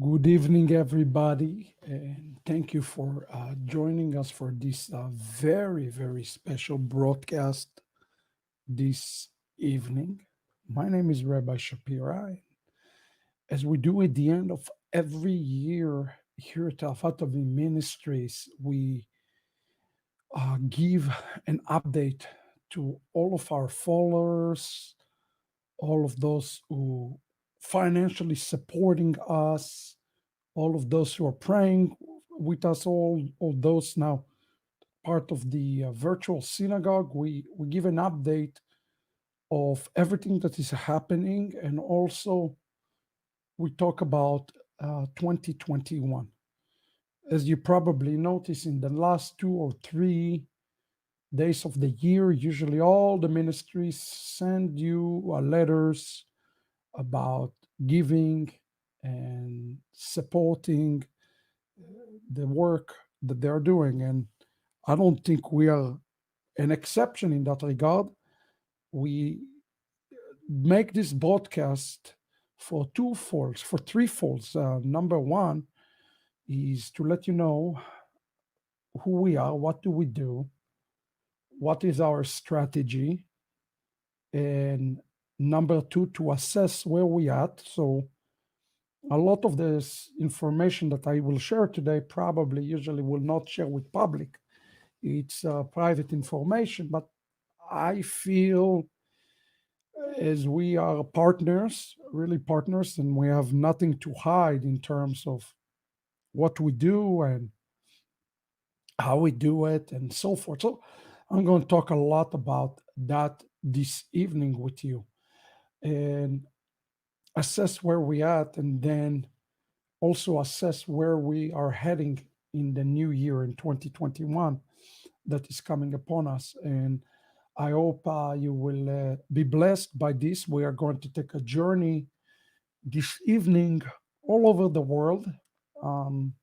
Good evening, everybody, and thank you for joining us for this very, very special broadcast this evening. My name is Rabbi Shapira. As we do at the end of every year here at Ahavat Ammi Ministries, we give an update to all of our followers, all of those who financially supporting us, all of those who are praying with us, all those now part of the virtual synagogue. We give an update of everything that is happening, and also we talk about 2021. As you probably notice, in the last 2 or 3 days of the year, usually all the ministries send you letters about giving and supporting the work that they're doing. And I don't think we are an exception in that regard. We make this broadcast for twofolds, for threefolds. Number one is to let you know who we are, what do we do, what is our strategy, and number two, to assess where we at. So a lot of this information that I will share today probably usually will not share with public. It's private information, but I feel as we are partners, really partners, and we have nothing to hide in terms of what we do and how we do it and so forth. So I'm going to talk a lot about that this evening with you and assess where we at, and then also assess where we are heading in the new year in 2021 that is coming upon us. And I hope you will be blessed by this. We are going to take a journey this evening all over the world. Um,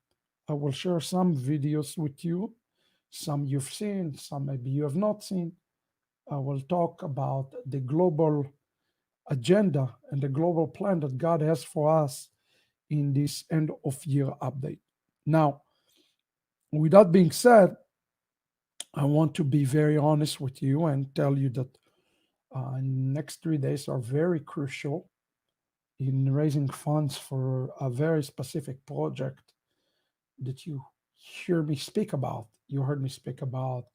I will share some videos with you, some you've seen, some maybe you have not seen. I will talk about the global agenda and the global plan that God has for us in this end of year update. Now, with that being said, I want to be very honest with you and tell you that next 3 days are very crucial in raising funds for a very specific project that you hear me speak about. You heard me speak about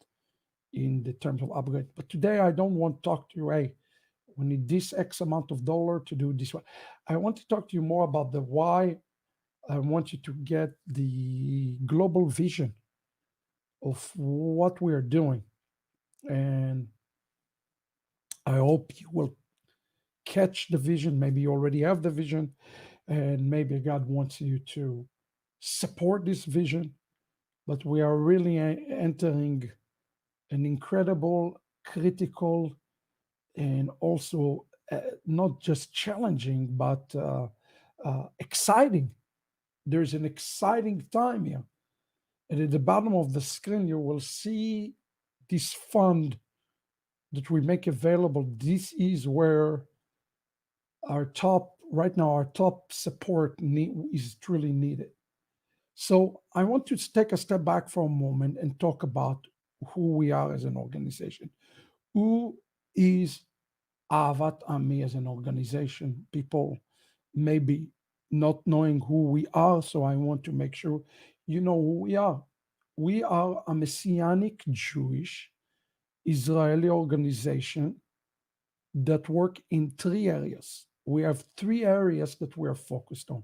in the terms of upgrade. But today I don't want to talk to you, hey, we need this X amount of dollar to do this. I want to talk to you more about the why. I want you to get the global vision of what we are doing. And I hope you will catch the vision. Maybe you already have the vision, and maybe God wants you to support this vision. But we are really entering an incredible, critical, and also not just challenging, but exciting. There's an exciting time here. And at the bottom of the screen, you will see this fund that we make available. This is where right now, our top support is truly needed. So I want to take a step back for a moment and talk about who we are as an organization. Who is Ahavat Ammi as an organization? People maybe not knowing who we are, so I want to make sure you know who we are. We are a Messianic Jewish Israeli organization that work in 3 areas. We have 3 areas that we are focused on.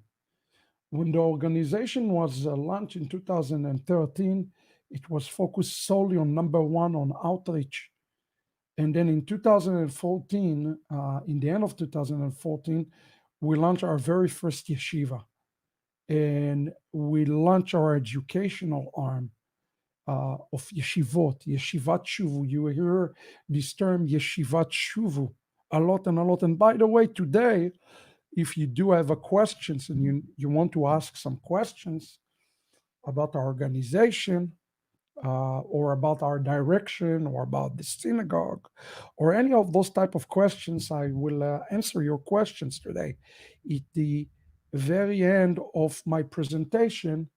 When the organization was launched in 2013, it was focused solely on number one, on outreach. And then in 2014, in the end of 2014, we launched our very first yeshiva. And we launched our educational arm of Yeshivat Shuvu. You hear this term Yeshivat Shuvu a lot and a lot. And by the way, today, if you do have a questions and you want to ask some questions about our organization, or about our direction, or about the synagogue, or any of those type of questions, I will answer your questions today. The very end of my presentation,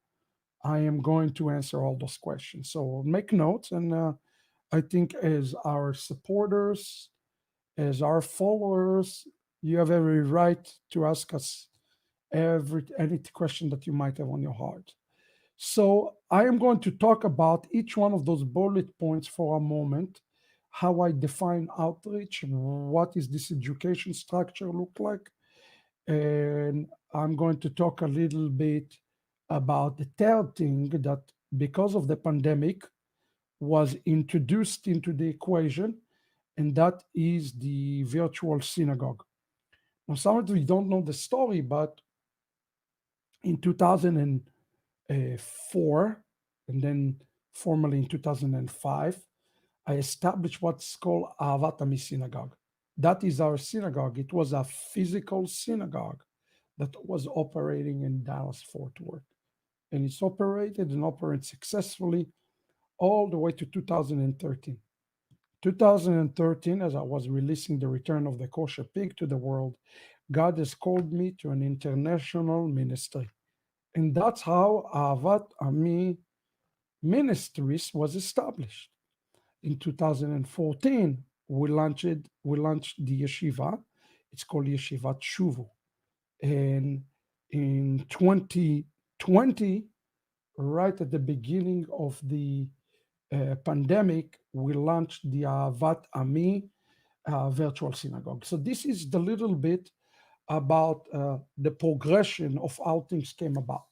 I am going to answer all those questions. So make notes, and I think as our supporters, as our followers, you have every right to ask us any question that you might have on your heart. So I am going to talk about each one of those bullet points for a moment, how I define outreach, what is this education structure look like, and I'm going to talk a little bit about the third thing that because of the pandemic was introduced into the equation, and that is the virtual synagogue. Now, some of you don't know the story, but in 2004, and then formally in 2005, I established what's called Ahavat Ammi Synagogue. That is our synagogue. It was a physical synagogue that was operating in Dallas, Fort Worth. And it's operated and operates successfully all the way to 2013. 2013, as I was releasing the return of the kosher pig to the world, God has called me to an international ministry. And that's how Ahavat Ammi Ministries was established. In 2014, we launched the yeshiva. It's called Yeshivat Shuvu. And in 2020, right at the beginning of the pandemic, we launched the Ahavat Ammi virtual synagogue. So this is the little bit about the progression of how things came about.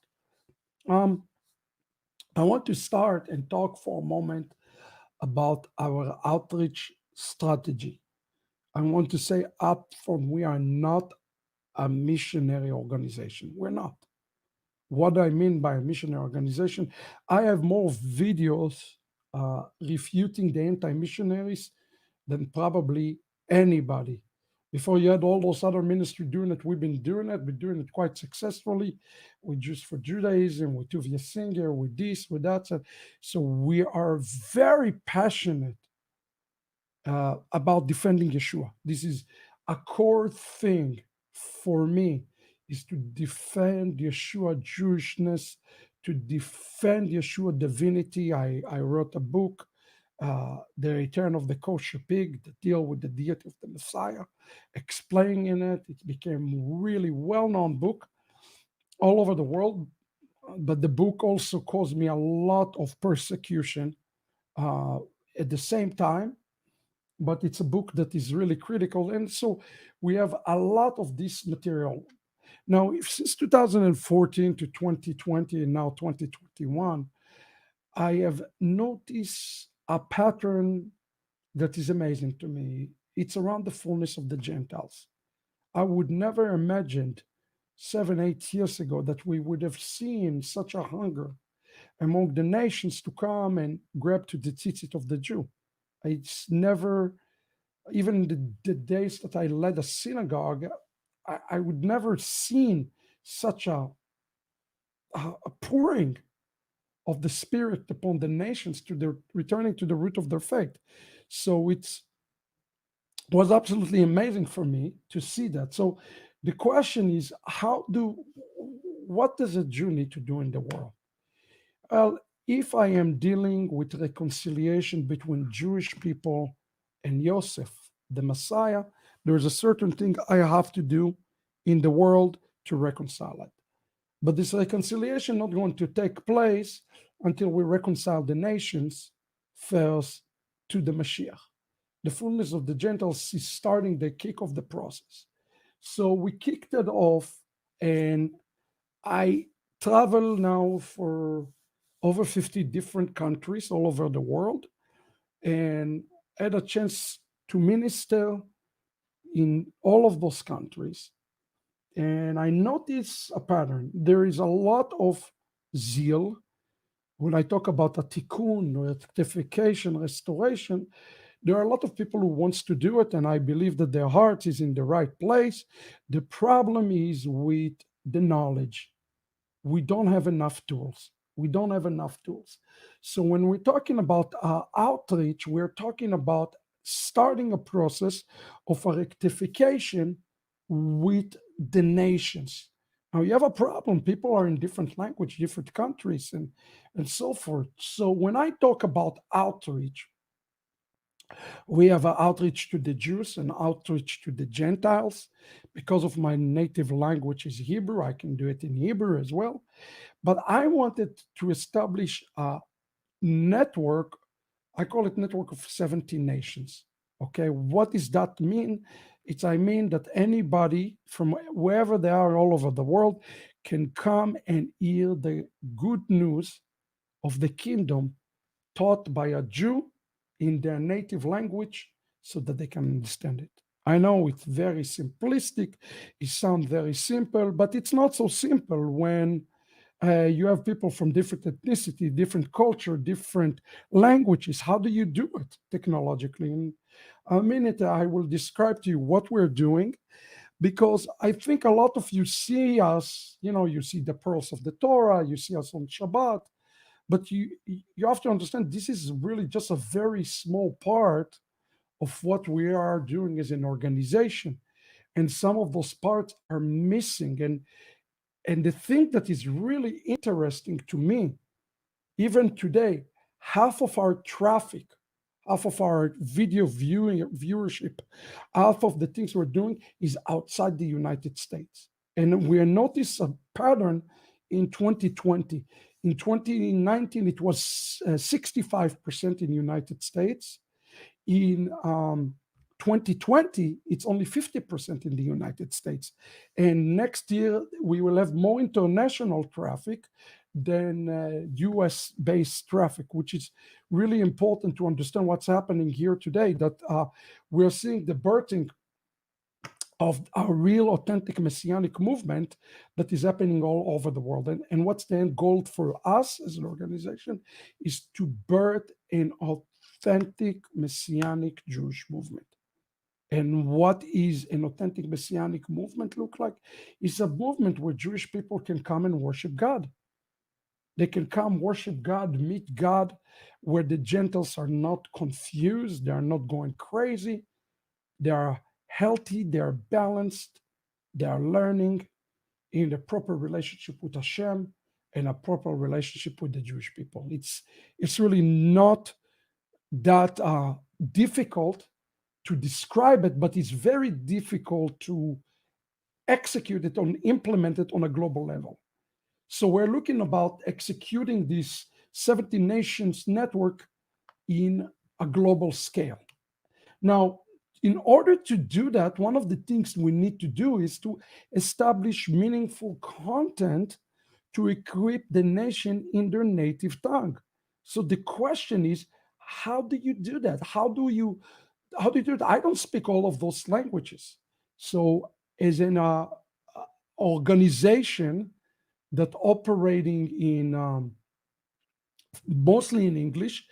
Um, I want to start and talk for a moment about our outreach strategy. I want to say up front, we are not a missionary organization. We're not. What I mean by a missionary organization, I have more videos refuting the anti-missionaries than probably anybody. Before you had all those other ministries doing it, we've been doing it. We're doing it quite successfully. With Jews for Judaism, with Tuvia Singer, with this, with that. So we are very passionate about defending Yeshua. This is a core thing for me, is to defend Yeshua Jewishness, to defend Yeshua divinity. I wrote a book, The Return of the Kosher Pig, that deal with the deity of the Messiah, explaining in it. It became a really well-known book all over the world, but the book also caused me a lot of persecution at the same time, but it's a book that is really critical. And so we have a lot of this material. Now, since 2014 to 2020 and now 2021, I have noticed a pattern that is amazing to me. It's around the fullness of the Gentiles. I would never imagined 7-8 years ago that we would have seen such a hunger among the nations to come and grab to the tzitzit of the Jew. It's never, even the days that I led a synagogue, I would never seen such a pouring of the Spirit upon the nations to their returning to the root of their faith. So it was absolutely amazing for me to see that. So the question is, what does a Jew need to do in the world? Well, if I am dealing with reconciliation between Jewish people and Yosef, the Messiah, there's a certain thing I have to do in the world to reconcile it. But this reconciliation not going to take place until we reconcile the nations first to the Mashiach. The fullness of the Gentiles is starting the kick of the process. So we kicked it off, and I travel now for over 50 different countries all over the world, and had a chance to minister in all of those countries. And I notice a pattern. There is a lot of zeal. When I talk about a tikkun, rectification, restoration, there are a lot of people who wants to do it, and I believe that their heart is in the right place. The problem is with the knowledge. We don't have enough tools. So when we're talking about outreach, we're talking about starting a process of a rectification with the nations. Now you have a problem. People are in different language, different countries, and so forth. So when I talk about outreach, we have an outreach to the Jews and outreach to the Gentiles. Because of my native language is Hebrew, I can do it in Hebrew as well. But I wanted to establish a network. I call it network of 70 nations. Okay, what does that mean? I mean that anybody from wherever they are all over the world can come and hear the good news of the kingdom taught by a Jew in their native language so that they can understand it. I know it's very simplistic, it sounds very simple, but it's not so simple when you have people from different ethnicity, different culture, different languages. How do you do it technologically? In a minute, I will describe to you what we're doing, because I think a lot of you see us, you see the pearls of the Torah, you see us on Shabbat, but you have to understand this is really just a very small part of what we are doing as an organization. And some of those parts are missing. And the thing that is really interesting to me, even today, half of our traffic, half of our video viewership, half of the things we're doing is outside the United States. And we noticed a pattern in 2020. In 2019, it was 65% in the United States. In 2020, it's only 50% in the United States. And next year, we will have more international traffic than US-based traffic, which is really important to understand what's happening here today, that we're seeing the birthing of a real authentic messianic movement that is happening all over the world. And what's the end goal for us as an organization is to birth an authentic messianic Jewish movement. And what is an authentic messianic movement look like? It's a movement where Jewish people can come and worship God. They can come worship God, meet God, where the Gentiles are not confused, they are not going crazy, they are healthy, they are balanced, they are learning in a proper relationship with Hashem and a proper relationship with the Jewish people. It's really not that difficult to describe it, but it's very difficult to execute it and implement it on a global level. So we're looking about executing this 70 nations network in a global scale. Now, in order to do that, one of the things we need to do is to establish meaningful content to equip the nation in their native tongue. So the question is, how do you do that? How do you do that? I don't speak all of those languages. So as an organization that operating in mostly in English,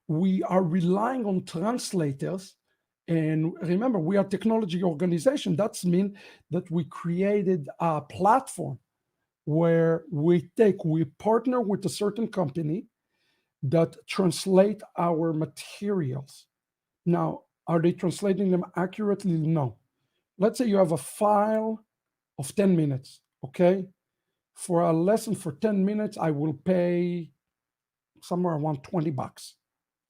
we are relying on translators. And remember, we are a technology organization. That's mean that we created a platform where we partner with a certain company that translate our materials. Now, are they translating them accurately? No. Let's say you have a file of 10 minutes, okay? For a lesson for 10 minutes, I will pay somewhere around $20.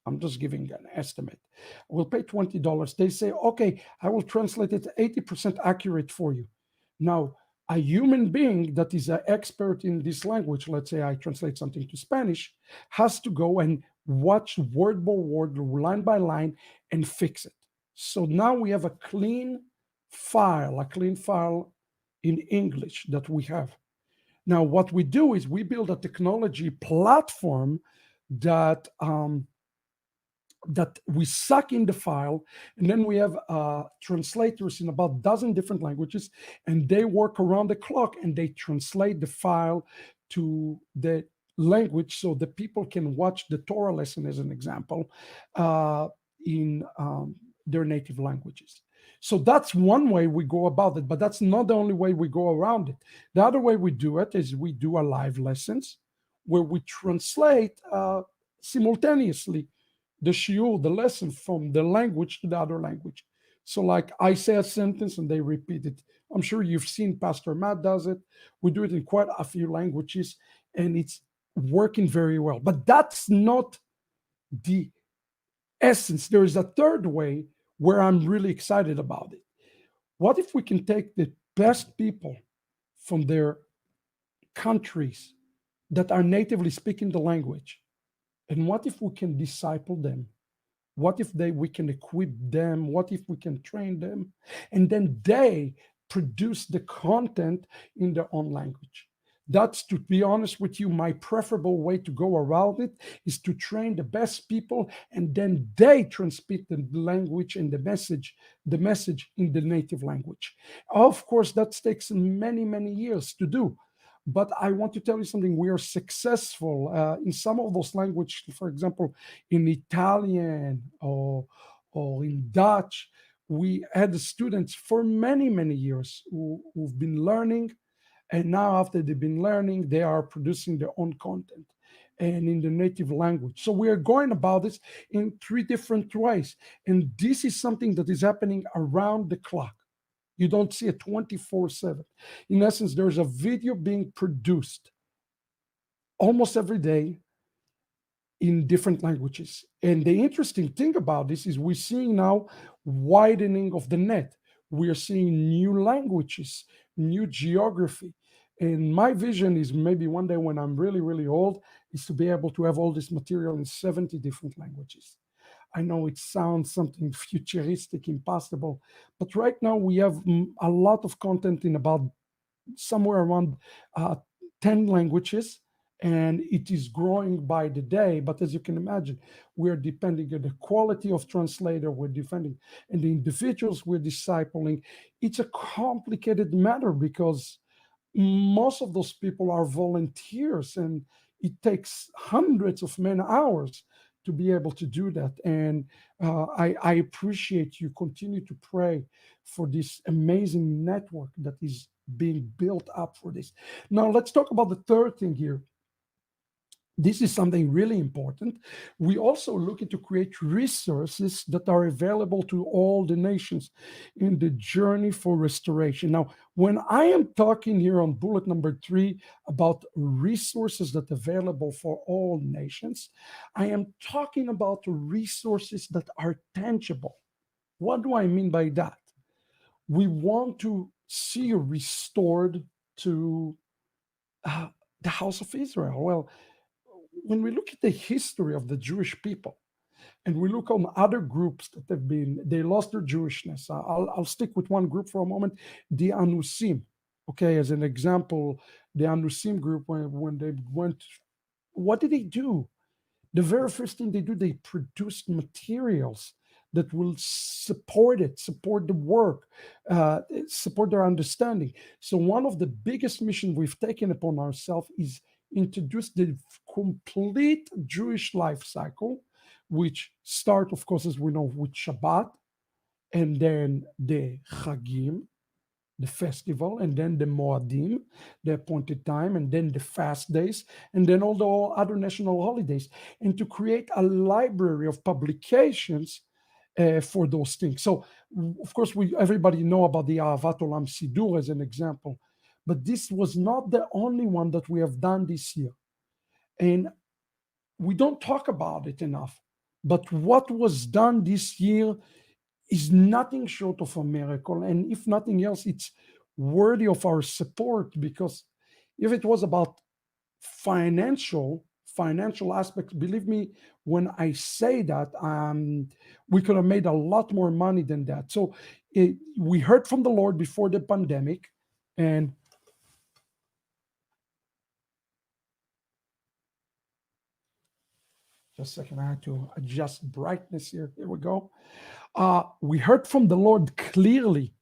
I'm just giving an estimate. We'll pay $20. They say, okay, I will translate it 80% accurate for you. Now, a human being that is an expert in this language, let's say I translate something to Spanish, has to go and watch word by word, line by line, and fix it. So now we have a clean file in English that we have. Now, what we do is we build a technology platform that we suck in the file, and then we have translators in about a dozen different languages, and they work around the clock and they translate the file to the language so that people can watch the Torah lesson, as an example, in their native languages. So that's one way we go about it, but that's not the only way we go around it. The other way we do it is we do a live lessons where we translate simultaneously the shiur, the lesson, from the language to the other language. So, like, I say a sentence and they repeat it. I'm sure you've seen Pastor Matt does it. We do it in quite a few languages, and it's working very well. But that's not the essence. There is a third way where I'm really excited about it. What if we can take the best people from their countries that are natively speaking the language, and what if we can disciple them? What if we can equip them? What if we can train them? And then they produce the content in their own language. That's, to be honest with you, my preferable way to go around it is to train the best people, and then they transmit the language and the message in the native language. Of course, that takes many, many years to do. But I want to tell you something. We are successful in some of those languages. For example, in Italian or in Dutch, we had students for many, many years who've been learning, and now after they've been learning, they are producing their own content and in the native language. So we are going about this in three different ways. And this is something that is happening around the clock. You don't see it 24/7. In essence, there's a video being produced almost every day in different languages. And the interesting thing about this is we're seeing now widening of the net. We are seeing new languages, new geography. And my vision is maybe one day when I'm really, really old, is to be able to have all this material in 70 different languages. I know it sounds something futuristic, impossible, but right now we have a lot of content in about somewhere around uh, 10 languages, and it is growing by the day. But as you can imagine, we're depending on the quality of translator, we're defending, and the individuals we're discipling. It's a complicated matter because most of those people are volunteers, and it takes hundreds of man hours to be able to do that. And I appreciate you continue to pray for this amazing network that is being built up for this. Now let's talk about the third thing here. This is something really important. We also looking to create resources that are available to all the nations in the journey for restoration. Now, when I am talking here on bullet number 3 about resources that are available for all nations, I am talking about resources that are tangible. What do I mean by that? We want to see restored to the house of Israel. Well, when we look at the history of the Jewish people, and we look on other groups that they lost their Jewishness. I'll stick with one group for a moment, the Anusim. Okay, as an example, the Anusim group, when they went, what did they do? The very first thing they do, they produced materials that will support it, support the work, support their understanding. So one of the biggest missions we've taken upon ourselves is introduce the complete Jewish life cycle, which start, of course, as we know, with Shabbat, and then the Chagim, the festival, and then the Moadim, the appointed time, and then the fast days, and then all the other national holidays, and to create a library of publications for those things. So, of course, everybody know about the Ahavat Olam Sidur as an example, but this was not the only one that we have done this year. And we don't talk about it enough. But what was done this year is nothing short of a miracle. And if nothing else, it's worthy of our support, because if it was about financial aspects, believe me when I say that, we could have made a lot more money than that. So we heard from the Lord before the pandemic, and just a second, I had to adjust brightness here. Here we go. We heard from the Lord clearly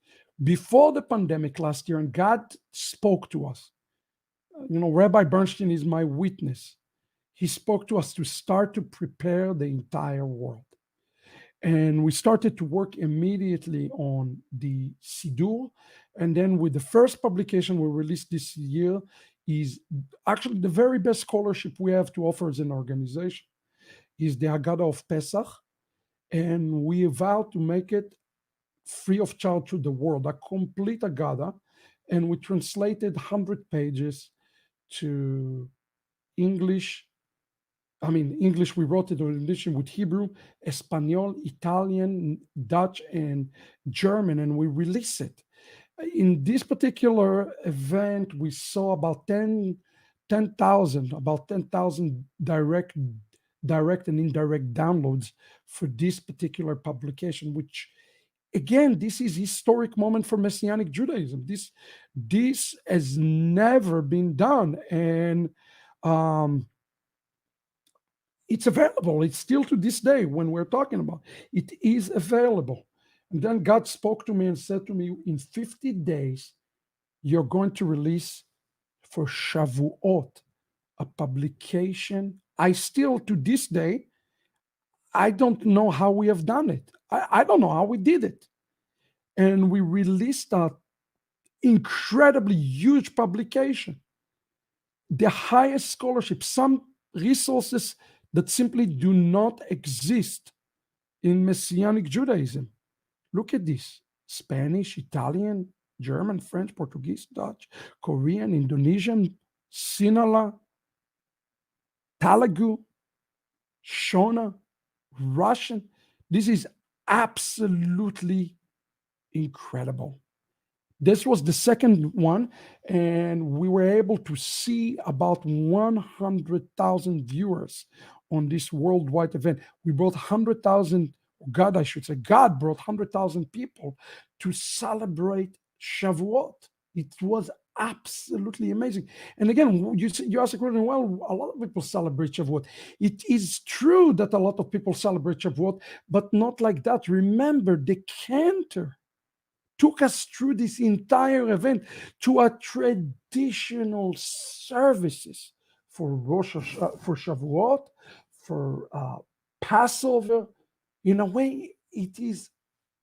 before the pandemic last year, and God spoke to us. Rabbi Bernstein is my witness. He spoke to us to start to prepare the entire world. And we started to work immediately on the Sidur. And then with the first publication we released this year is actually the very best scholarship we have to offer as an organization, is the Agata of Pesach. And we vowed to make it free of charge to the world, a complete Agata, and we translated 100 pages to English. English, we wrote it in addition with Hebrew, Espanol, Italian, Dutch, and German, and we release it. In this particular event, we saw about 10,000 direct and indirect downloads for this particular publication, which again, this is historic moment for Messianic Judaism. This has never been done, and it's available. It's still to this day when we're talking about it is available. And then God spoke to me and said to me, in 50 days, you're going to release for Shavuot a publication. I still, to this day, I don't know how we have done it. I don't know how we did it. And we released a incredibly huge publication, the highest scholarship, some resources that simply do not exist in Messianic Judaism. Look at this: Spanish, Italian, German, French, Portuguese, Dutch, Korean, Indonesian, Sinhala, Telugu, Shona, Russian. This is absolutely incredible. This was the second one, and we were able to see about 100,000 viewers on this worldwide event. We brought 100,000, God brought 100,000 people to celebrate Shavuot. It was absolutely amazing. And again, you asked the question, well, a lot of people celebrate Shavuot. It is true that a lot of people celebrate Shavuot, but not like that. Remember, the cantor took us through this entire event to a traditional services for for Shavuot, for Passover. In a way, it is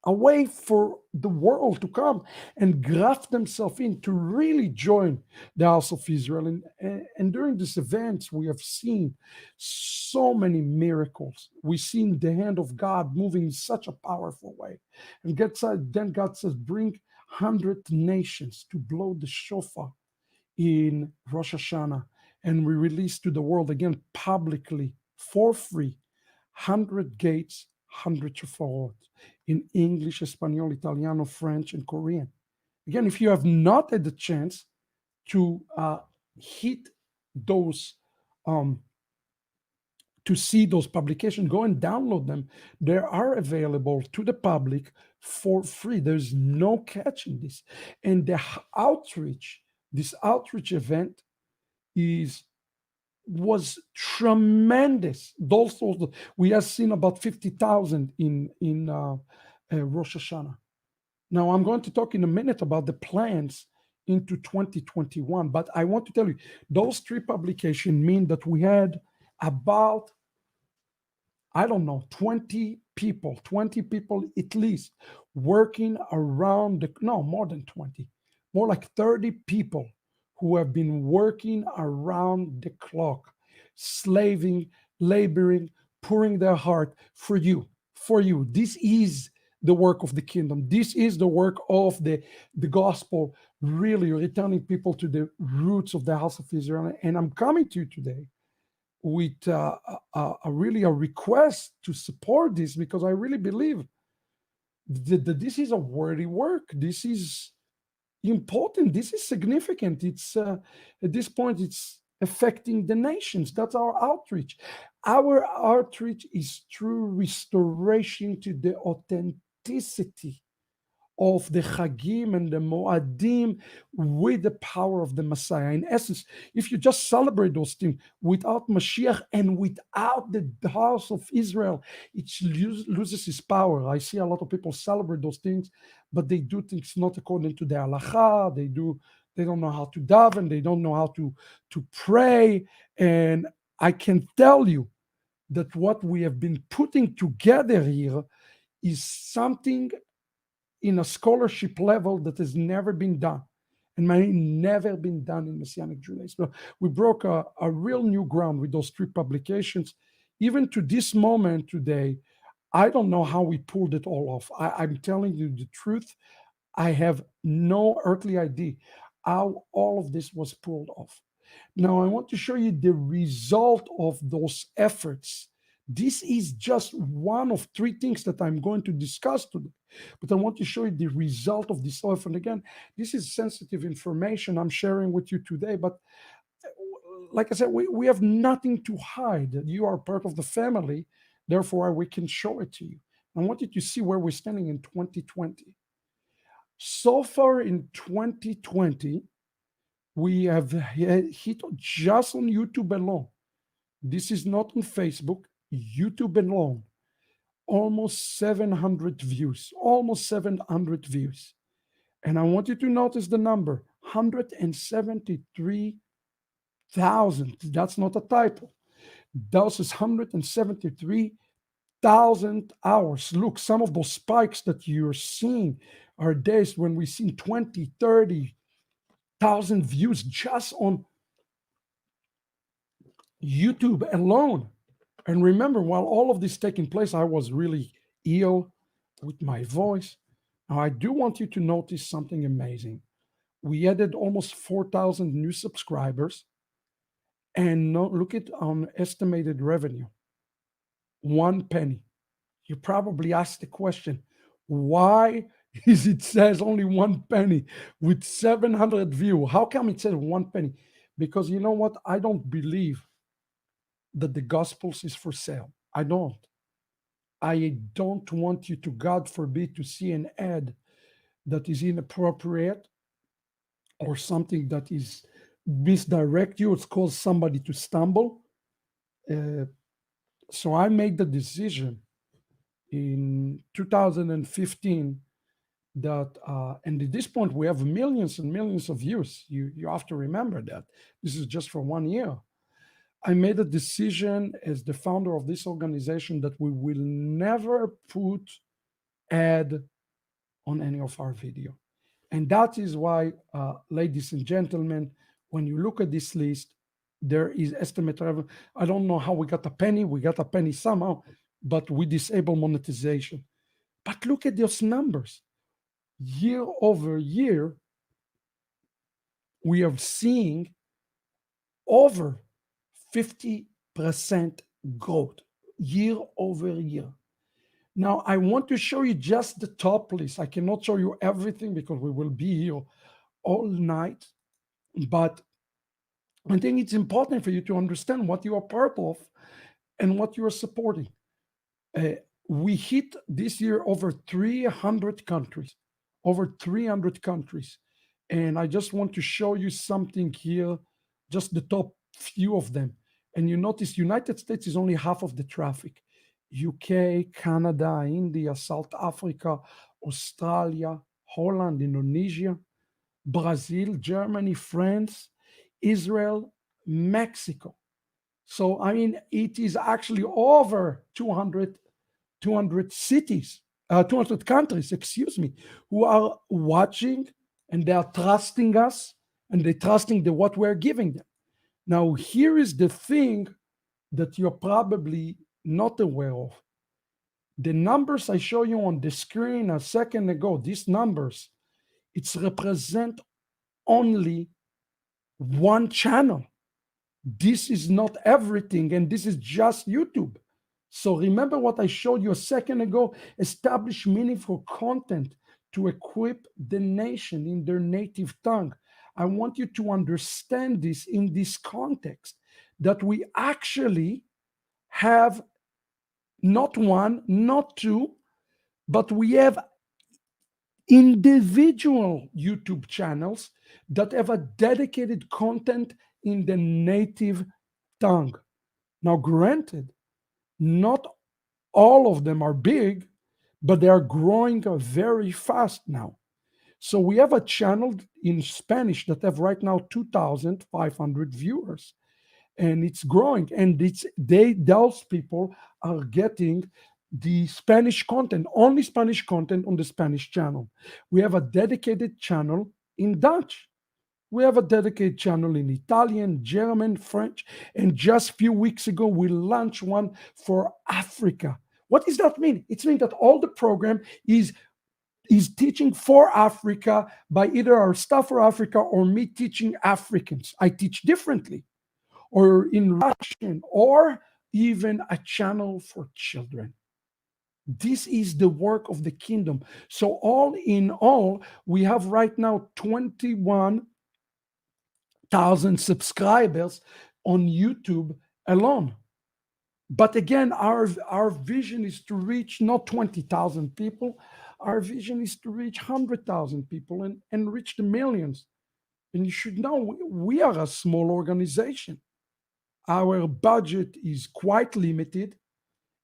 a way for the world to come and graft themselves in to really join the house of Israel. And during these events, we have seen so many miracles. We've seen the hand of God moving in such a powerful way. And then God says, bring 100 nations to blow the shofar in Rosh Hashanah. And we release to the world again publicly for free 100 gates, 100 shofarot in English, Espanol, Italiano, French, and Korean. Again, if you have not had the chance to hit those, to see those publications, go and download them. They are available to the public for free. There's no catch in this. And this outreach event was tremendous. We have seen about 50,000 in Rosh Hashanah. Now, I'm going to talk in a minute about the plans into 2021, but I want to tell you, those 3 publications mean that we had about, 20 people at least working around more than 20, more like 30 people who have been working around the clock, slaving, laboring, pouring their heart for you. This is the work of the kingdom. This is the work of the gospel, really returning people to the roots of the house of Israel. And I'm coming to you today with really a request to support this, because I really believe that this is a worthy work. This is important. This is significant. It's at this point, it's affecting the nations. That's our outreach. Our outreach is through restoration to the authenticity of the Chagim and the Moadim with the power of the Messiah. In essence, if you just celebrate those things without Mashiach and without the house of Israel, it loses its power. I see a lot of people celebrate those things, but they do things not according to the halacha. They don't know how to daven. They don't know how to pray. And I can tell you that what we have been putting together here is something in a scholarship level that has never been done and may never been done in Messianic Judaism. We broke a real new ground with those 3 publications. Even to this moment today, I don't know how we pulled it all off. I'm telling you the truth. I have no earthly idea how all of this was pulled off. Now, I want to show you the result of those efforts. This is just one of three things that I'm going to discuss today, but I want to show you the result of this effort. And again, this is sensitive information I'm sharing with you today, but like I said, we have nothing to hide. You are part of the family, therefore, we can show it to you. I want you to see where we're standing in 2020. So far in 2020, we have hit just on YouTube alone. This is not on Facebook, YouTube alone. Almost 700 views, almost 700 views. And I want you to notice the number 173,000. That's not a typo. That is 173,000 hours. Look, some of those spikes that you're seeing are days when we've seen 20, 30,000 views just on YouTube alone. And remember, while all of this taking place, I was really ill with my voice. Now, I do want you to notice something amazing. We added almost 4,000 new subscribers, and look at estimated revenue, 1 penny. You probably asked the question, why is it says only 1 penny with 700 views? How come it says 1 penny? Because you know what? I don't believe that the Gospels is for sale. I don't. I don't want you to, God forbid, to see an ad that is inappropriate or something that is misdirect you. It's caused somebody to stumble. Uh, so I made the decision in 2015 that, and at this point we have millions and millions of views. You have to remember that this is just for 1 year. I made a decision as the founder of this organization that we will never put ad on any of our video. And that is why, ladies and gentlemen, when you look at this list, there is estimated revenue. I don't know how we got a penny. We got a penny somehow, but we disable monetization. But look at those numbers. Year over year, we are seeing over 50% growth year over year. Now, I want to show you just the top list. I cannot show you everything because we will be here all night, but I think it's important for you to understand what you are part of and what you are supporting. Uh, we hit this year over 300 countries, over 300 countries. And I just want to show you something here, just the top few of them. And you notice United States is only half of the traffic. UK, Canada, India, South Africa, Australia, Holland, Indonesia, Brazil, Germany, France, Israel, Mexico. So, I mean, it is actually over 200 cities, 200 countries, excuse me, who are watching and they are trusting us and they're trusting what we're giving them. Now, here is the thing that you're probably not aware of. The numbers I show you on the screen a second ago, these numbers, it's represent only one channel. This is not everything, and this is just YouTube. So remember what I showed you a second ago, establish meaningful content to equip the nation in their native tongue. I want you to understand this in this context, that we actually have not one, not two, but we have individual YouTube channels that have a dedicated content in the native tongue. Now, granted, not all of them are big, but they are growing very fast now. So we have a channel in Spanish that have right now 2,500 viewers, and it's growing. And those people are getting the Spanish content, only Spanish content on the Spanish channel. We have a dedicated channel in Dutch. We have a dedicated channel in Italian, German, French, and just a few weeks ago, we launched one for Africa. What does that mean? It means that all the program is teaching for Africa by either our staff for Africa or me teaching Africans. I teach differently, or in Russian, or even a channel for children. This is the work of the kingdom. So, all in all, we have right now 21,000 subscribers on YouTube alone. But again, our vision is to reach not 20,000 people. Our vision is to reach 100,000 people and reach the millions. And you should know we are a small organization. Our budget is quite limited,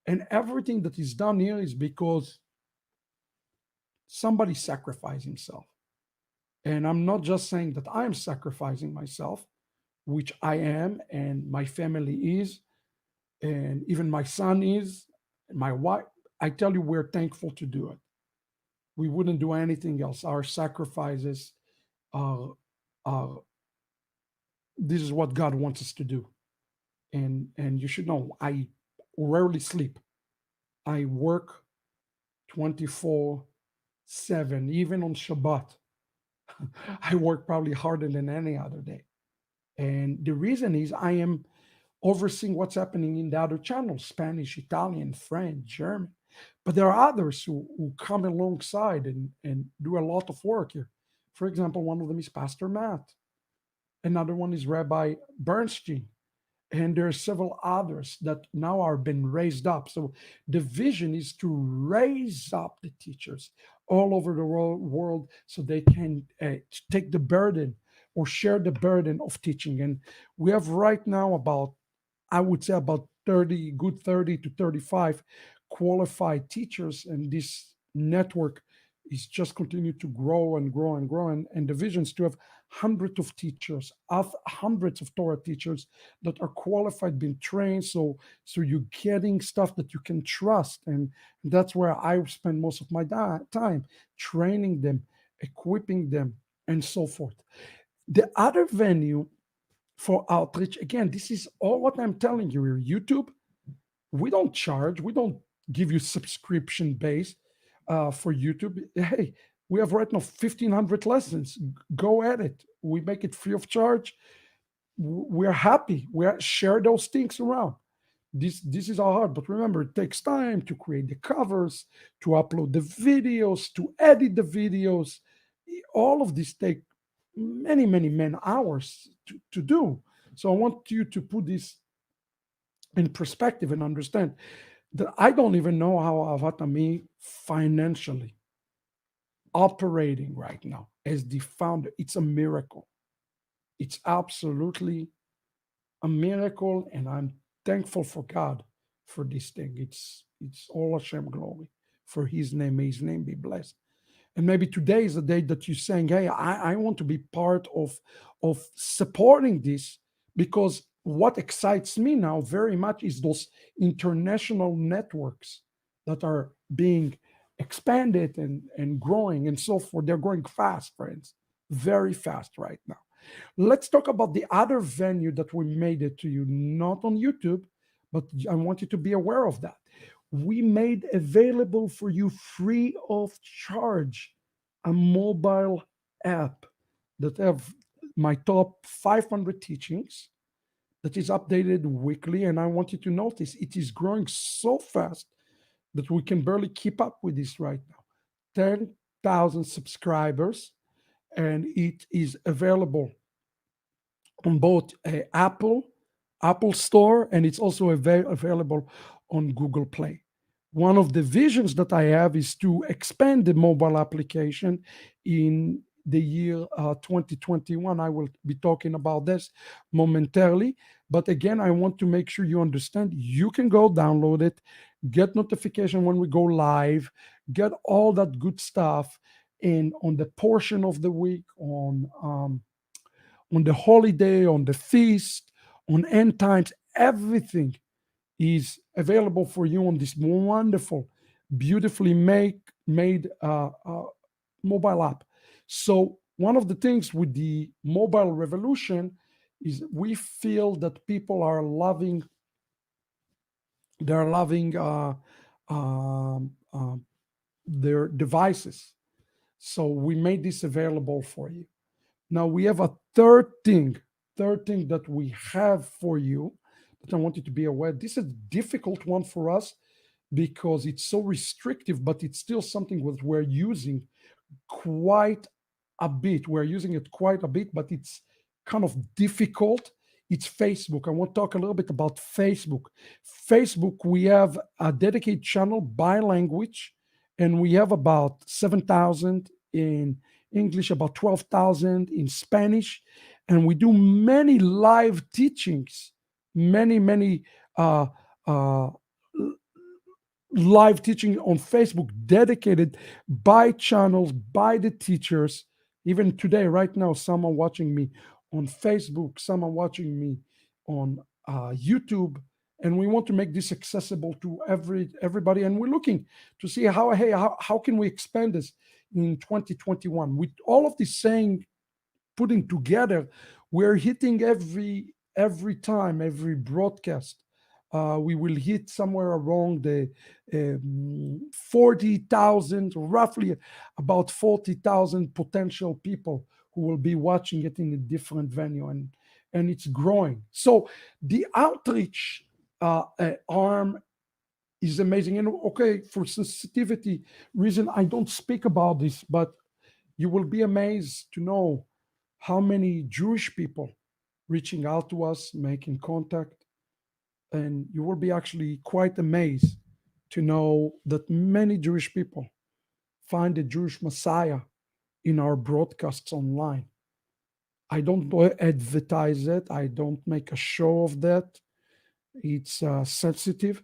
and everything that is done here is because somebody sacrificed himself. And I'm not just saying that I'm sacrificing myself, which I am, and my family is, and even my son is, and my wife. I tell you, we're thankful to do it. We wouldn't do anything else. Our sacrifices are, are this is what God wants us to do. And you should know, I rarely sleep. I work 24/7, even on Shabbat. I work probably harder than any other day. And the reason is I am overseeing what's happening in the other channels: Spanish, Italian, French, German. But there are others who come alongside and do a lot of work here. For example, one of them is Pastor Matt, another one is Rabbi Bernstein, and there are several others that now are being raised up. So the vision is to raise up the teachers all over the world so they can take the burden or share the burden of teaching. And we have right now about, I would say, about 30, good 30 to 35 qualified teachers, and this network is just continue to grow and grow and grow. And the vision is to have hundreds of teachers, hundreds of Torah teachers that are qualified, being trained. So you're getting stuff that you can trust, and that's where I spend most of my time training them, equipping them, and so forth. The other venue for outreach, again, this is all what I'm telling you here. YouTube, we don't charge, we don't give you subscription base for YouTube. Hey, we have right now 1,500 lessons. Go at it. We make it free of charge. We're happy. We share those things around. This is all hard, but remember, it takes time to create the covers, to upload the videos, to edit the videos. All of this take many, many man hours to do. So I want you to put this in perspective and understand that I don't even know how Ahavat Ammi financially operating right now as the founder. It's a miracle. It's absolutely a miracle, and I'm thankful for God for this thing. It's all Hashem glory for His name. May His name be blessed. And maybe today is the day that you're saying, hey, I want to be part of supporting this, because what excites me now very much is those international networks that are being expanded and growing and so forth. They're growing fast, friends, very fast right now. Let's talk about the other venue that we made it to you, not on YouTube, but I want you to be aware of that. We made available for you free of charge a mobile app that have my top 500 teachings that is updated weekly. And I want you to notice it is growing so fast that we can barely keep up with this right now. 10,000 subscribers, and it is available on both Apple Store, and it's also available on Google Play. One of the visions that I have is to expand the mobile application in the year 2021. I will be talking about this momentarily. But again, I want to make sure you understand you can go download it, get notification when we go live, get all that good stuff. And on the portion of the week, on the holiday, on the feast, on end times, everything is available for you on this wonderful, beautifully made mobile app. So one of the things with the mobile revolution is we feel that people are loving, they're loving um, um, their devices. So we made this available for you. Now we have a third thing that we have for you that I want you to be aware. This is a difficult one for us because it's so restrictive, but it's still something that we're using quite a bit. We're using it quite a bit, but it's kind of difficult. It's Facebook. I want to talk a little bit about Facebook. Facebook, we have a dedicated channel by language, and we have about 7,000 in English, about 12,000 in Spanish, and we do many live teachings, many uh, uh, live teaching on Facebook dedicated by channels, by the teachers. Even today, right now, some are watching me on Facebook, some are watching me on YouTube, and we want to make this accessible to everybody. And we're looking to see how can we expand this in 2021 with all of this saying putting together. We're hitting every time, every broadcast. We will hit somewhere around the 40,000, roughly about 40,000 potential people who will be watching it in a different venue, and it's growing. So the outreach arm is amazing. And okay, for sensitivity reason, I don't speak about this, but you will be amazed to know how many Jewish people reaching out to us, making contact, and you will be actually quite amazed to know that many Jewish people find the Jewish Messiah in our broadcasts online. I don't advertise it, I don't make a show of that. It's sensitive.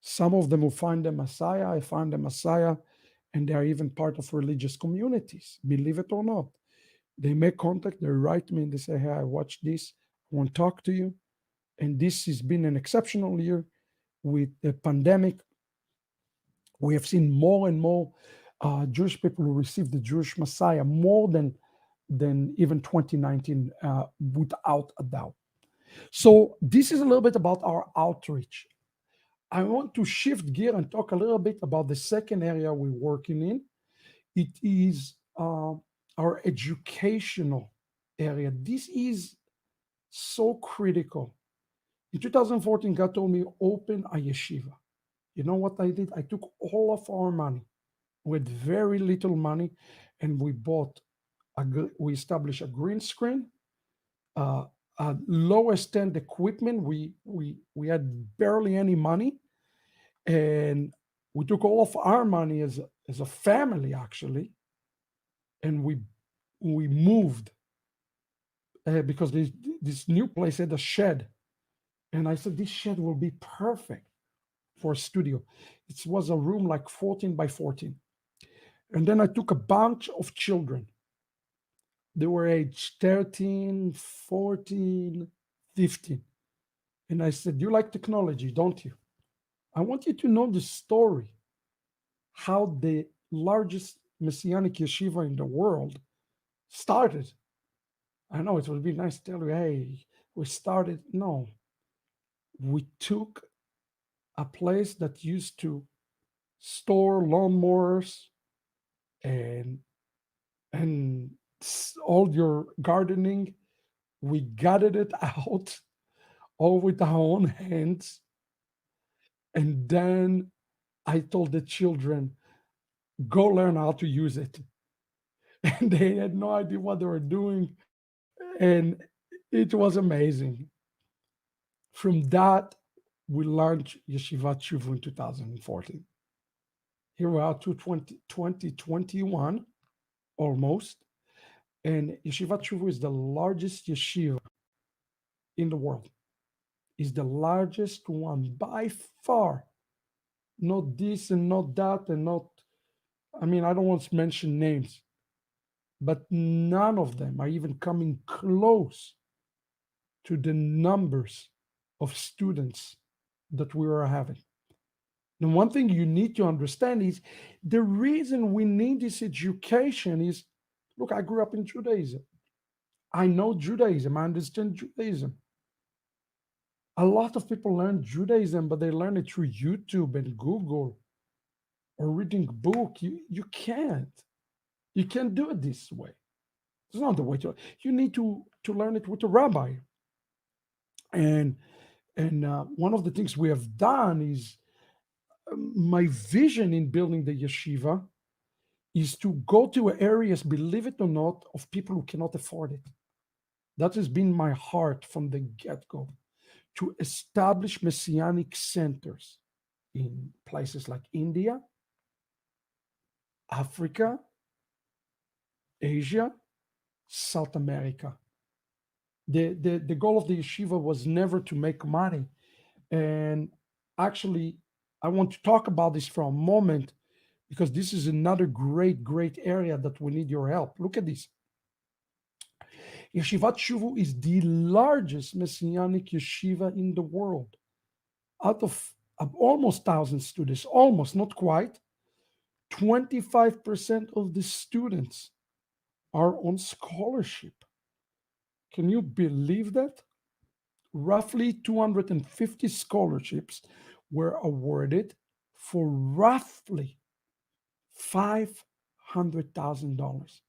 Some of them will find the Messiah. I find the Messiah, and they are even part of religious communities, believe it or not. They make contact, they write me, and they say, hey, I watched this, I want to talk to you. And this has been an exceptional year with the pandemic. We have seen more and more Jewish people who receive the Jewish Messiah more than even 2019, without a doubt. So this is a little bit about our outreach. I want to shift gear and talk a little bit about the second area we're working in. It is our educational area. This is so critical. In 2014, God told me, open a yeshiva. You know what I did? I took all of our money with very little money, and we established a green screen, uh, lowest end equipment. We had barely any money, and we took all of our money as a family actually, and we moved because this new place had a shed, and I said this shed will be perfect for a studio. It was a room like 14 by 14. And then I took a bunch of children. They were aged 13, 14, 15. And I said, you like technology, don't you? I want you to know the story, how the largest Messianic yeshiva in the world started. I know it would be nice to tell you, hey, we started. No, we took a place that used to store lawnmowers and and all your gardening. We gutted it out all with our own hands. And then I told the children, go learn how to use it. And they had no idea what they were doing. And it was amazing. From that, we launched Yeshivat Shuvu in 2014. Here we are to 2021, almost. And Yeshivat Shuvu is the largest yeshiva in the world. Is the largest one by far. Not this and not that and not, I mean, I don't want to mention names, but none of them are even coming close to the numbers of students that we are having. And one thing you need to understand is the reason we need this education is, look, I grew up in Judaism. I know Judaism. I understand Judaism. A lot of people learn Judaism, but they learn it through YouTube and Google or reading book. You can't. You can't do it this way. It's not the way to. You need to learn it with a rabbi. And one of the things we have done is my vision in building the yeshiva is to go to areas, believe it or not, of people who cannot afford it. That has been my heart from the get-go, to establish messianic centers in places like India, Africa, Asia, South America. The goal of the yeshiva was never to make money. And actually, I want to talk about this for a moment because this is another great area that we need your help. Look at this. Yeshivat Shuvu is the largest messianic yeshiva in the world. Out of almost 1,000 students, almost, not quite, 25% of the students are on scholarship. Can you believe that? Roughly 250 scholarships were awarded for roughly $500,000.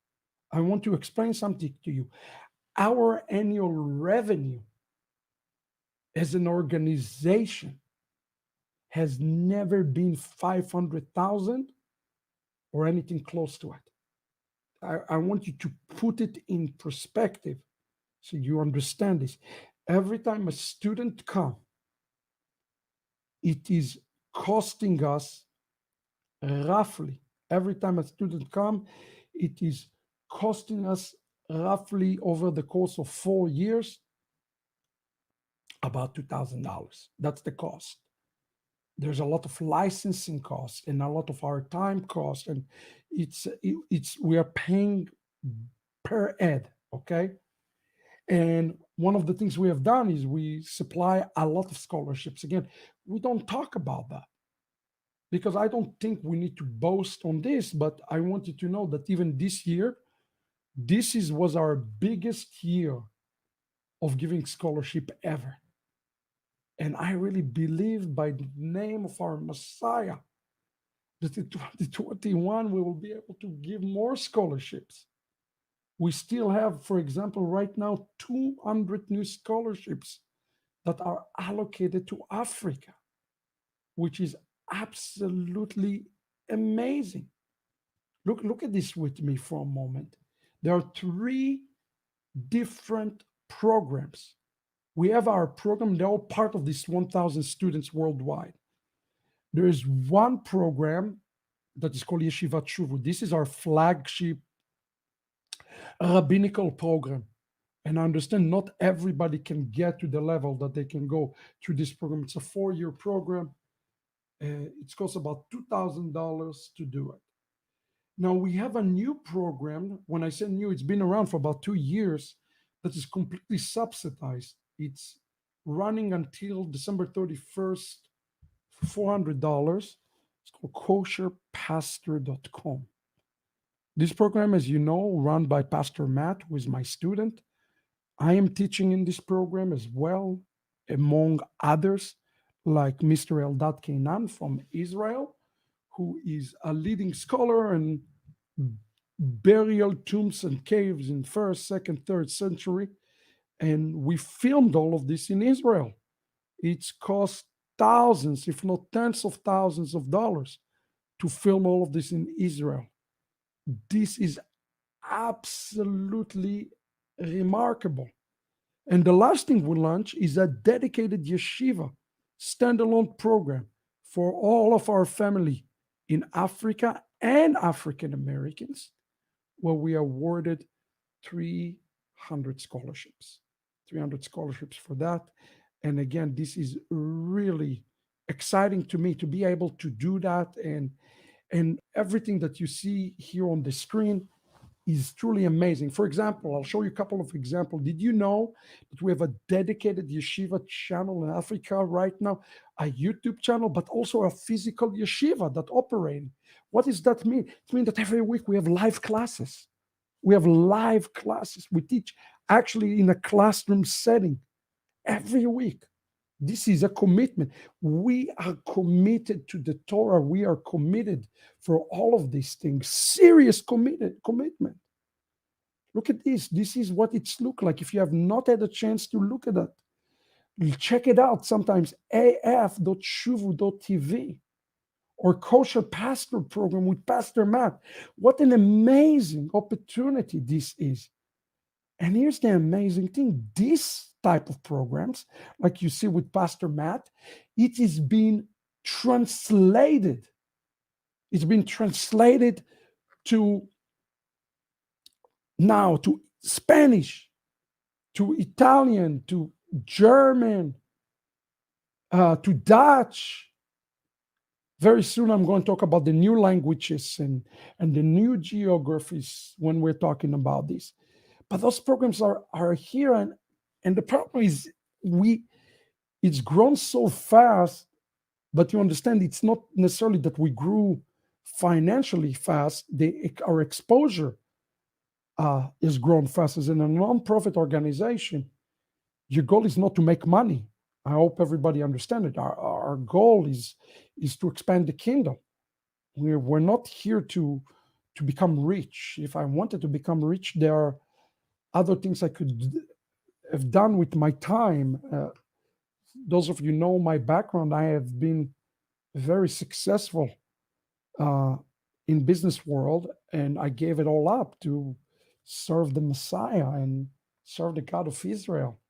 I want to explain something to you. Our annual revenue as an organization has never been 500,000 or anything close to it. I want you to put it in perspective so you understand this. Every time a student comes, it is costing us roughly, every time a student comes, it is costing us roughly over the course of 4 years about $2,000. That's the cost. There's a lot of licensing costs and a lot of our time costs, and it's we are paying per ed, okay? And one of the things we have done is we supply a lot of scholarships. Again, we don't talk about that because I don't think we need to boast on this, but I want you to know that even this year, was our biggest year of giving scholarship ever. And I really believe by the name of our Messiah that in 2021 we will be able to give more scholarships. We still have, for example, right now, 200 new scholarships that are allocated to Africa, which is absolutely amazing. Look at this with me for a moment. There are 3 different programs. We have our program, they're all part of this 1,000 students worldwide. There is one program that is called Yeshivat Shuvu. This is our flagship rabbinical program. And I understand not everybody can get to the level that they can go through this program. It's a 4-year program. It costs about $2,000 to do it. Now we have a new program. When I say new, it's been around for about 2 years, that is completely subsidized. It's running until December 31st, $400. It's called kosherpasture.com. This program, as you know, run by Pastor Matt, who is my student. I am teaching in this program as well, among others, like Mr. Eldad Kainan from Israel, who is a leading scholar and burial tombs and caves in 1st, 2nd, 3rd century. And we filmed all of this in Israel. It's cost thousands, if not tens of thousands of dollars to film all of this in Israel. This is absolutely remarkable. And the last thing we launch is a dedicated yeshiva standalone program for all of our family in Africa and African Americans, where we awarded 300 scholarships. 300 scholarships for that. And again, this is really exciting to me to be able to do that. And everything that you see here on the screen is truly amazing. For example, I'll show you a couple of examples. Did you know that we have a dedicated yeshiva channel in Africa right now, a YouTube channel, but also a physical yeshiva that operates? What does that mean? It means that every week we have live classes. We have live classes. We teach actually in a classroom setting every week. This is a commitment. We are committed to the Torah. We are committed for all of these things. Serious commitment. Look at this. This is what it's look like. If you have not had a chance to look at that, check it out sometimes. af.shuvu.tv or Kosher Pasture program with Pastor Matt. What an amazing opportunity this is. And here's the amazing thing. This type of programs, like you see with Pastor Matt, it is being translated. It's been translated to now to Spanish, to Italian, to German, to Dutch. Very soon I'm going to talk about the new languages and the new geographies when we're talking about this. But those programs are here, and the problem is it's grown so fast, but you understand it's not necessarily that we grew financially fast. Our exposure is grown fast. As in a nonprofit organization, your goal is not to make money. I hope everybody understands it. Our goal is to expand the kingdom. We're not here to become rich. If I wanted to become rich, there are other things I could have done with my time. Those of you know my background. I have been very successful in business world, and I gave it all up to serve the Messiah and serve the God of Israel.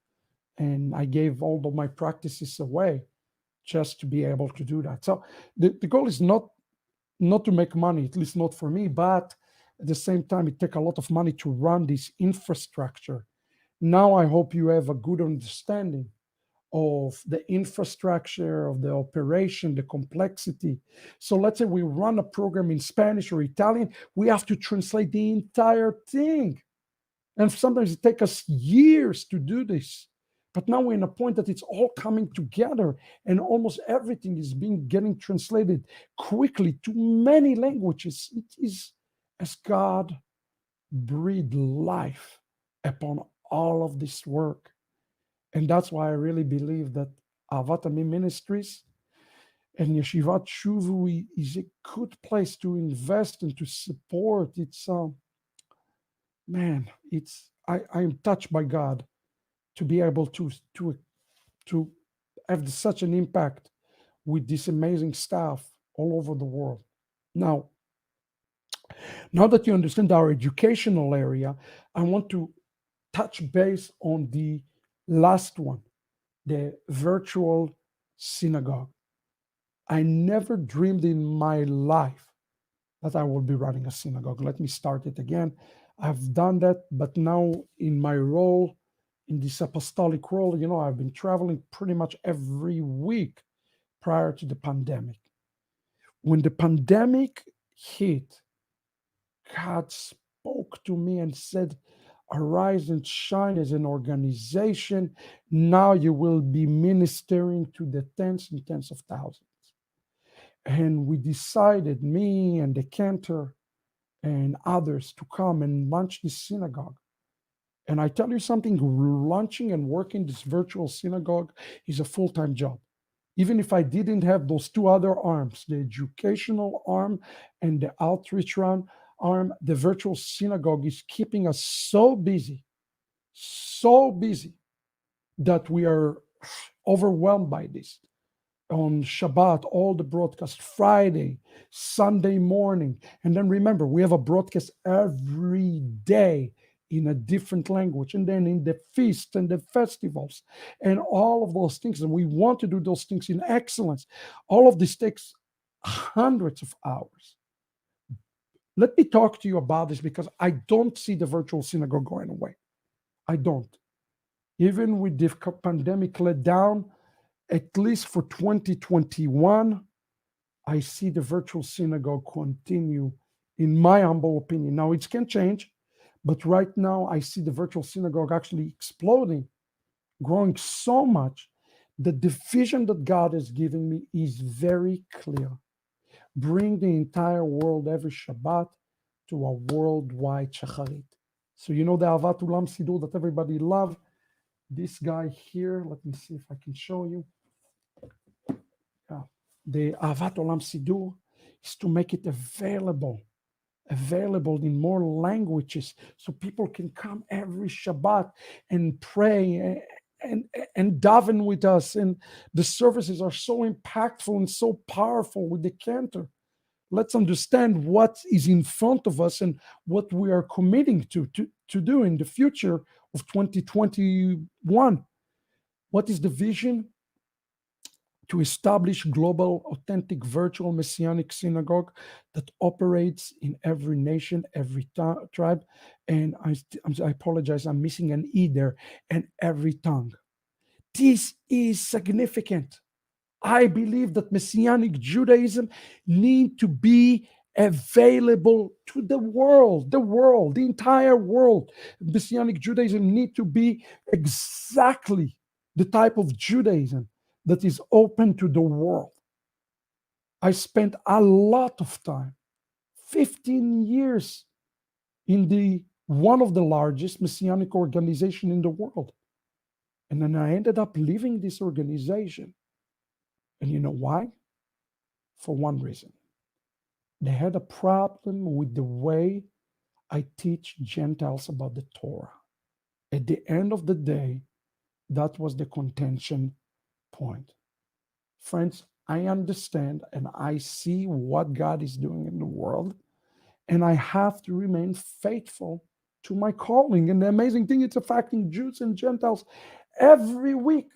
And I gave all of my practices away just to be able to do that. So the goal is not to make money, at least not for me, but at the same time, it takes a lot of money to run this infrastructure. Now I hope you have a good understanding of the infrastructure, of the operation, the complexity. So let's say we run a program in Spanish or Italian, we have to translate the entire thing. And sometimes it takes us years to do this. But now we're in a point that it's all coming together, and almost everything is getting translated quickly to many languages. It is as God breathed life upon all of this work. And that's why I really believe that Ahavat Ammi Ministries and Yeshivat Shuvu is a good place to invest and to support. It's I am touched by God to be able to have such an impact with this amazing staff all over the world. Now that you understand our educational area, I want to touch base on the last one, the virtual synagogue. I never dreamed in my life that I will be running a synagogue. Let me start it again. I've done that, but now in my role, in this apostolic role, I've been traveling pretty much every week prior to the pandemic. When the pandemic hit, God spoke to me and said, arise and shine as an organization. Now you will be ministering to the tens and tens of thousands. And we decided, me and the cantor and others, to come and launch this synagogue. And I tell you something, launching and working this virtual synagogue is a full-time job. Even if I didn't have those two other arms, the educational arm and the outreach arm, the virtual synagogue is keeping us so busy that we are overwhelmed by this. On Shabbat, all the broadcasts, Friday, Sunday morning. And then remember, we have a broadcast every day in a different language. And then in the feasts and the festivals and all of those things. And we want to do those things in excellence. All of this takes hundreds of hours. Let me talk to you about this because I don't see the virtual synagogue going away. I don't. Even with the pandemic let down, at least for 2021, I see the virtual synagogue continue, in my humble opinion. Now, it can change, but right now I see the virtual synagogue actually exploding, growing so much that the vision that God is giving me is very clear. Bring the entire world every Shabbat to a worldwide shacharit. So the Ahavat Ulam Sidur that everybody love. This guy here, let me see if I can show you. the Ahavat Olam Sidur is to make it available in more languages so people can come every Shabbat and pray and daven with us. And the services are so impactful and so powerful with the cantor. Let's understand what is in front of us and what we are committing to do in the future of 2021. What is the vision? To establish global, authentic, virtual messianic synagogue that operates in every nation, every tribe, and I apologize, I'm missing an E there, and every tongue. This is significant. I believe that Messianic Judaism need to be available to the world, the entire world. Messianic Judaism need to be exactly the type of Judaism that is open to the world. I spent a lot of time, 15 years, in the one of the largest Messianic organization in the world. And then I ended up leaving this organization. And you know why? For one reason. They had a problem with the way I teach Gentiles about the Torah. At the end of the day, that was the contention point. Friends, I understand and I see what God is doing in the world, and I have to remain faithful to my calling. And the amazing thing, it's affecting Jews and Gentiles every week.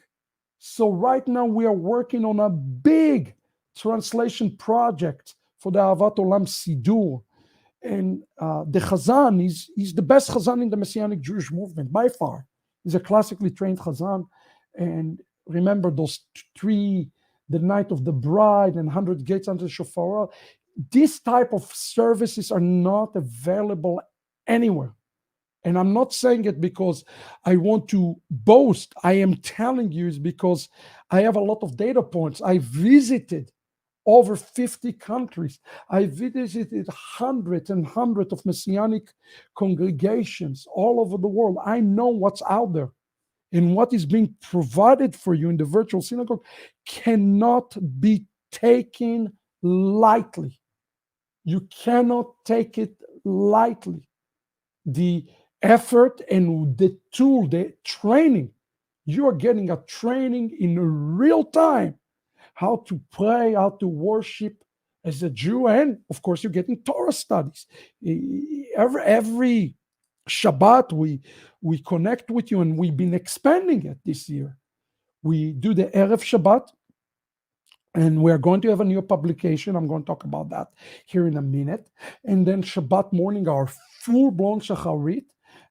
So right now we are working on a big translation project for the Ahavat Olam Sidur. And the Chazan is the best Chazan in the Messianic Jewish movement by far. He's a classically trained Chazan. And remember those three, the Night of the Bride and 100 Gates under the Shofar. These type of services are not available anywhere. And I'm not saying it because I want to boast. I am telling you is because I have a lot of data points. I visited over 50 countries. I visited hundreds and hundreds of Messianic congregations all over the world. I know what's out there. And what is being provided for you in the virtual synagogue cannot be taken lightly. You cannot take it lightly. The effort and the tool, the training, you are getting a training in real time, how to pray, how to worship as a Jew, and of course you're getting Torah studies. Every Shabbat we connect with you, and we've been expanding it this year. We do the Erev Shabbat, and we're going to have a new publication. I'm going to talk about that here in a minute. And then Shabbat morning, our full-blown Shacharit.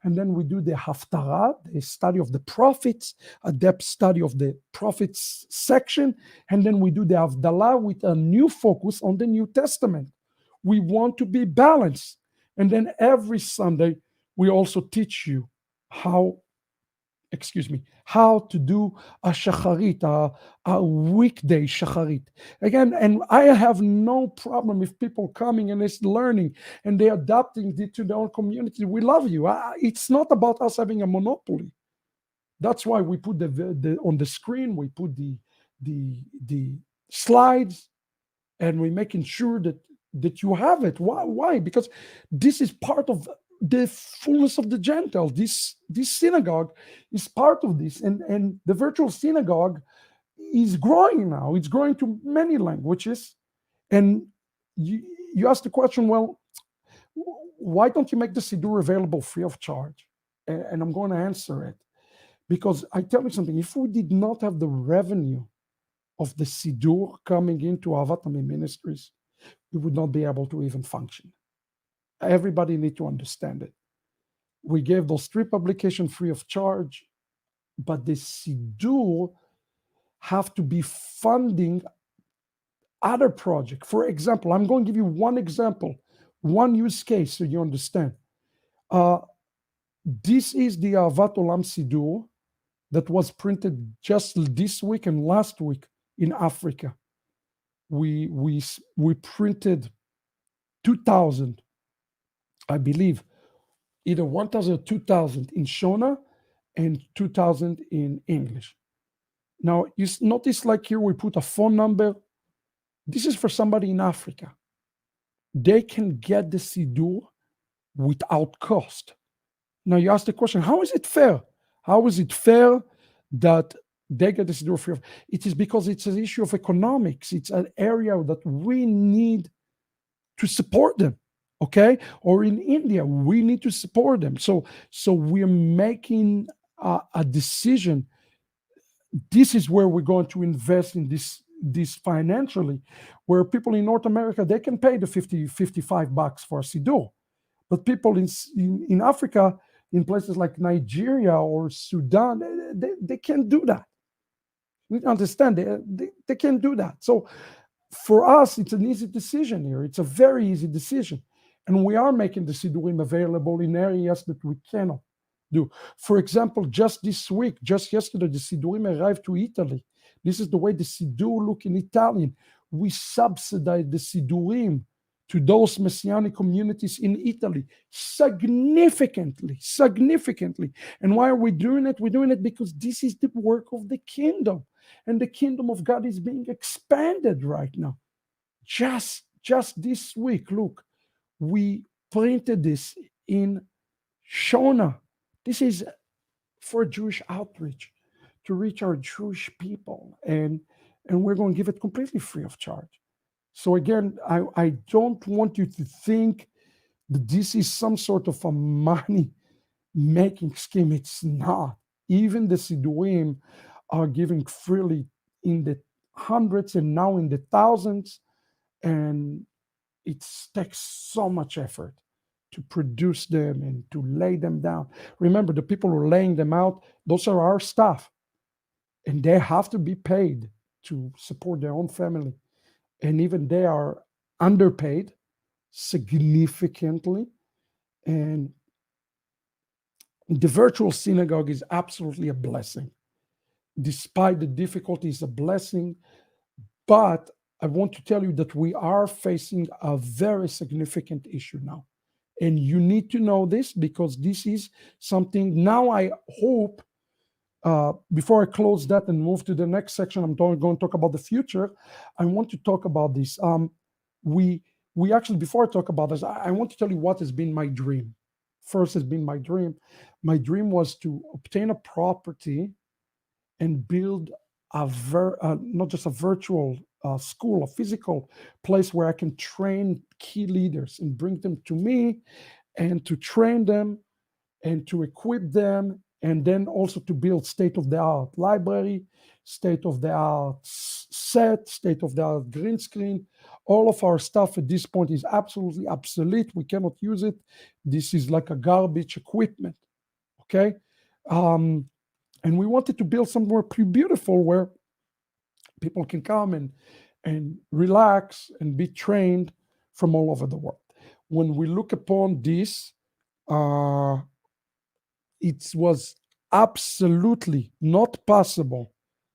And then we do the Haftarah, the study of the prophets, a depth study of the prophets section. And then we do the Havdalah with a new focus on the New Testament. We want to be balanced. And then every Sunday, we also teach you how to do a shacharit, a weekday shacharit. Again, and I have no problem with people coming and it's learning and they adapting it to their own community. We love you. It's not about us having a monopoly. That's why we put the on the screen, we put the slides, and we're making sure that you have it. Why? Because this is part of the fullness of the Gentiles. This synagogue is part of this, and the virtual synagogue is growing now. It's growing to many languages, and you asked the question, well, why don't you make the Siddur available free of charge? And I'm going to answer it, because I tell you something. If we did not have the revenue of the Siddur coming into Ahavat Ammi Ministries, we would not be able to even function. Everybody need to understand it. We gave those 3 publications free of charge, but the Siddur have to be funding other projects. For example, I'm going to give you one example, one use case so you understand. This is the Ahavat Olam Siddur that was printed just this week and last week in Africa. We printed 2,000, I believe, either 1,000 or 2,000 in Shona and 2,000 in English. Now, you notice like here we put a phone number This is for somebody in Africa. They can get the Siddur without cost. Now you ask the question, how is it fair? How is it fair that they get the Siddur free? It is because it's an issue of economics. It's an area that we need to support them. Okay, or in India, we need to support them. So we're making a decision. This is where we're going to invest in this financially, where people in North America, they can pay the 50, $55 for a Siddur. But people in Africa, in places like Nigeria or Sudan, they can't do that. You understand? They can't do that. So for us, it's an easy decision here. It's a very easy decision. And we are making the Siddurim available in areas that we cannot do. For example, just this week, just yesterday, the Siddurim arrived to Italy. This is the way the Siddur look in Italian. We subsidize the Siddurim to those Messianic communities in Italy significantly. And why are we doing it? We're doing it because this is the work of the kingdom. And the kingdom of God is being expanded right now. Just this week, look, we printed this in Shona. This is for Jewish outreach, to reach our Jewish people. And we're going to give it completely free of charge. So again, I don't want you to think that this is some sort of a money-making scheme. It's not. Even the Siddurim are giving freely in the hundreds and now in the thousands. And it takes so much effort to produce them and to lay them down. Remember, the people who are laying them out, those are our staff. And they have to be paid to support their own family. And even they are underpaid significantly. And the virtual synagogue is absolutely a blessing. Despite the difficulties, a blessing. But I want to tell you that we are facing a very significant issue now. And you need to know this because this is something now I hope, before I close that and move to the next section, I'm going to talk about the future. I want to talk about this. We actually, before I talk about this, I want to tell you what has been my dream. First has been my dream. My dream was to obtain a property and build not just a virtual school, a physical place where I can train key leaders and bring them to me and to train them and to equip them, and then also to build state-of-the-art library, state-of-the-art set, state-of-the-art green screen. All of our stuff at this point is absolutely obsolete. We cannot use it. This is like a garbage equipment, okay? And we wanted to build somewhere pretty beautiful where people can come and relax and be trained from all over the world. When we look upon this, it was absolutely not possible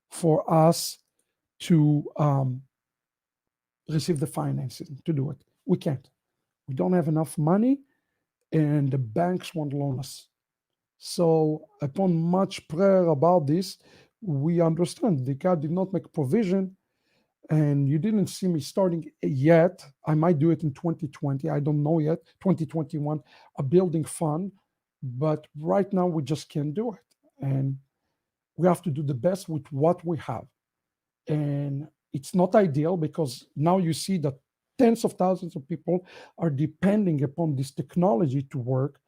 for us to receive the financing to do it. We can't. We don't have enough money, and the banks won't loan us. So upon much prayer about this, we understand that God did not make provision, and you didn't see me starting yet. I might do it in 2020. I don't know yet. 2021, a building fund. But right now, we just can't do it. And we have to do the best with what we have. And it's not ideal because now you see that tens of thousands of people are depending upon this technology to work.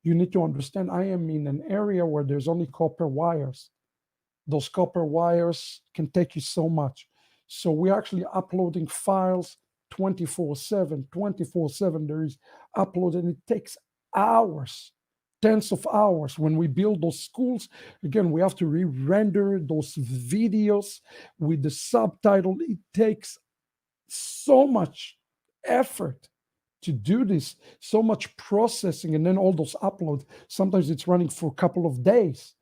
You need to understand I am in an area where there's only copper wires. Those copper wires can take you so much. So we're actually uploading files 24/7, 24/7. There is upload, and it takes hours, tens of hours. When we build those schools, again, we have to re-render those videos with the subtitle. It takes so much effort to do this, so much processing, and then all those uploads. Sometimes it's running for a couple of days.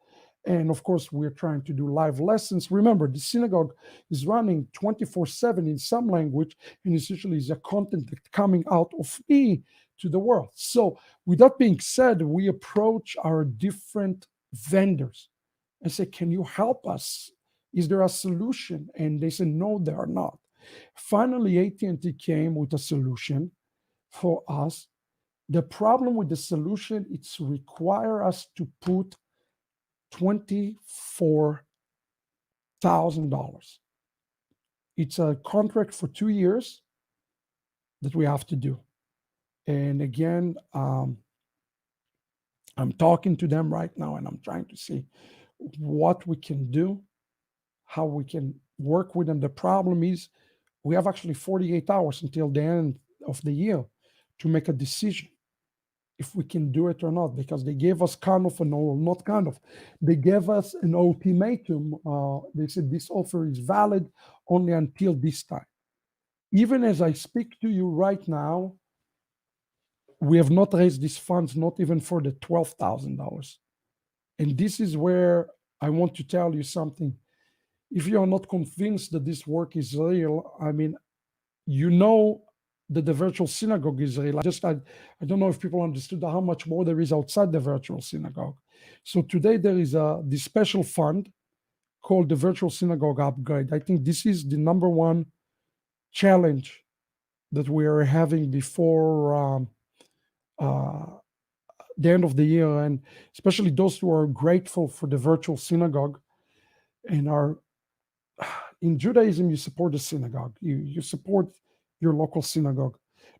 And of course, we're trying to do live lessons. Remember, the synagogue is running 24/7 in some language, and it's usually the content that's coming out of me to the world. So with that being said, we approach our different vendors and say, can you help us? Is there a solution? And they say, no, there are not. Finally, AT&T came with a solution for us. The problem with the solution, it's require us to put $24,000. It's a contract for 2 years that we have to do. And again, I'm talking to them right now and I'm trying to see what we can do, how we can work with them. The problem is we have actually 48 hours until the end of the year to make a decision if we can do it or not, because they gave us kind of not kind of, they gave us an ultimatum. They said this offer is valid only until this time. Even as I speak to you right now, we have not raised these funds, not even for the $12,000. And this is where I want to tell you something. If you are not convinced that this work is real, I mean, you know that the virtual synagogue is real. I don't know if people understood how much more there is outside the virtual synagogue. So today there is this special fund called the Virtual Synagogue Upgrade. I think this is the number one challenge that we are having before uh, the end of the year, and especially those who are grateful for the virtual synagogue and are in Judaism, you support the synagogue. You support your local synagogue.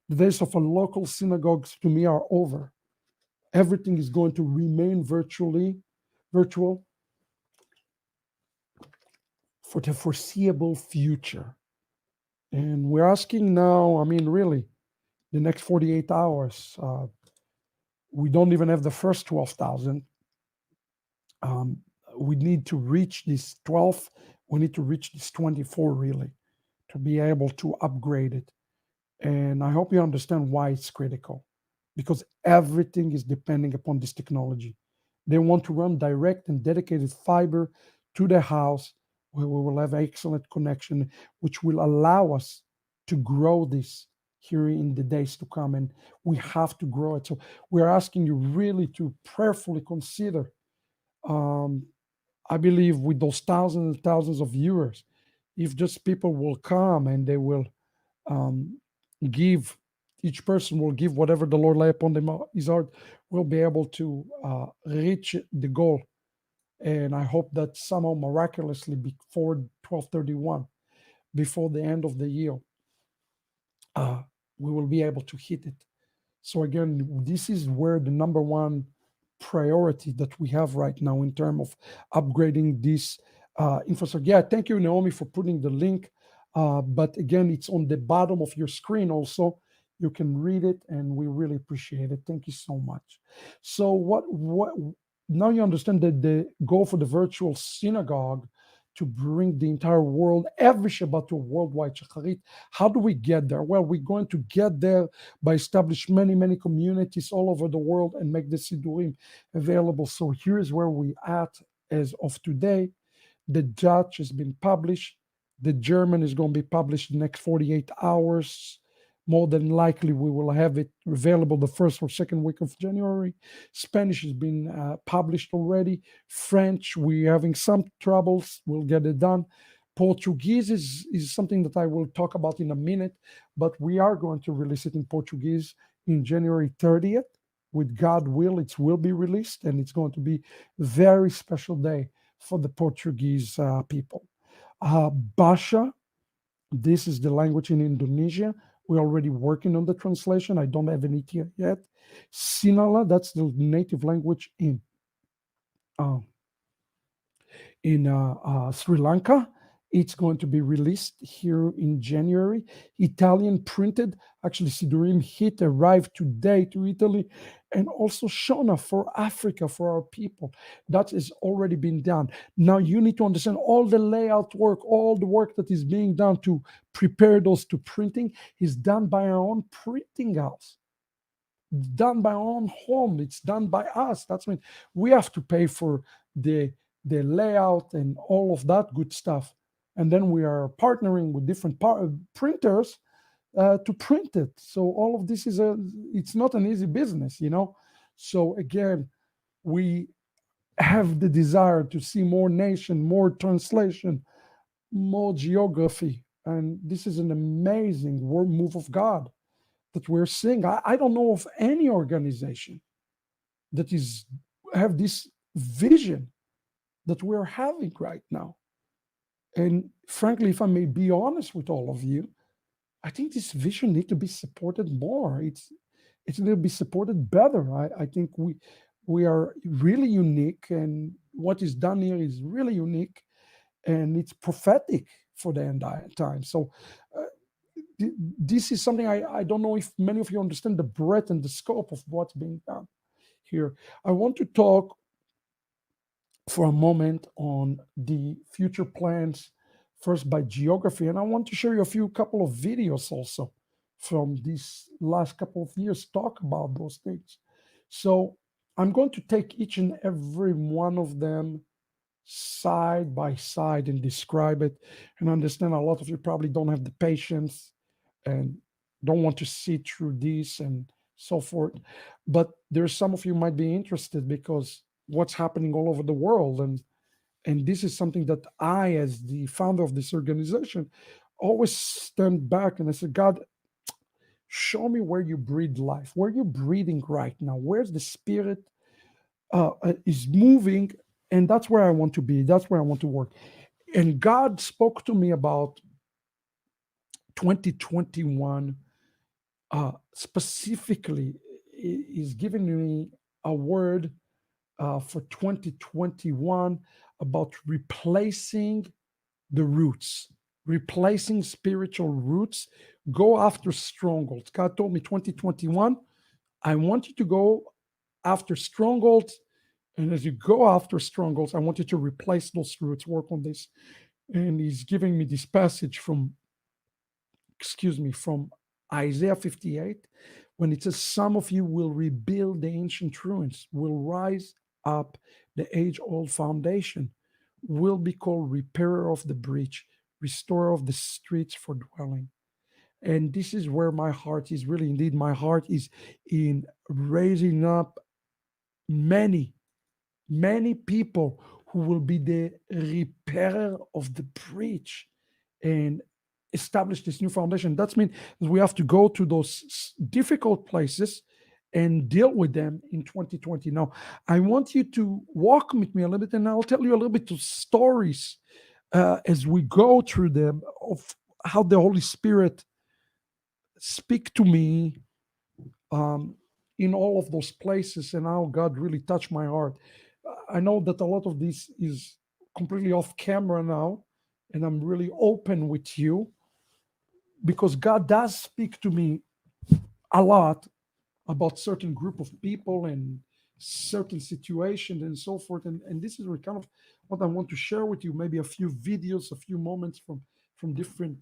The days of a local synagogues to me are over. Everything is going to remain virtual for the foreseeable future. And we're asking now, I mean, really, the next 48 hours, we don't even have the first 12,000. We need to reach this 12. We need to reach this 24 really to be able to upgrade it. And I hope you understand why it's critical, because everything is depending upon this technology. They want to run direct and dedicated fiber to the house where we will have excellent connection, which will allow us to grow this here in the days to come. And we have to grow it. So we're asking you really to prayerfully consider. I believe with those thousands and thousands of viewers, if just people will come and they will um, give, each person will give whatever the Lord lay upon them his heart, we'll be able to reach the goal. And I hope that somehow miraculously before 1231, before the end of the year, we will be able to hit it. So again, this is where the number one priority that we have right now in terms of upgrading this infrastructure. Yeah, thank you, Naomi, for putting the link. But again, it's on the bottom of your screen also. You can read it, and we really appreciate it. Thank you so much. So what now you understand that the goal for the virtual synagogue to bring the entire world, every Shabbat, to a worldwide shacharit. How do we get there? Well, we're going to get there by establish many communities all over the world and make the Sidurim available. So here's where we at as of today. The Dutch has been published. The German is going to be published in the next 48 hours. More than likely, we will have it available the first or second week of January. Spanish has been published already. French, we're having some troubles. We'll get it done. Portuguese is something that I will talk about in a minute, but we are going to release it in Portuguese in January 30th. With God will, it will be released, and it's going to be a very special day for the Portuguese people. Basha, this is the language in Indonesia. We're already working on the translation. I don't have it here yet. Sinhala, that's the native language in Sri Lanka. It's going to be released here in January. Italian printed, actually Sidurim Hit arrived today to Italy, and also Shona for Africa, for our people. That has already been done. Now you need to understand all the layout work, all the work that is being done to prepare those to printing is done by our own printing house. Done by our own home. It's done by us. That's when we have to pay for the layout and all of that good stuff. And then we are partnering with different printers to print it. So all of this it's not an easy business, you know. So again, we have the desire to see more nation, more translation, more geography And this is an amazing move of God that we're seeing. I don't know of any organization that is have this vision that we're having right now. And frankly, if I may be honest with all of you, I think this vision needs to be supported more. It's need to be supported better. I think we are really unique, and what is done here is really unique, and it's prophetic for the end time. So uh, this is something I don't know if many of you understand the breadth and the scope of what's being done here. I want to talk for a moment on the future plans, first by geography, and I want to show you a couple of videos also from these last couple of years talk about those things. So I'm going to take each and every one of them side by side and describe it, and understand a lot of you probably don't have the patience and don't want to see through this and so forth. But there's some of you might be interested because what's happening all over the world, and this is something that I, as the founder of this organization, always stand back and I said, God, show me where you breathe life, where you're breathing right now, where's the spirit is moving, and that's where I want to be, that's where I want to work. And God spoke to me about 2021 specifically. He's giving me a word for 2021 about replacing the roots, replacing spiritual roots. Go after strongholds. God told me 2021, I want you to go after strongholds. And as you go after strongholds, I want you to replace those roots, work on this. And he's giving me this passage from, from Isaiah 58, when it says, some of you will rebuild the ancient ruins, will rise up the age-old foundation, will be called repairer of the breach, restorer of the streets for dwelling. And this is where my heart is really, indeed, my heart is in raising up many, many people who will be the repairer of the breach and establish this new foundation. That means we have to go to those difficult places and deal with them in 2020. Now, I want you to walk with me a little bit, and I'll tell you a little bit of stories as we go through them of how the Holy Spirit speak to me um, in all of those places, and how God really touched my heart. I know that a lot of this is completely off camera now, and I'm really open with you because God does speak to me a lot about certain group of people and certain situations and so forth. And this is kind of what I want to share with you, maybe a few videos, a few moments from different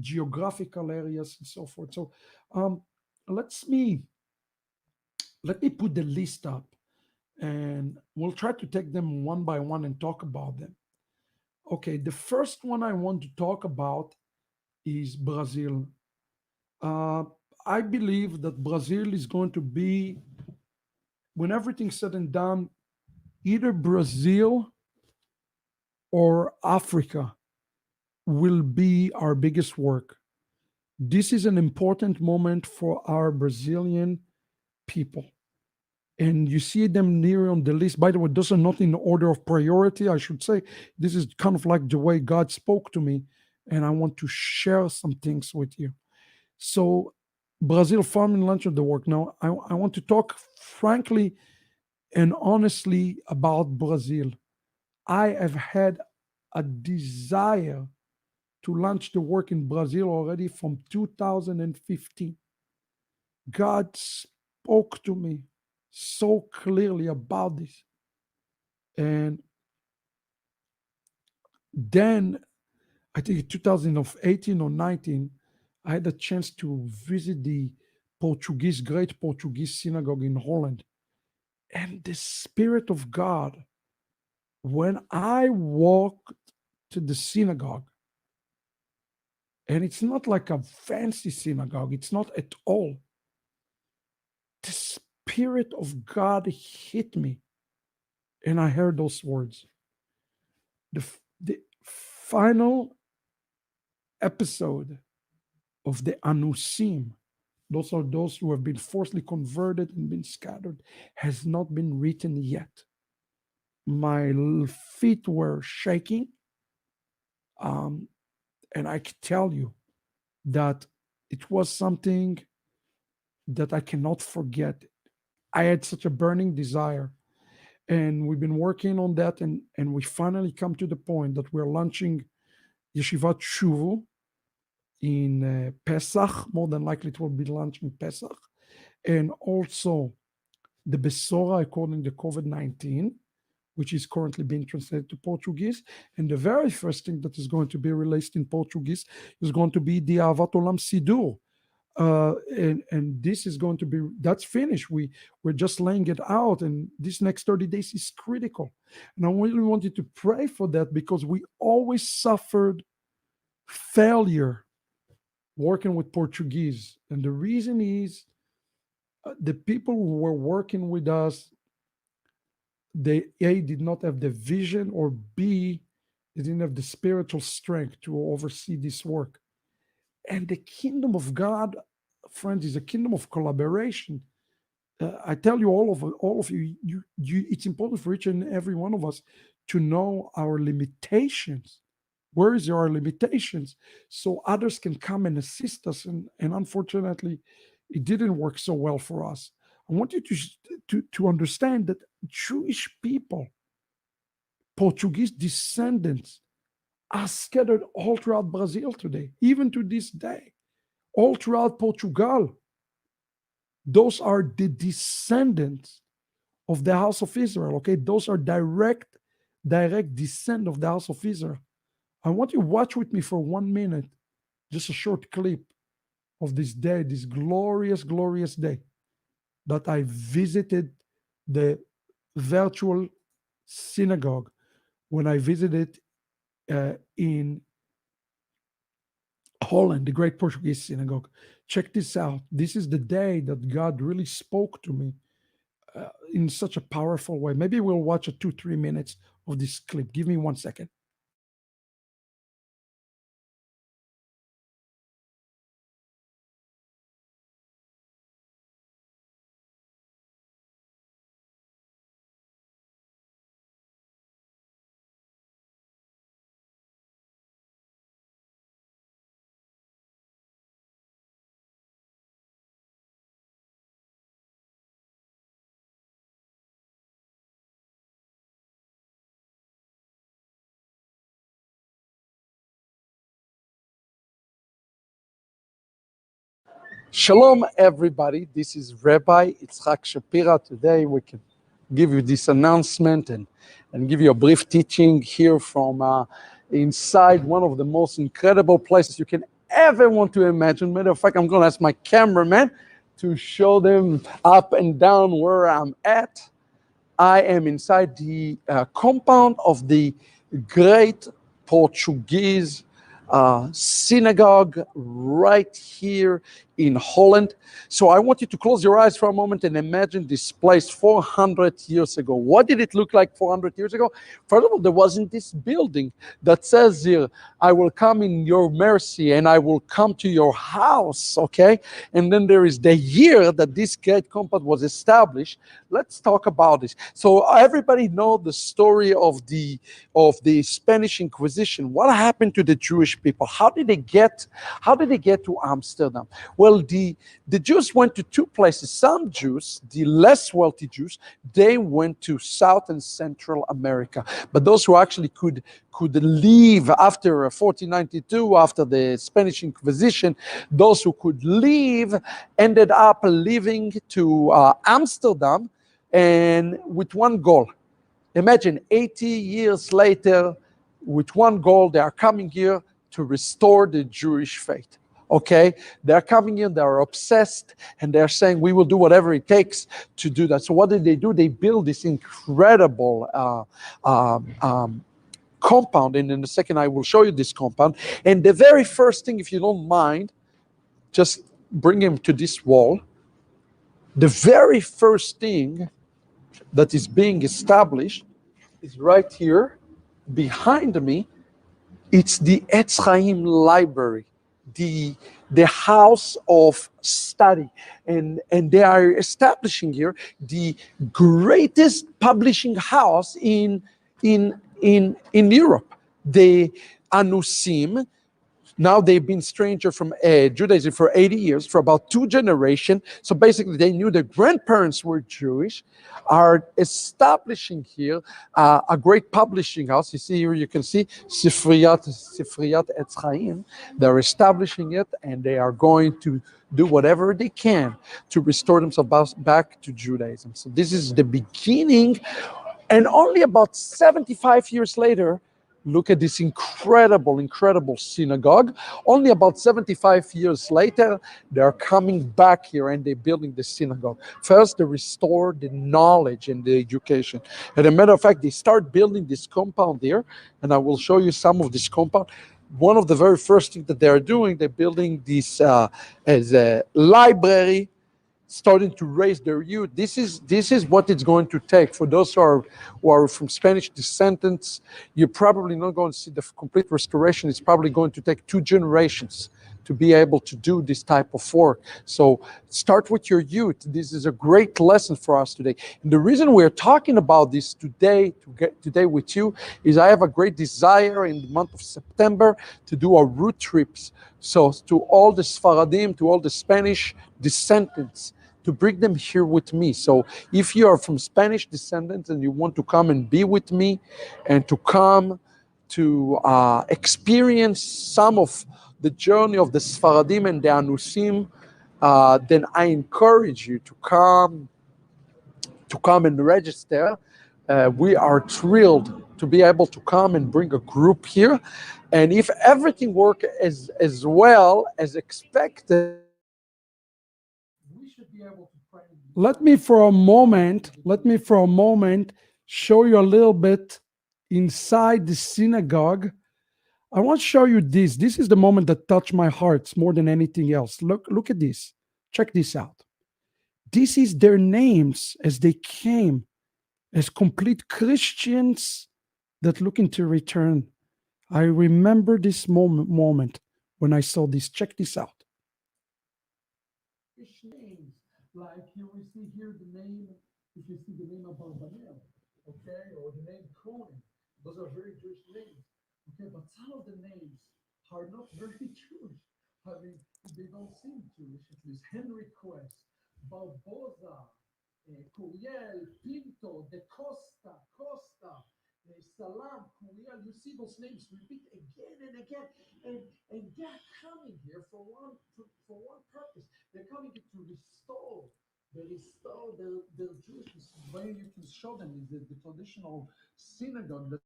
geographical areas and so forth. So um, let me put the list up, and we'll try to take them one by one and talk about them. Okay, the first one I want to talk about is Brazil. Uh, I believe that Brazil is going to be, when everything's said and done, either Brazil or Africa will be our biggest work. This is an important moment for our Brazilian people. And you see them near on the list. By the way, those are not in order of priority, I should say. This is kind of like the way God spoke to me, and I want to share some things with you. So, Brazil Farm and Lunch of the Work. Now, I want to talk frankly and honestly about Brazil. I have had a desire to launch the work in Brazil already from 2015. God spoke to me so clearly about this. And then I think in 2018 or 19, I had a chance to visit the Great Portuguese synagogue in Holland. And the Spirit of God, when I walked to the synagogue, and it's not like a fancy synagogue, it's not at all. The Spirit of God hit me, and I heard those words. The final episode of the Anusim, those are those who have been forcibly converted and been scattered, has not been written yet. My feet were shaking, and I can tell you that it was something that I cannot forget. I had such a burning desire, and we've been working on that, and we finally come to the point that we're launching Yeshivat Shuvu in Pesach. More than likely, it will be launching Pesach, and also the Besora according to COVID-19, which is currently being translated to Portuguese. And the very first thing that is going to be released in Portuguese is going to be the Ahavat Olam Sidur. And this is going to be, that's finished. We're just laying it out, and this next 30 days is critical. And I really wanted to pray for that, because we always suffered failure working with Portuguese. And the reason is the people who were working with us, they A, did not have the vision, or B, they didn't have the spiritual strength to oversee this work. And the kingdom of God, friends, is a kingdom of collaboration. I tell you, all of you, it's important for each and every one of us to know our limitations. Where is our limitations? So others can come and assist us. And unfortunately, it didn't work so well for us. I want you to understand that Jewish people, Portuguese descendants, are scattered all throughout Brazil today, even to this day, all throughout Portugal. Those are the descendants of the house of Israel, okay? Those are direct descent of the house of Israel. I want you to watch with me for 1 minute, just a short clip of this day, this glorious, glorious day that I visited the virtual synagogue when I visited in Holland, the great Portuguese synagogue. Check this out. This is the day that God really spoke to me in such a powerful way. Maybe we'll watch a 2-3 minutes of this clip. Give me 1 second. Shalom, everybody. This is Rabbi Shapira. Today we can give you this announcement and give you a brief teaching here from inside one of the most incredible places you can ever want to imagine. Matter of fact, I'm going to ask my cameraman to show them up and down where I'm at. I am inside the compound of the great Portuguese synagogue right here in Holland. So I want you to close your eyes for a moment and imagine this place 400 years ago. What did it look like 400 years ago? First of all, there wasn't this building that says here, I will come in your mercy and I will come to your house, okay? And then there is the year that this great compound was established. Let's talk about this. So everybody know the story of the Spanish Inquisition. What happened to the Jewish people? How did they get to Amsterdam? Well, the Jews went to two places. Some Jews, the less wealthy Jews, they went to South and Central America. But those who actually could leave after 1492, after the Spanish Inquisition, those who could leave ended up leaving to Amsterdam, and with one goal. Imagine 80 years later, with one goal, they are coming here to restore the Jewish faith. Okay, they're coming in, they're obsessed, and they're saying, we will do whatever it takes to do that. So what did they do? They built this incredible compound, and in a second I will show you this compound. And the very first thing, if you don't mind, just bring him to this wall. The very first thing that is being established is right here behind me. It's the Etz Chaim Library, the house of study, and they are establishing here the greatest publishing house in Europe. The Anusim, now they've been stranger from Judaism for 80 years, for about 2 generations. So basically, they knew their grandparents were Jewish, are establishing here a great publishing house. You see here, you can see Sifriyat Etz Chaim. They're establishing it, and they are going to do whatever they can to restore themselves back to Judaism. So this is the beginning, and only about 75 years later, look at this incredible synagogue. Only about 75 years later, they're coming back here and they're building the synagogue. First, they restore the knowledge and the education. As a matter of fact, they start building this compound there, and I will show you some of this compound. One of the very first things that they're doing, they're building this as a library, starting to raise their youth. This is what it's going to take for those who are from Spanish descendants. You're probably not going to see the complete restoration. It's probably going to take 2 generations to be able to do this type of work. So start with your youth. This is a great lesson for us today. And the reason we're talking about this today with you is I have a great desire in the month of September to do a road trips. So to all the Sfaradim, to all the Spanish descendants, to bring them here with me. So if you are from Spanish descendants and you want to come and be with me and to come to experience some of the journey of the Sfaradim and the Anusim, then I encourage you to come and register. We are thrilled to be able to come and bring a group here. And if everything works as well as expected, we should be able to pray. Let me for a moment show you a little bit inside the synagogue. I want to show you this. This is the moment that touched my heart more than anything else. Look at this. Check this out. This is their names as they came as complete Christians that looking to return. I remember this moment when I saw this. Check this out. Names, like you will see here the name, if you see the name of Barbanel, okay, or the name Cohen. Those are very Jewish names. Okay, but some of the names are not very Jewish. I mean, they don't seem Jewish. At least Henry Quest, Barbosa, Curiel, Pinto, De Costa, Salam, Curiel. You see those names repeat again and again, and they're coming here for one purpose. They're coming here to restore. They restore their Jewish. This is where you can show them is the traditional synagogue that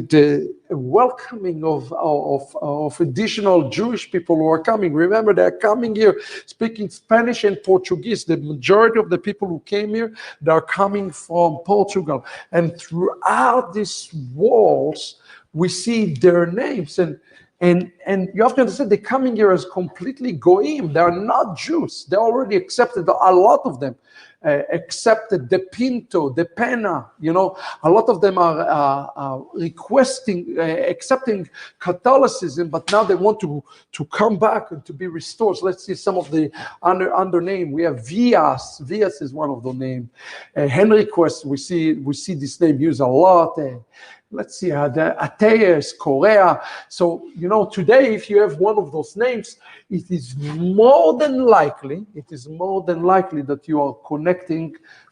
the welcoming of additional Jewish people who are coming. Remember, they're coming here speaking Spanish and Portuguese. The majority of the people who came here, they're coming from Portugal. And throughout these walls, we see their names. And you have to understand, they're coming here as completely goyim. They're not Jews. They already accepted, a lot of them accepted the Pinto, the Pena. A lot of them are requesting, accepting Catholicism, but now they want to come back and to be restored. So let's see some of the under name. We have Vias. Vias is one of the names. Henry Quest, we see this name used a lot. Let's see, the Ateas, Korea. So, today, if you have one of those names, it is more than likely that you are connected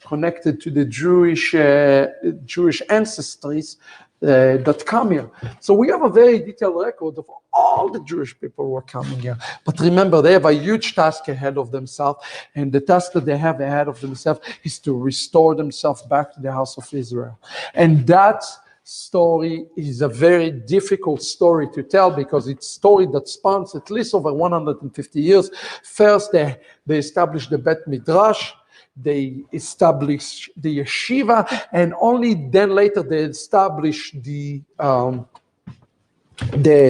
connected to the Jewish ancestries that come here. So we have a very detailed record of all the Jewish people who are coming here. But remember, they have a huge task ahead of themselves, and the task that they have ahead of themselves is to restore themselves back to the house of Israel. And that story is a very difficult story to tell because it's a story that spans at least over 150 years. First, they established the Bet Midrash, they established the yeshiva, and only then later they established the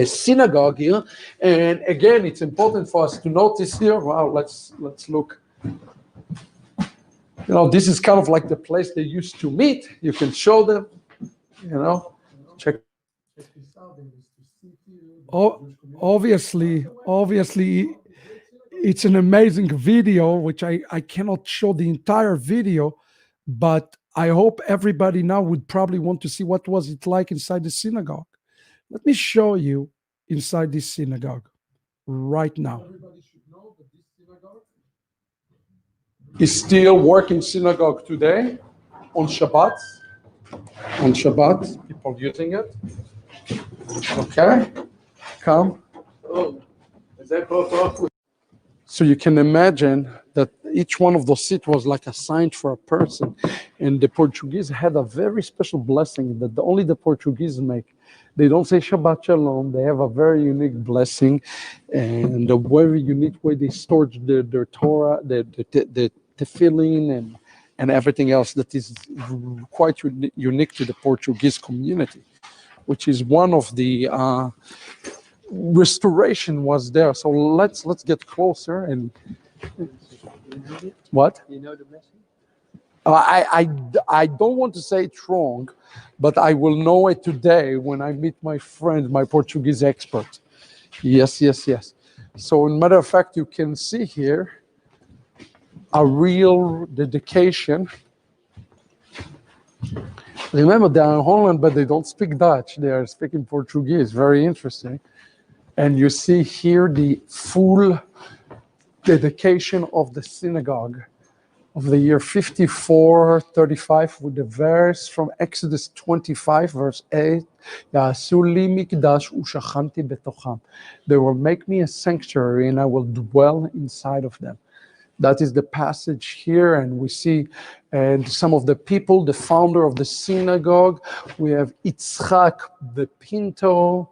synagogue here. And again, it's important for us to notice here. Wow, let's look. This is kind of like the place they used to meet. You can show them. Check this out. Obviously, it's an amazing video, which I cannot show the entire video, but I hope everybody now would probably want to see what was it like inside the synagogue. Let me show you inside this synagogue right now. Everybody should know that this synagogue is still working synagogue today on Shabbat. On Shabbat, people using it. Okay, come. So you can imagine that each one of those seats was like assigned for a person, and the Portuguese had a very special blessing that only the Portuguese make. They don't say Shabbat Shalom. They have a very unique blessing, and a very unique way they stored their Torah, the tefillin, and everything else that is quite unique to the Portuguese community, which is one of the restoration was there. So let's get closer and what? You know the blessing? I don't want to say it wrong, but I will know it today when I meet my friend, my Portuguese expert. Yes. So, in matter of fact, you can see here a real dedication. Remember, they are in Holland, but they don't speak Dutch. They are speaking Portuguese. Very interesting. And you see here the full dedication of the synagogue of the year 5435 with the verse from Exodus 25, verse 8. They will make me a sanctuary and I will dwell inside of them. That is the passage here, and we see and some of the people, the founder of the synagogue. We have Yitzchak the Pinto,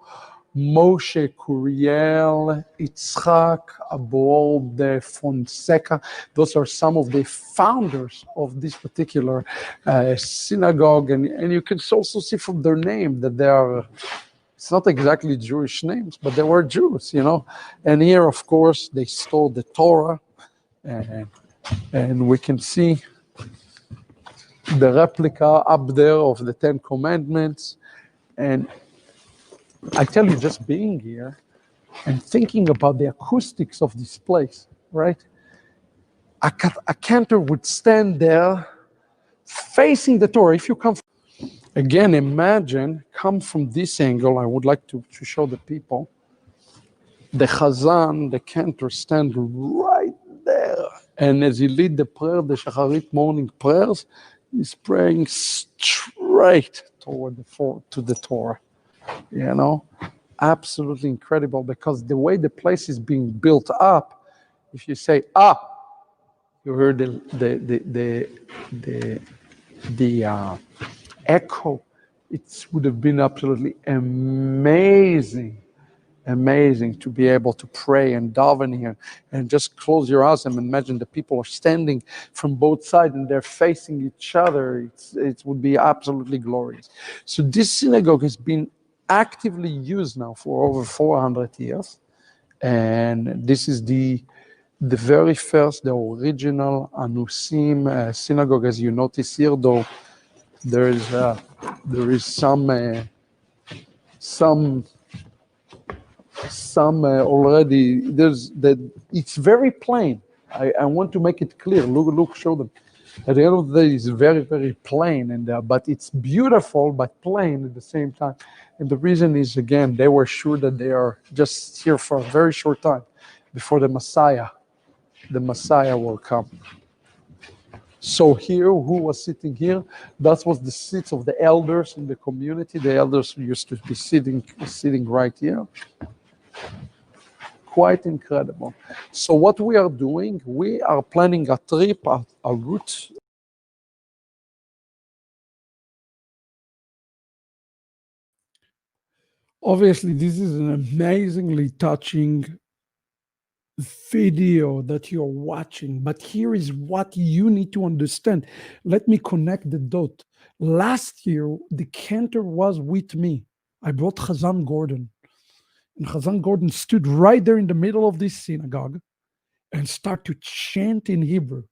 Moshe Curiel, Yitzchak Abol de Fonseca. Those are some of the founders of this particular synagogue, and you can also see from their name that they are. It's not exactly Jewish names, but they were Jews, And here, of course, they stole the Torah. And we can see the replica up there of the Ten Commandments. And I tell you, just being here and thinking about the acoustics of this place, right? A cantor would stand there facing the Torah. If you come, again, imagine, come from this angle. I would like to show the people. The Chazan, the cantor, stand right there. And as he lead the prayer, the Shacharit morning prayers, he's praying straight toward to the Torah. Absolutely incredible, because the way the place is being built up, if you say, you heard the echo, it would have been absolutely amazing to be able to pray and daven here and just close your eyes and imagine the people are standing from both sides and they're facing each other. It would be absolutely glorious. So this synagogue has been actively used now for over 400 years. And this is the very first, the original Anusim synagogue. As you notice here, though, there is some already. It's very plain. I want to make it clear. Look, show them. At the end of the day, it's very, very plain, but it's beautiful, but plain at the same time. And the reason is, again, they were sure that they are just here for a very short time before the Messiah will come. So here, who was sitting here? That was the seats of the elders in the community. The elders used to be sitting right here. Quite incredible. So what we are doing, we are planning a trip, a route. Obviously, this is an amazingly touching video that you're watching, but here is what you need to understand. Let me connect the dot. Last year, the cantor was with me. I brought Chazan Gordon, and Chazan Gordon stood right there in the middle of this synagogue and started to chant in Hebrew,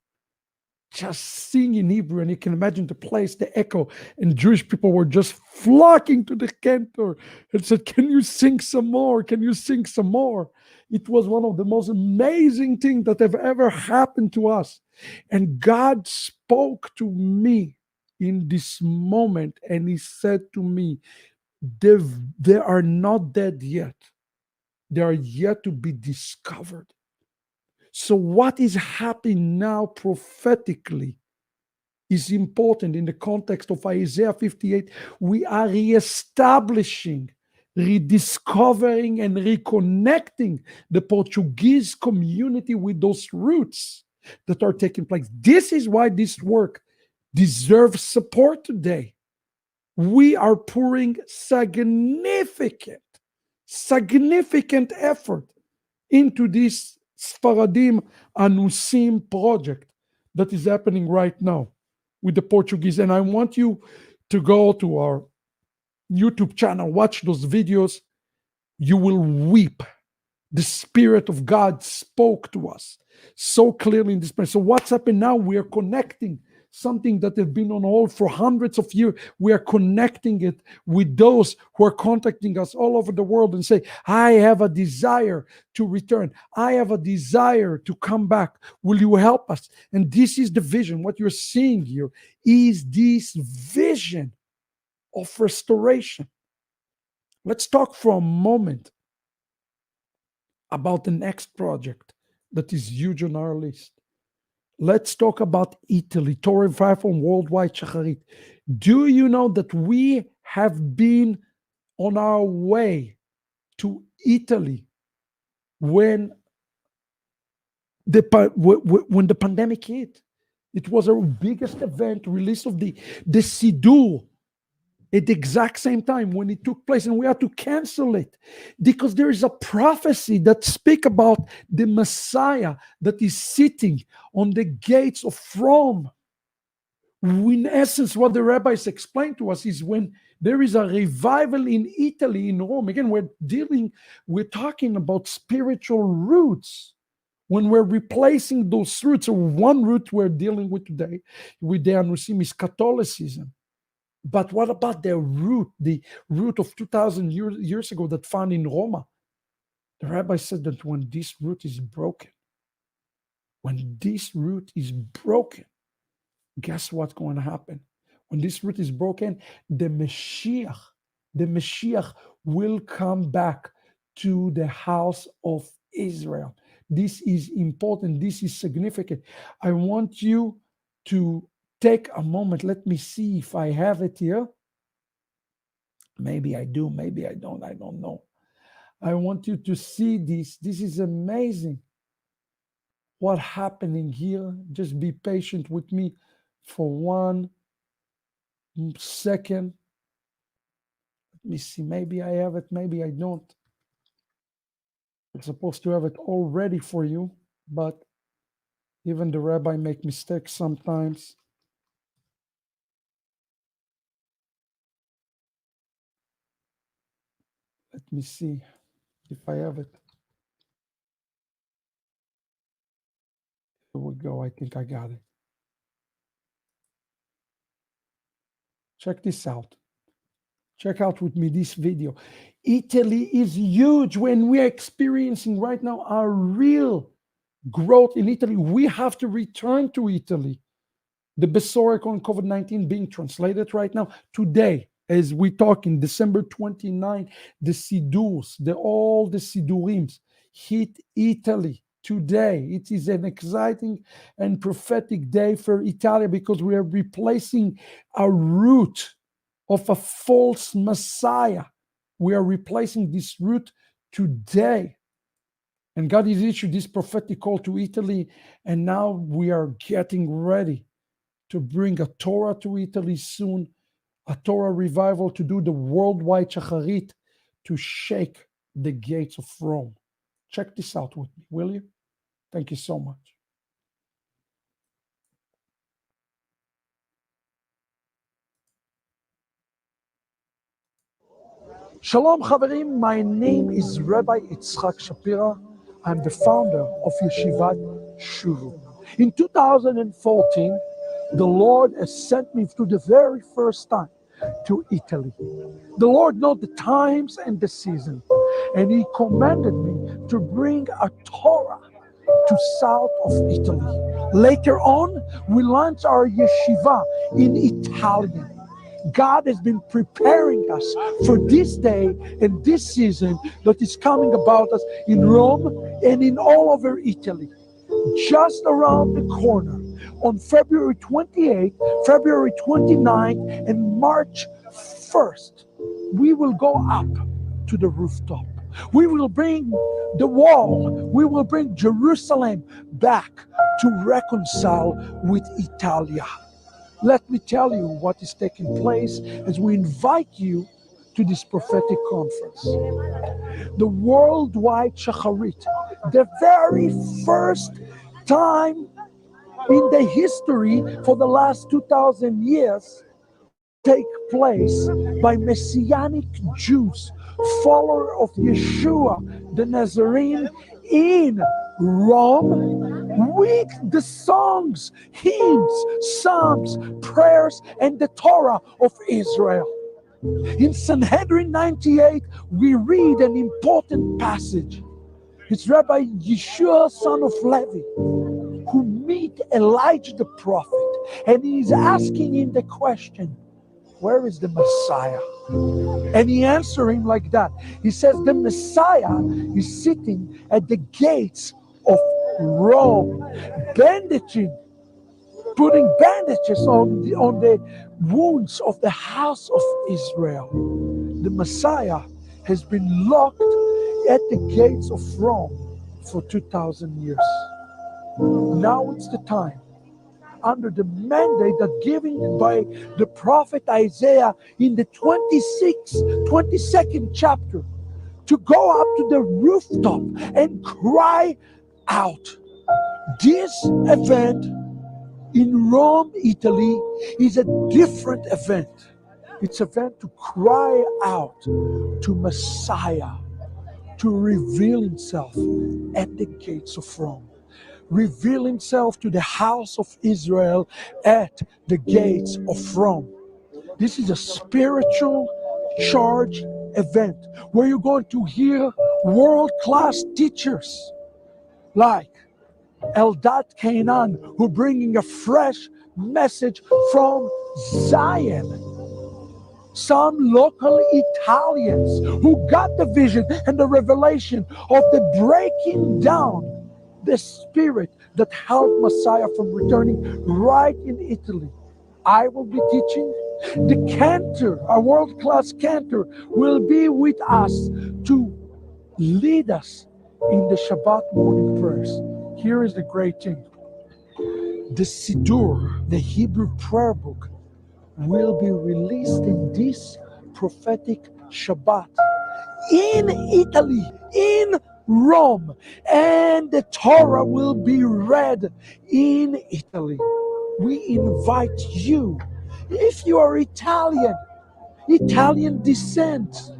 just sing in Hebrew, and you can imagine the place, the echo, and Jewish people were just flocking to the cantor and said, "Can you sing some more? Can you sing some more?" It was one of the most amazing things that have ever happened to us. And God spoke to me in this moment, and He said to me, they are not dead yet. They are yet to be discovered. So, what is happening now prophetically is important in the context of Isaiah 58. We are reestablishing, rediscovering, and reconnecting the Portuguese community with those roots that are taking place. This is why this work deserves support today. We are pouring significant effort into this Sfaradim Anusim project that is happening right now with the Portuguese. And I want you to go to our YouTube channel, watch those videos. You will weep. The Spirit of God spoke to us so clearly in this place. So what's happening now? We are connecting something that has been on hold for hundreds of years. We are connecting it with those who are contacting us all over the world and say, "I have a desire to return. I have a desire to come back. Will you help us?" And this is the vision. What you're seeing here is this vision of restoration. Let's talk for a moment about the next project that is huge on our list. Let's talk about Italy, Torah 5 on Worldwide Shacharit. Do you know that we have been on our way to Italy when when the pandemic hit? It was our biggest event, release of the Sidur at the exact same time when it took place, and we had to cancel it because there is a prophecy that speak about the Messiah that is sitting on the gates of Rome. In essence, what the rabbis explained to us is when there is a revival in Italy, in Rome, again, we're talking about spiritual roots. When we're replacing those roots, so one root we're dealing with today with the Anusim is Catholicism. But what about the root of 2,000 years ago that found in Roma? The rabbi said that when this root is broken, guess what's going to happen? When this root is broken, the Mashiach will come back to the house of Israel. This is important. This is significant. I want you to take a moment. Let me see if I have it here. Maybe I do, maybe I don't know. I want you to see this. This is amazing. What's happening here? Just be patient with me for 1 second. Let me see. Maybe I have it, maybe I don't. I'm supposed to have it all ready for you, but even the rabbi make mistakes sometimes. Let me see if I have it. Here we go. I think I got it. Check this out. Check out with me this video. Italy is huge. When we're experiencing right now our real growth in Italy, we have to return to Italy. The Besorek on COVID-19 being translated right now. Today, as we talk in December 29, the Sidurs, all the Sidurims hit Italy today. It is an exciting and prophetic day for Italy because we are replacing a root of a false Messiah. We are replacing this root today. And God has issued this prophetic call to Italy, and now we are getting ready to bring a Torah to Italy soon, a Torah revival to do the worldwide shacharit, to shake the gates of Rome. Check this out with me, will you? Thank you so much. Shalom Chaverim, my name is Rabbi Shapira. I'm the founder of Yeshivat Shuvah. In 2014, the Lord has sent me for the very first time to Italy. The Lord knows the times and the season, and He commanded me to bring a Torah to south of Italy. Later on, we launch our yeshiva in Italian. God has been preparing us for this day and this season that is coming about us in Rome and in all over Italy. Just around the corner on February 28th, February 29th, and March 1st, we will go up to the rooftop. We will bring the wall, we will bring Jerusalem back to reconcile with Italia. Let me tell you what is taking place as we invite you to this prophetic conference. The worldwide shacharit, the very first time in the history for the last 2,000 years, will take place by Messianic Jews, follower of Yeshua the Nazarene in Rome, with the songs, hymns, psalms, prayers, and the Torah of Israel. In Sanhedrin 98, we read an important passage. It's Rabbi Yeshua, son of Levi, who meet Elijah the prophet, and he's asking him the question, where is the Messiah? And he answers him like that. He says, the Messiah is sitting at the gates of Rome, putting bandages on the wounds of the house of Israel. The Messiah has been locked at the gates of Rome for 2,000 years. Now it's the time, under the mandate that given by the prophet Isaiah in the 22nd chapter, to go up to the rooftop and cry out. This event in Rome, Italy, is a different event. It's an event to cry out to Messiah, to reveal himself at the gates of Rome. Reveal himself to the house of Israel at the gates of Rome. This is a spiritual charge event where you're going to hear world-class teachers like Eldad Canaan, who bringing a fresh message from Zion. Some local Italians who got the vision and the revelation of the breaking down the spirit that held Messiah from returning right in Italy. I will be teaching. The cantor, a world-class cantor, will be with us to lead us in the Shabbat morning prayers. Here is the great thing. The Siddur, the Hebrew prayer book, will be released in this prophetic Shabbat in Italy, in Rome, and the Torah will be read in Italy. We invite you, if you are Italian descent,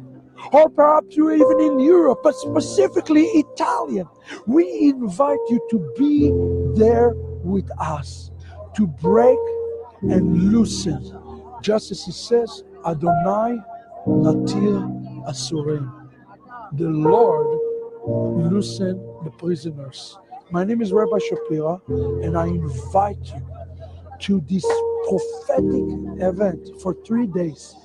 or perhaps you're even in Europe, but specifically Italian, we invite you to be there with us, to break and loosen. Just as it says, Adonai Natir Asurim. The Lord loosen the prisoners. My name is Rabbi Shapira, and I invite you to this prophetic event for 3 days.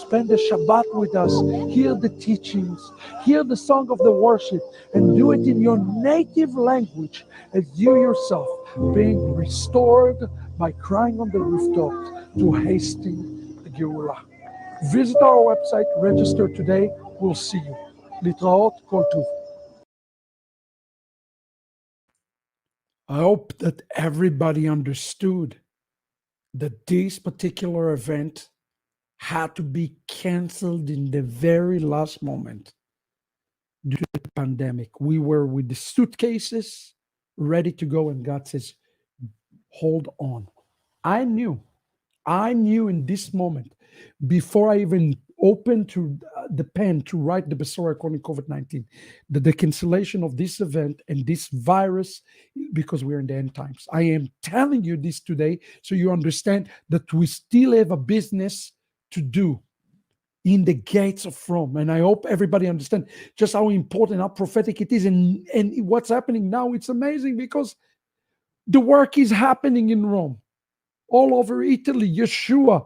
spend the Shabbat with us, hear the teachings, hear the song of the worship, and do it in your native language as you yourself being restored by crying on the rooftops to hasten the Geulah. Visit our website, register today. We'll see you. Litraot kol tuv. I hope that everybody understood that this particular event had to be canceled in the very last moment due to the pandemic. We were with the suitcases ready to go, and God says, hold on. I knew, I knew in this moment, before I even opened to the pen to write the Besorah according to COVID-19, that the cancellation of this event and this virus, because we're in the end times. I am telling you this today so you understand that we still have a business to do in the gates of Rome. And I hope everybody understands just how important, how prophetic it is. And what's happening now, it's amazing because the work is happening in Rome. All over Italy, Yeshua,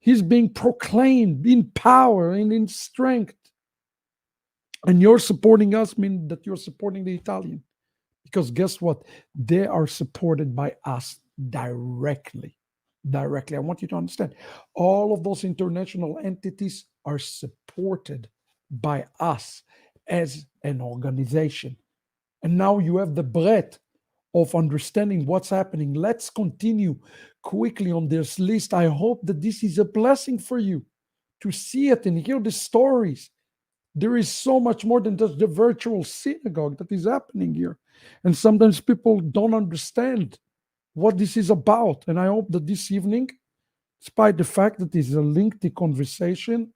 he's being proclaimed in power and in strength. And you're supporting us means that you're supporting the Italian. Because guess what? They are supported by us directly. Directly. I want you to understand. All of those international entities are supported by us as an organization. And now you have the breadth of understanding what's happening. Let's continue quickly on this list. I hope that this is a blessing for you to see it and hear the stories. There is so much more than just the virtual synagogue that is happening here. And sometimes people don't understand what this is about. And I hope that this evening, despite the fact that it's a lengthy conversation,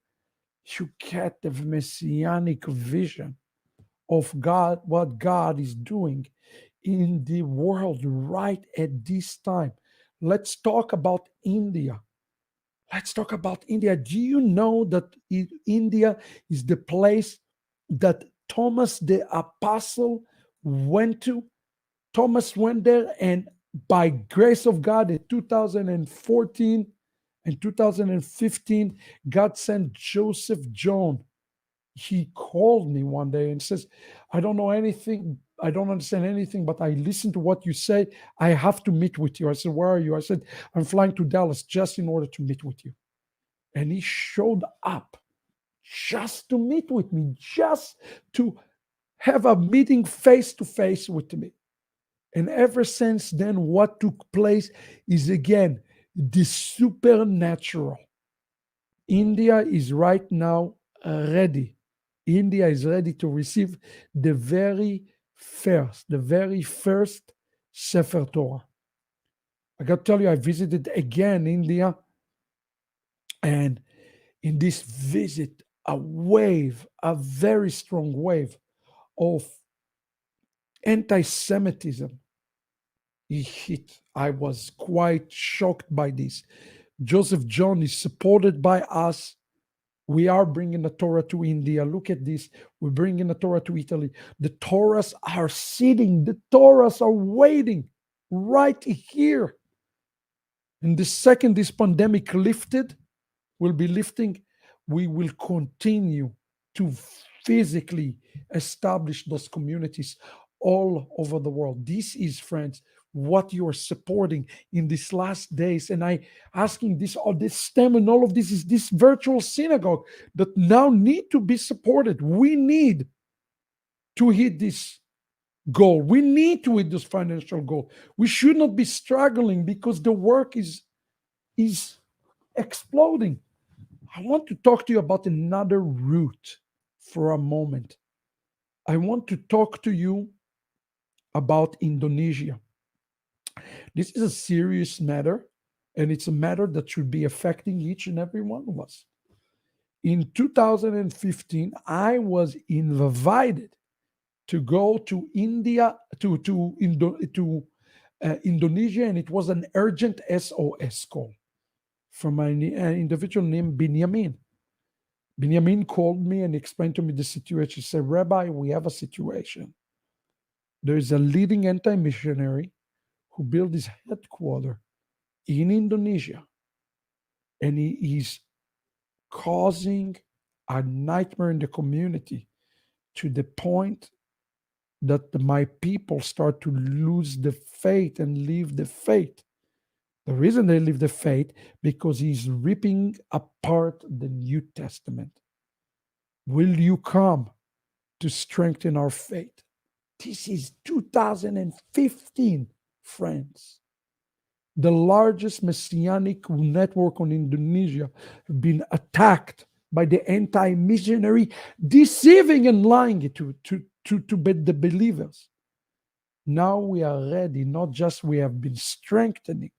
you get the messianic vision of God, what God is doing in the world right at this time. Let's talk about India. Let's talk about India. Do you know that India is the place that Thomas the Apostle went to? Thomas went there, and by grace of God, in 2014 and 2015, God sent Joseph John. He called me one day and says, I don't know anything, I don't understand anything, but I listen to what you say. I have to meet with you. I said, where are you? I said, I'm flying to Dallas just in order to meet with you. And he showed up just to meet with me, just to have a meeting face to face with me. And ever since then, what took place is again the supernatural. India is right now ready. India is ready to receive the very first Sefer Torah. I got to tell you, I visited again India, and in this visit, a very strong wave of anti-Semitism hit. I was quite shocked by this. Joseph John is supported by us. We are bringing the Torah to India. Look at this. We're bringing the Torah to Italy. The Torahs are sitting. The Torahs are waiting right here. And the second this pandemic lifted, will be lifting, we will continue to physically establish those communities all over the world. This is, friends, what you are supporting in these last days. And I asking this, all this stem and all of this is this virtual synagogue that now need to be supported. We need to hit this goal. We need to hit this financial goal. We should not be struggling because the work is exploding. I want to talk to you about another route for a moment. I want to talk to you about Indonesia. This is a serious matter, and it's a matter that should be affecting each and every one of us. In 2015, I was invited to go to India, to Indonesia, and it was an urgent SOS call from an individual named Binyamin. Binyamin called me and explained to me the situation. He said, Rabbi, we have a situation. There is a leading anti-missionary who built his headquarters in Indonesia, and he is causing a nightmare in the community to the point that my people start to lose the faith and leave the faith. The reason they leave the faith, because he's ripping apart the New Testament. Will you come to strengthen our faith? This is 2015, friends. The largest messianic network on Indonesia have been attacked by the anti-missionary, deceiving and lying to the believers. Now we are ready, not just we have been strengthening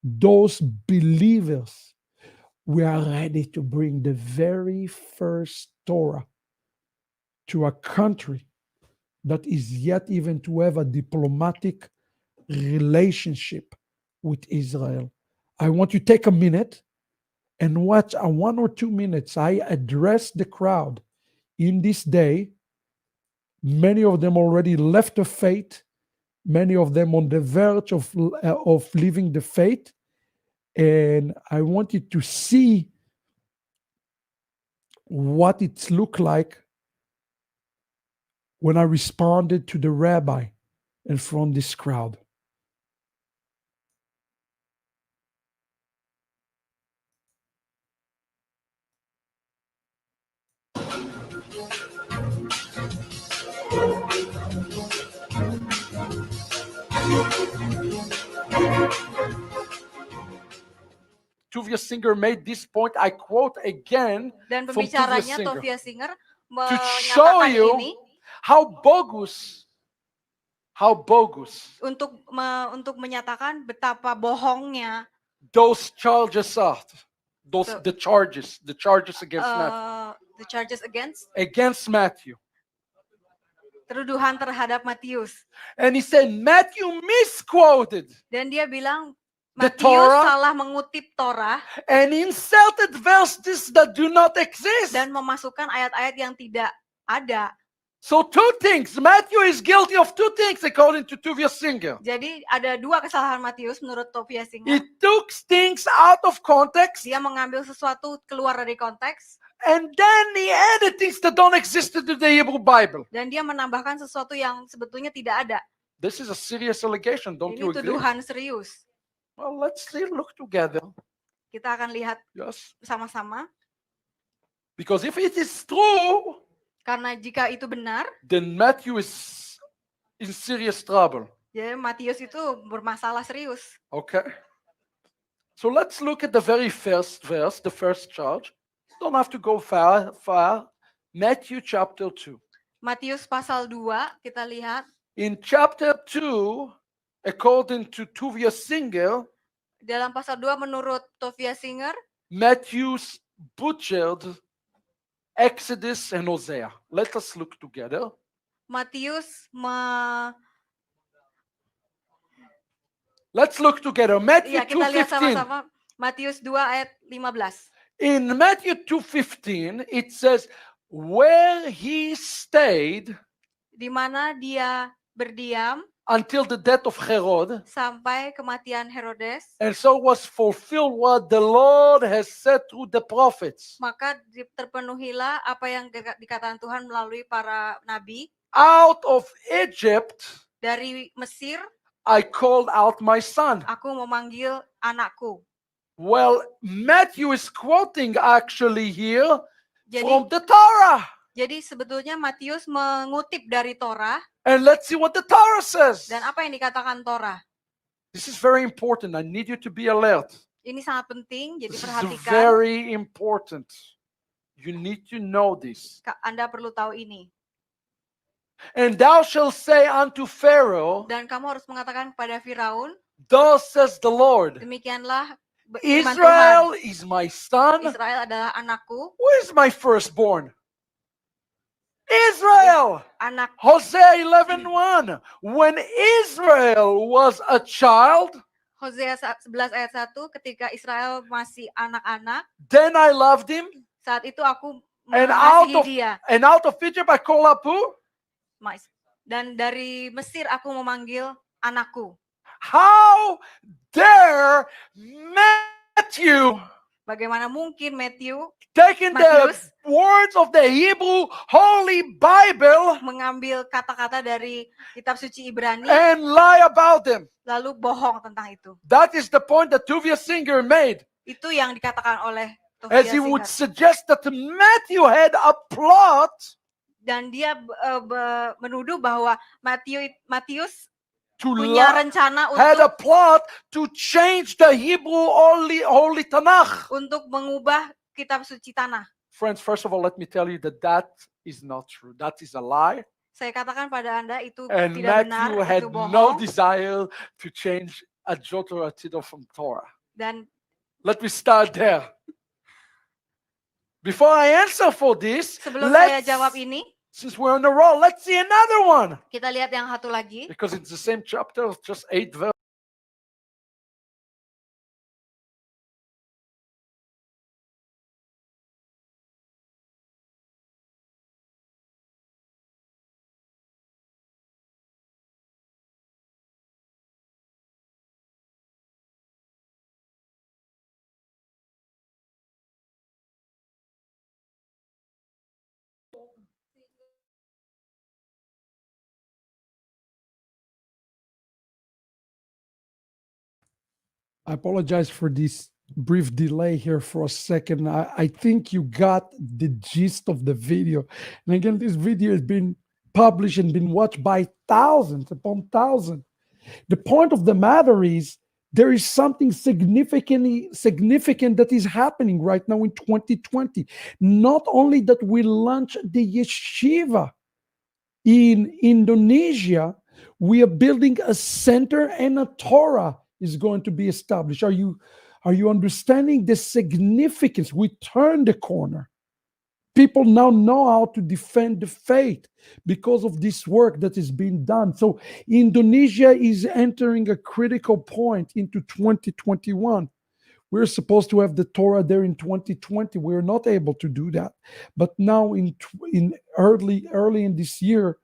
those believers. We are ready to bring the very first Torah to a country that is yet even to have a diplomatic relationship with Israel. I want you to take a minute and watch a 1 or 2 minutes. I address the crowd in this day. Many of them already left the faith. Many of them on the verge of leaving the faith. And I want you to see what it looked like when I responded to the rabbi and from this crowd. Tuvia Singer made this point. I quote again Dan from pembicaranya Tuvia Singer Tovia Singer to show menyatakan you ini how bogus untuk menyatakan betapa bohongnya those charges are. The charges against the charges against Matthew. Tuduhan terhadap Matius. And he said Matthew misquoted Dan dia bilang the Matius Torah salah mengutip Torah and inserted verses that do not exist. dan memasukkan ayat-ayat yang tidak ada. So two things. Matthew is guilty of two things according to Tuvia Singer. Jadi ada dua kesalahan Matius menurut Tovia Singer. He took things out of context. Dia mengambil sesuatu keluar dari konteks. And then he added things that don't exist in the Hebrew Bible. Dan dia menambahkan sesuatu yang sebetulnya tidak ada. This is a serious allegation, don't you Ini agree? tuduhan serius. Well, let's look together. Kita akan lihat sama-sama. Because if it is true, karena jika itu benar, then Matthew is in serious trouble. Jadi Matius itu bermasalah serius. Okay. So let's look at the very first verse, the first charge. Don't have to go far. Matthew chapter 2. Matius pasal 2, kita lihat. In chapter 2, according to Tuvia Singer, dalam pasal 2 menurut Tovia Singer, Matthew's butchered Exodus and Hosea. Let us look together. Matius Let's look together. Matthew 2:15. Kita lihat sama-sama. Matius 2 ayat 15. In Matthew 2:15, it says, where he stayed, di mana dia berdiam, until the death of Herod, sampai kematian Herodes, and so was fulfilled what the Lord has said through the prophets. Maka terpenuhilah apa yang dikatakan Tuhan melalui para nabi. Out of Egypt, dari Mesir, I called out my son. Aku memanggil anakku. Well, Matthew is quoting actually here from the Torah. Jadi sebetulnya Matius mengutip dari Torah. And let's see what the Torah says. Dan apa yang dikatakan Torah? This is very important. I need you to be alert. Ini sangat penting, jadi This perhatikan. is very important. You need to know this. Anda perlu tahu ini. And thou shalt say unto Pharaoh, dan kamu harus mengatakan kepada Firaun, thus says the Lord, demikianlah Israel is my son. Israel adalah anakku. Who is my firstborn? Israel. Anak. Hosea 11:1. When Israel was a child, Hosea 11 ayat 1, ketika Israel masih anak-anak, then I loved him. Saat itu aku and out of Egypt I call up who? Dan dari Mesir aku memanggil anakku. How dare Matthew Bagaimana mungkin taking the Matius words of the Hebrew Holy Bible mengambil kata-kata dari kitab suci Ibrani and lie about them? lalu bohong tentang itu. That is the point that Tuvia Singer made, Itu yang dikatakan oleh as Tovia he would Singer. suggest that Matthew had a plot Dan dia menuduh bahwa Matius to punya lie, rencana had a untuk plot to change the Hebrew Holy Tanakh. mengubah kitab suci tanah. Friends, first of all, let me tell you that that is not true. That is a lie. Saya katakan pada Anda itu And tidak benar, Matthew itu had no bohong. desire to change a jot or a tittle from Torah. Dan Let me start there. Before I answer for this, sebelum saya jawab ini, since we're on the roll, let's see another one. kita lihat yang satu lagi. Because it's the same chapter, just 8 verses. I apologize for this brief delay here for a second. I think you got the gist of the video. And again, this video has been published and been watched by thousands upon thousands. The point of the matter is there is something significant that is happening right now in 2020. Not only that we launched the yeshiva in Indonesia, we are building a center and a Torah is going to be established. Are you understanding the significance? We turned the corner. People now know how to defend the faith because of this work that is being done. So Indonesia is entering a critical point into 2021. We're supposed to have the Torah there in 2020. We're not able to do that. But now in early in this year,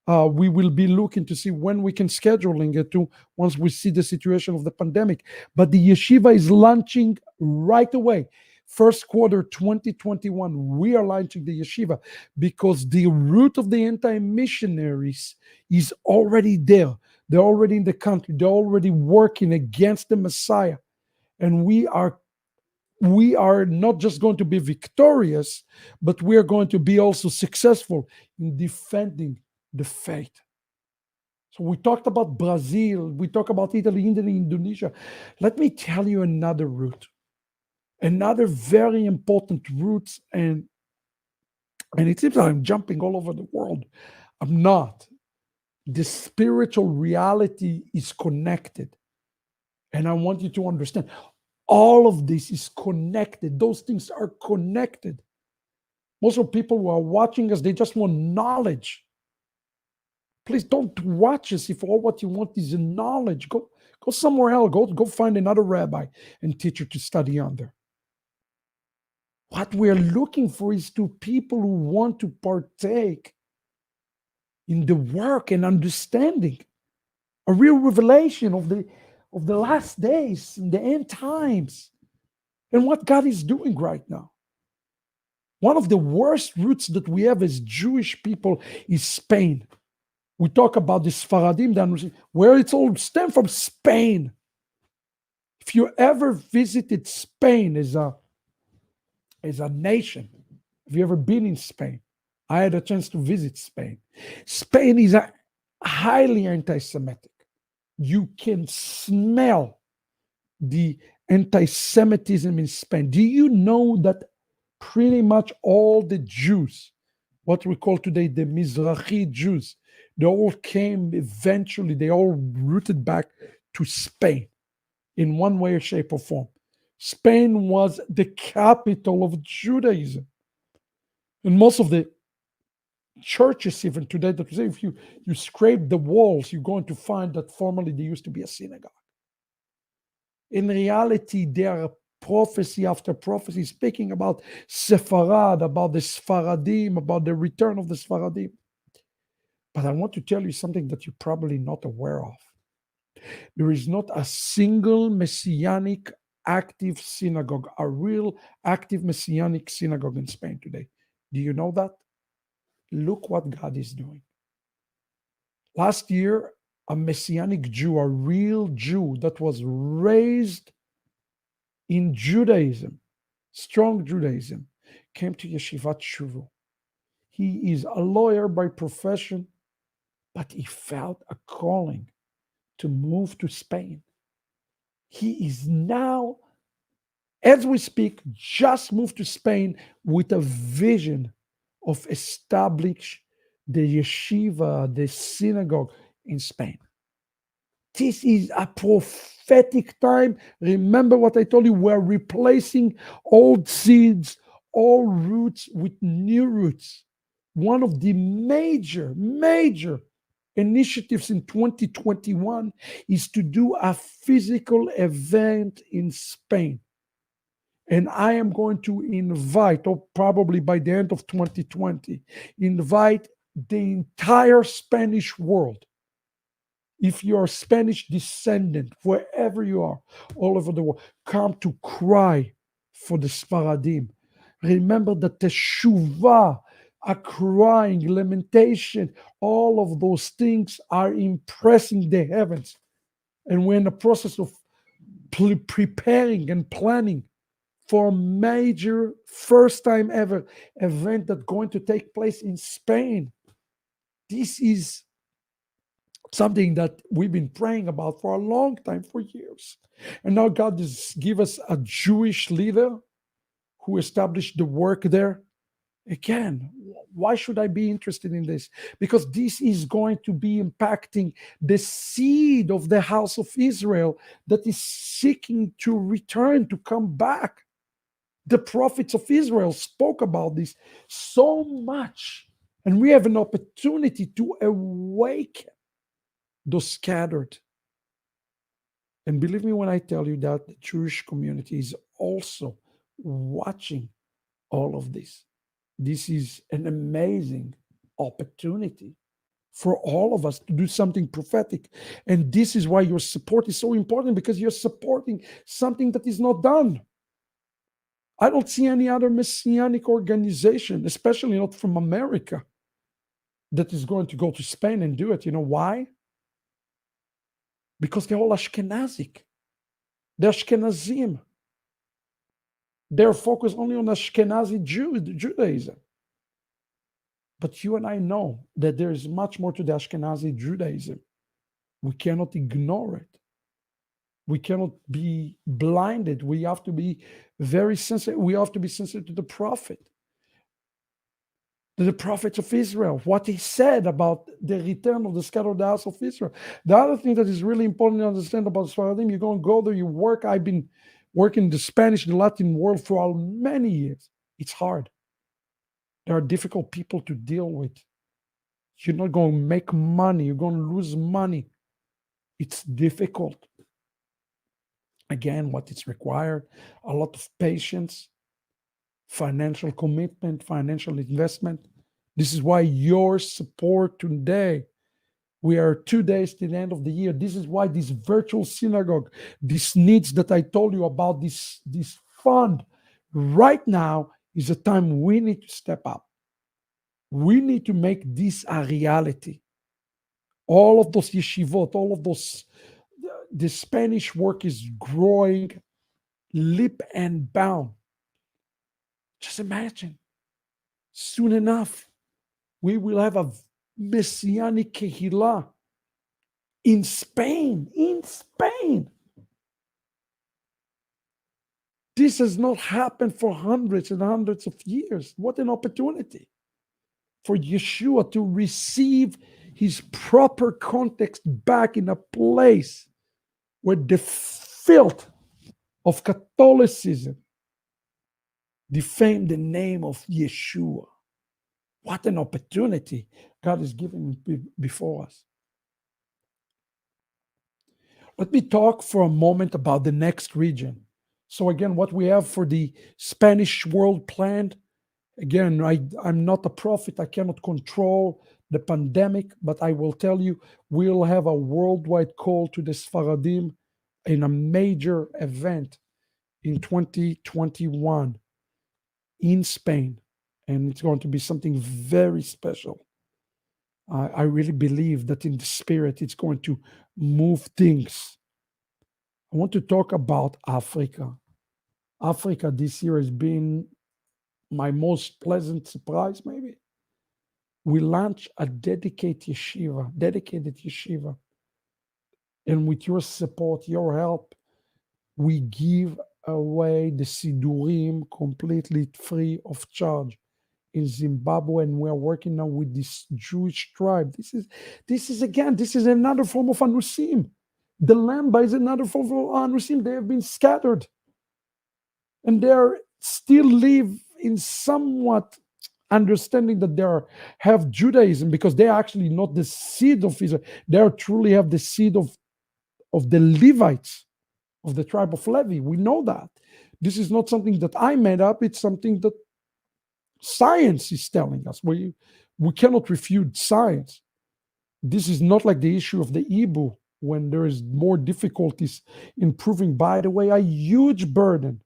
we will be looking to see when we can scheduling it to once we see the situation of the pandemic. But the yeshiva is launching right away. First quarter 2021, we are launching the yeshiva because the root of the anti-missionaries is already there. They're already in the country. They're already working against the Messiah. And we are not just going to be victorious, but we are going to be also successful in defending the faith. So we talked about Brazil, we talk about Italy, Indonesia. Let me tell you another route, another very important route, and it seems like I'm jumping all over the world. I'm not. The spiritual reality is connected. And I want you to understand, all of this is connected. Those things are connected. Most of the people who are watching us, they just want knowledge. Please don't watch us if all what you want is knowledge. Go somewhere else. Go find another rabbi and teacher to study under. What we're looking for is to people who want to partake in the work and understanding, a real revelation of the last days and the end times and what God is doing right now. One of the worst roots that we have as Jewish people is Spain. We talk about the Sfaradim, where it's all stemmed from Spain. If you ever visited Spain as a nation, have you ever been in Spain? I had a chance to visit Spain. Spain is a highly anti-Semitic. You can smell the anti-Semitism in Spain. Do you know that pretty much all the Jews, what we call today the Mizrahi Jews, they all came eventually, they all rooted back to Spain in one way or shape or form. Spain was the capital of Judaism. And most of the churches even today, that say if you scrape the walls, you're going to find that formerly there used to be a synagogue. In reality, there are prophecy after prophecy speaking about Sepharad, about the Sfaradim, about the return of the Sfaradim. But I want to tell you something that you're probably not aware of. There is not a single messianic active synagogue, a real active Messianic synagogue in Spain today. Do you know that? Look what God is doing. Last year, a Messianic Jew, a real Jew that was raised in Judaism, strong Judaism, came to Yeshivat Shuvu. He is a lawyer by profession, but he felt a calling to move to Spain. He is now, as we speak, just moved to Spain with a vision of establish the yeshiva, the synagogue in Spain. This is a prophetic time. Remember what I told you, we're replacing old seeds, old roots with new roots. One of the major initiatives in 2021 is to do a physical event in Spain. And I am going to invite, or probably by the end of 2020, invite the entire Spanish world. If you're Spanish descendant, wherever you are, all over the world, come to cry for the Sfaradim. Remember that teshuvah, a crying, lamentation, all of those things are impressing the heavens. And we're in the process of preparing and planning for a major, first time ever event that's going to take place in Spain. This is something that we've been praying about for a long time, for years. And now God has given us a Jewish leader who established the work there. Again, why should I be interested in this? Because this is going to be impacting the seed of the house of Israel that is seeking to return, to come back. The prophets of Israel spoke about this so much. And we have an opportunity to awaken those scattered. And believe me when I tell you that the Jewish community is also watching all of this. This is an amazing opportunity for all of us to do something prophetic. And this is why your support is so important, because you're supporting something that is not done. I don't see any other Messianic organization, especially not from America, that is going to go to Spain and do it. You know why? Because they're all Ashkenazic. They're Ashkenazim. They're focused only on Ashkenazi Judaism. But you and I know that there is much more to the Ashkenazi Judaism. We cannot ignore it. We cannot be blinded. We have to be very sensitive. We have to be sensitive to the prophet, to the prophets of Israel, what he said about the return of the scattered house of Israel. The other thing that is really important to understand about Sfaradim, you're going to go there, you work. I've been working in the Spanish and Latin world for many years. It's hard. There are difficult people to deal with. You're not going to make money. You're going to lose money. It's difficult. Again, what is required, a lot of patience, financial commitment, financial investment. This is why your support today, we are 2 days to the end of the year. This is why this virtual synagogue, these needs that I told you about, this fund, right now is a time we need to step up. We need to make this a reality. All of those yeshivot, all of those, the Spanish work is growing leap and bound. Just imagine, soon enough, we will have a Messianic Kehillah in Spain. In Spain. This has not happened for hundreds and hundreds of years. What an opportunity for Yeshua to receive his proper context back in a place where the filth of Catholicism defamed the name of Yeshua. What an opportunity God is giving before us. Let me talk for a moment about the next region. So again, what we have for the Spanish world planned, again, I'm not a prophet. I cannot control the pandemic, but I will tell you, we'll have a worldwide call to the Sfaradim in a major event in 2021 in Spain, and it's going to be something very special. I really believe that in the spirit, it's going to move things. I want to talk about Africa. Africa this year has been my most pleasant surprise, maybe. We launched a dedicated yeshiva. And with your support, your help, we give away the Sidurim completely free of charge in Zimbabwe, and we're working now with this Jewish tribe. This is another form of Anusim. The Lamba is another form of Anusim. They have been scattered, and they're still live in somewhat understanding that they have Judaism, because they are actually not the seed of Israel. They are truly have the seed of the Levites, of the tribe of Levi. We know that. This is not something that I made up. It's something that science is telling us. We cannot refute science. This is not like the issue of the Ibu, when there is more difficulties in proving, by the way, a huge burden.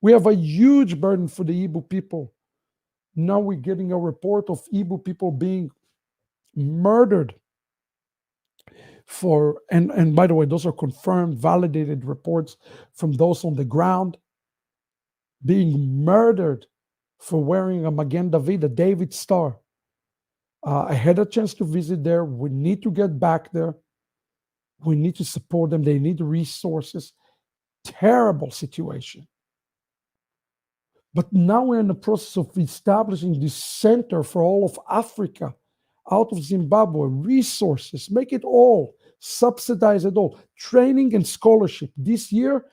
We have a huge burden for the Ibu people. Now we're getting a report of Ibu people being murdered and by the way, those are confirmed, validated reports from those on the ground, being murdered for wearing a Magen David, a David star. I had a chance to visit there. We need to get back there. We need to support them. They need resources. Terrible situation. But now we're in the process of establishing this center for all of Africa, out of Zimbabwe, resources, make it all, subsidize it all, training and scholarship. This year,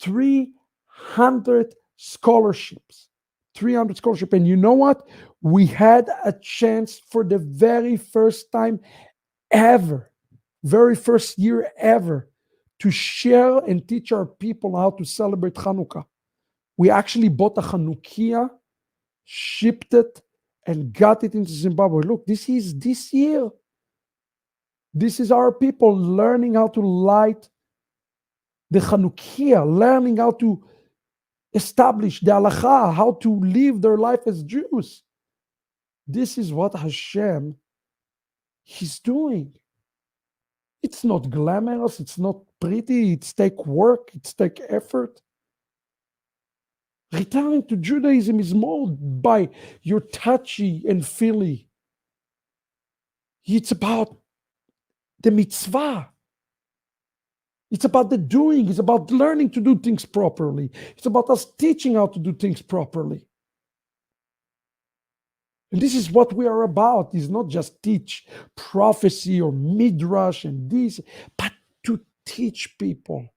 300 scholarships. 300 scholarships. And you know what? We had a chance for the very first time ever, very first year ever, to share and teach our people how to celebrate Hanukkah. We actually bought a Chanukia, shipped it, and got it into Zimbabwe. Look, this is this year. This is our people learning how to light the Chanukia, learning how to establish the halacha, how to live their life as Jews. This is what Hashem is doing. It's not glamorous, it's not pretty, it's take work, it's take effort. Returning to Judaism is molded by your touchy and feely. It's about the mitzvah. It's about the doing. It's about learning to do things properly. It's about us teaching how to do things properly. And this is what we are about. It's not just teach prophecy or midrash and this, but to teach people.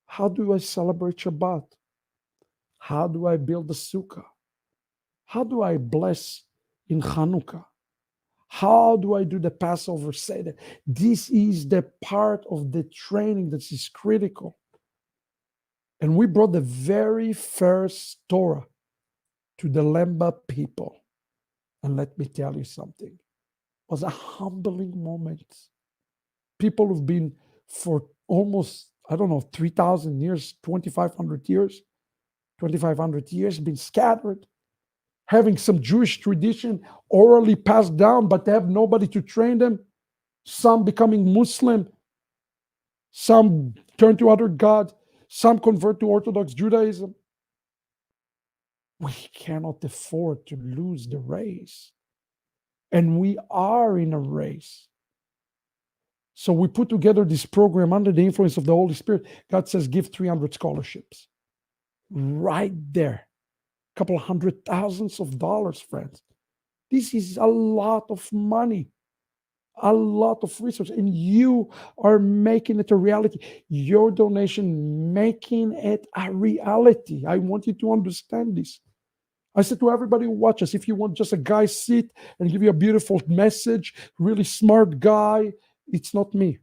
How do I celebrate Shabbat? How do I build a sukkah? How do I bless in Hanukkah? How do I do the Passover Seder? This is the part of the training that is critical. And we brought the very first Torah to the Lemba people. And let me tell you something. It was a humbling moment. People who've been for almost, 3,000 years, 2,500 years, been scattered, having some Jewish tradition orally passed down, but they have nobody to train them. Some becoming Muslim, some turn to other gods, some convert to Orthodox Judaism. We cannot afford to lose the race. And we are in a race. So we put together this program under the influence of the Holy Spirit. God says, give 300 scholarships. Right there. A couple of $100,000, friends. This is a lot of money. A lot of resources. And you are making it a reality. Your donation, making it a reality. I want you to understand this. I said to everybody who watches, if you want just a guy sit and give you a beautiful message, really smart guy, it's not me.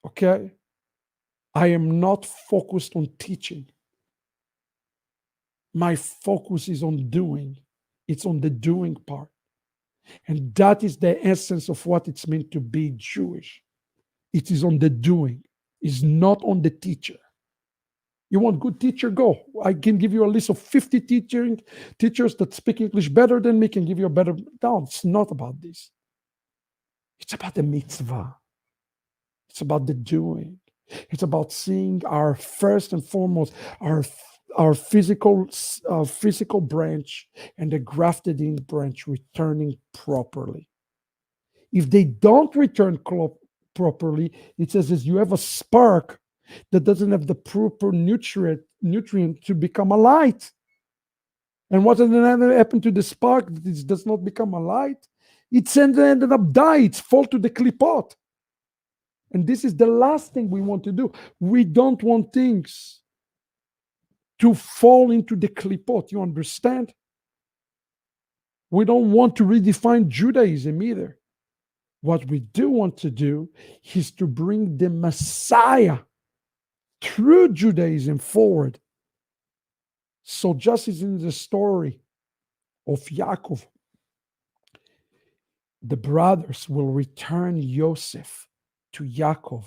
Okay? I am not focused on teaching. My focus is on doing. It's on the doing part. And that is the essence of what it's meant to be Jewish. It is on the doing. is not on the teacher. You want good teacher? Go. I can give you a list of 50 teachers that speak English better than me, can give you a better. No, it's not about this. It's about the mitzvah. It's about the doing. It's about seeing our first and foremost, our physical branch and the grafted in branch returning properly. If they don't return properly, it says as you have a spark that doesn't have the proper nutrient to become a light. And what happened to the spark that it does not become a light? It's ended up dying. It's fall to the klipot. And this is the last thing we want to do. We don't want things to fall into the klipot. You understand? We don't want to redefine Judaism either. What we do want to do is to bring the Messiah through Judaism forward. So just as in the story of Yaakov, the brothers will return Yosef to Yaakov,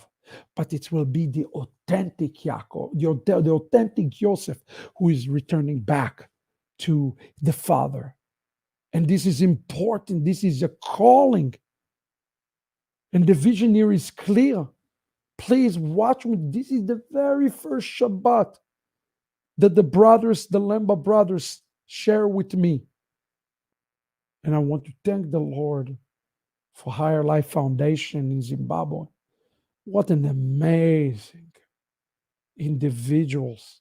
but it will be the authentic Yaakov, the authentic Yosef who is returning back to the Father. And this is important. This is a calling. And the vision here is clear. Please watch me. This is the very first Shabbat that the Lemba brothers share with me. And I want to thank the Lord for Higher Life Foundation in Zimbabwe. What an amazing individuals.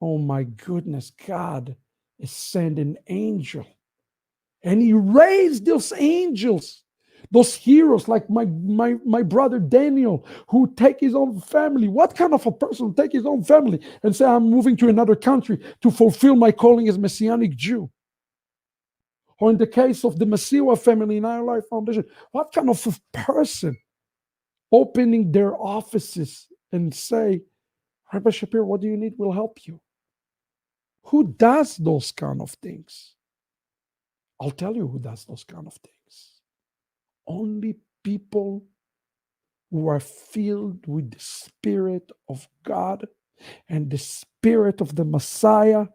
Oh my goodness, God is sent an angel. And he raised those angels, those heroes like my brother Daniel, who take his own family. What kind of a person will take his own family and say, I'm moving to another country to fulfill my calling as Messianic Jew? Or in the case of the Masiwa family in Higher Life Foundation, what kind of a person opening their offices and say, Rabbi Shapira, what do you need? We'll help you. Who does those kind of things? I'll tell you who does those kind of things. Only people who are filled with the Spirit of God and the Spirit of the Messiah,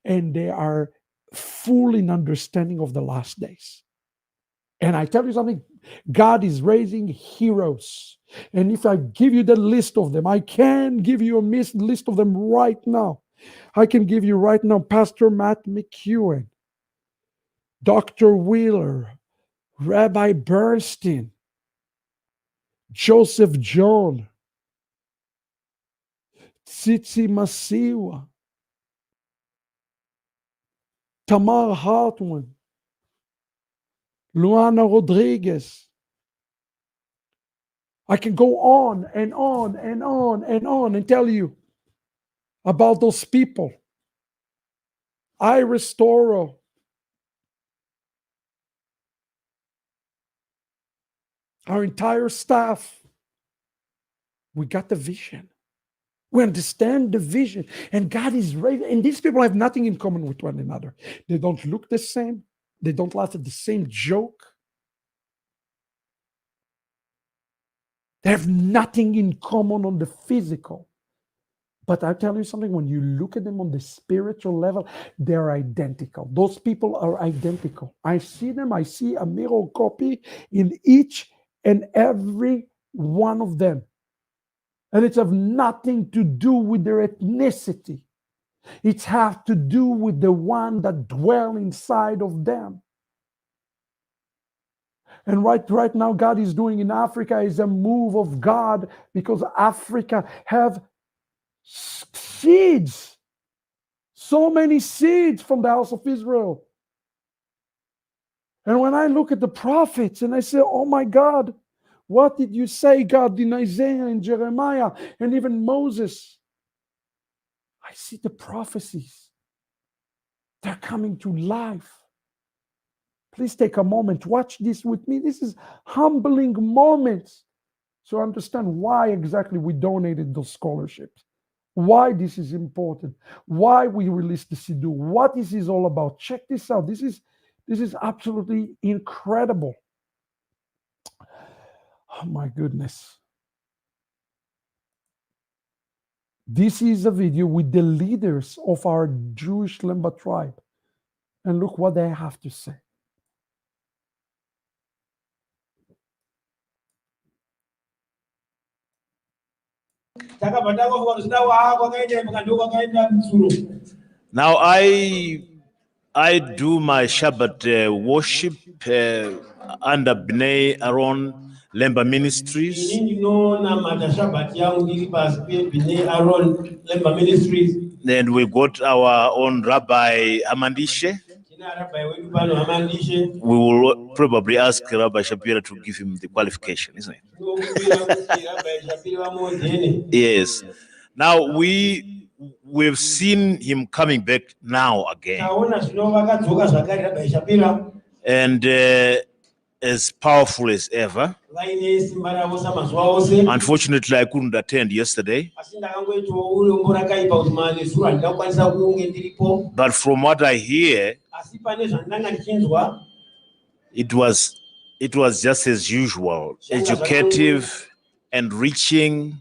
and they are full in understanding of the last days. And I tell you something, God is raising heroes. And if I give you the list of them, I can give you a list of them right now. I can give you right now Pastor Matt McEwen, Dr. Wheeler, Rabbi Bernstein, Joseph John, Tzitzi Masiwa, Tamar Hartman, Luana Rodriguez. I can go on and on and on and on and tell you about those people. Iris Toro, our entire staff. We got the vision. We understand the vision. And God is raising. And these people have nothing in common with one another. They don't look the same. They don't laugh at the same joke. They have nothing in common on the physical. But I'll tell you something, when you look at them on the spiritual level, they're identical. Those people are identical. I see them, I see a mirror copy in each and every one of them. And it's have nothing to do with their ethnicity. It's have to do with the one that dwell inside of them. And right now, God is doing in Africa is a move of God, because Africa have seeds, so many seeds from the house of Israel. And when I look at the prophets and I say, oh my God, what did you say, God, in Isaiah and Jeremiah and even Moses? I see the prophecies. They're coming to life. Please take a moment, watch this with me. This is humbling moments. So understand why exactly we donated those scholarships. Why this is important. Why we released the Siddur. What this is all about. Check this out. This is absolutely incredible. Oh my goodness. This is a video with the leaders of our Jewish Lemba tribe. And look what they have to say. Now I do my Shabbat worship under Bnei Aaron Lemba Ministries. And we got our own Rabbi Amandishe. We will probably ask Rabbi Shapira to give him the qualification, isn't it? Yes. Now we've seen him coming back now again. And as powerful as ever. Unfortunately, I couldn't attend yesterday. But from what I hear, it was just as usual, educative, enriching,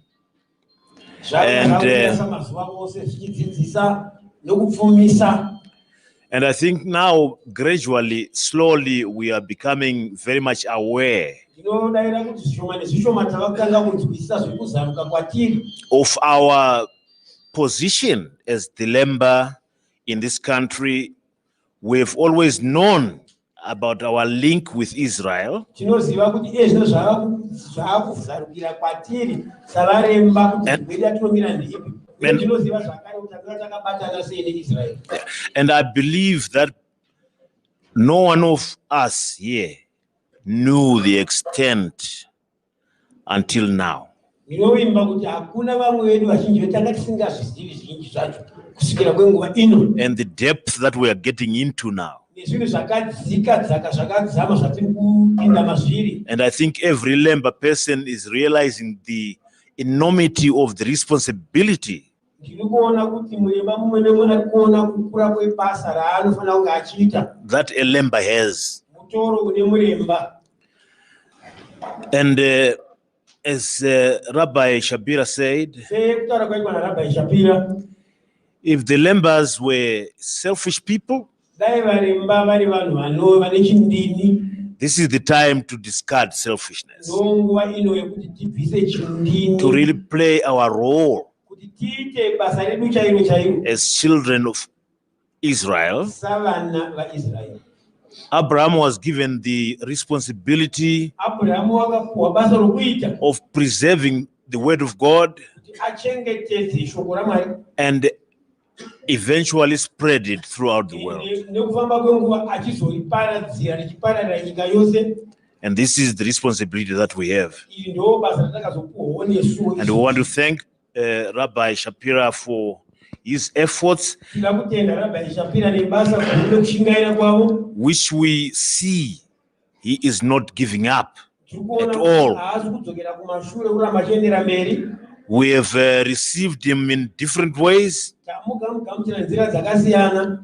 and I think now, gradually, slowly, we are becoming very much aware of our position as the Lemba in this country. We've always known about our link with Israel. And I believe that no one of us here knew the extent until now. And the depth that we are getting into now. And I think every Lemba person is realizing the enormity of the responsibility that a Lemba has. And as Rabbi Shapira said, if the Lembas were selfish people, this is the time to discard selfishness, to really play our role as children of Israel. Abraham was given the responsibility of preserving the word of God and eventually spread it throughout the world. And this is the responsibility that we have. And we want to thank Rabbi Shapira for his efforts, which we see he is not giving up at all. We have received him in different ways.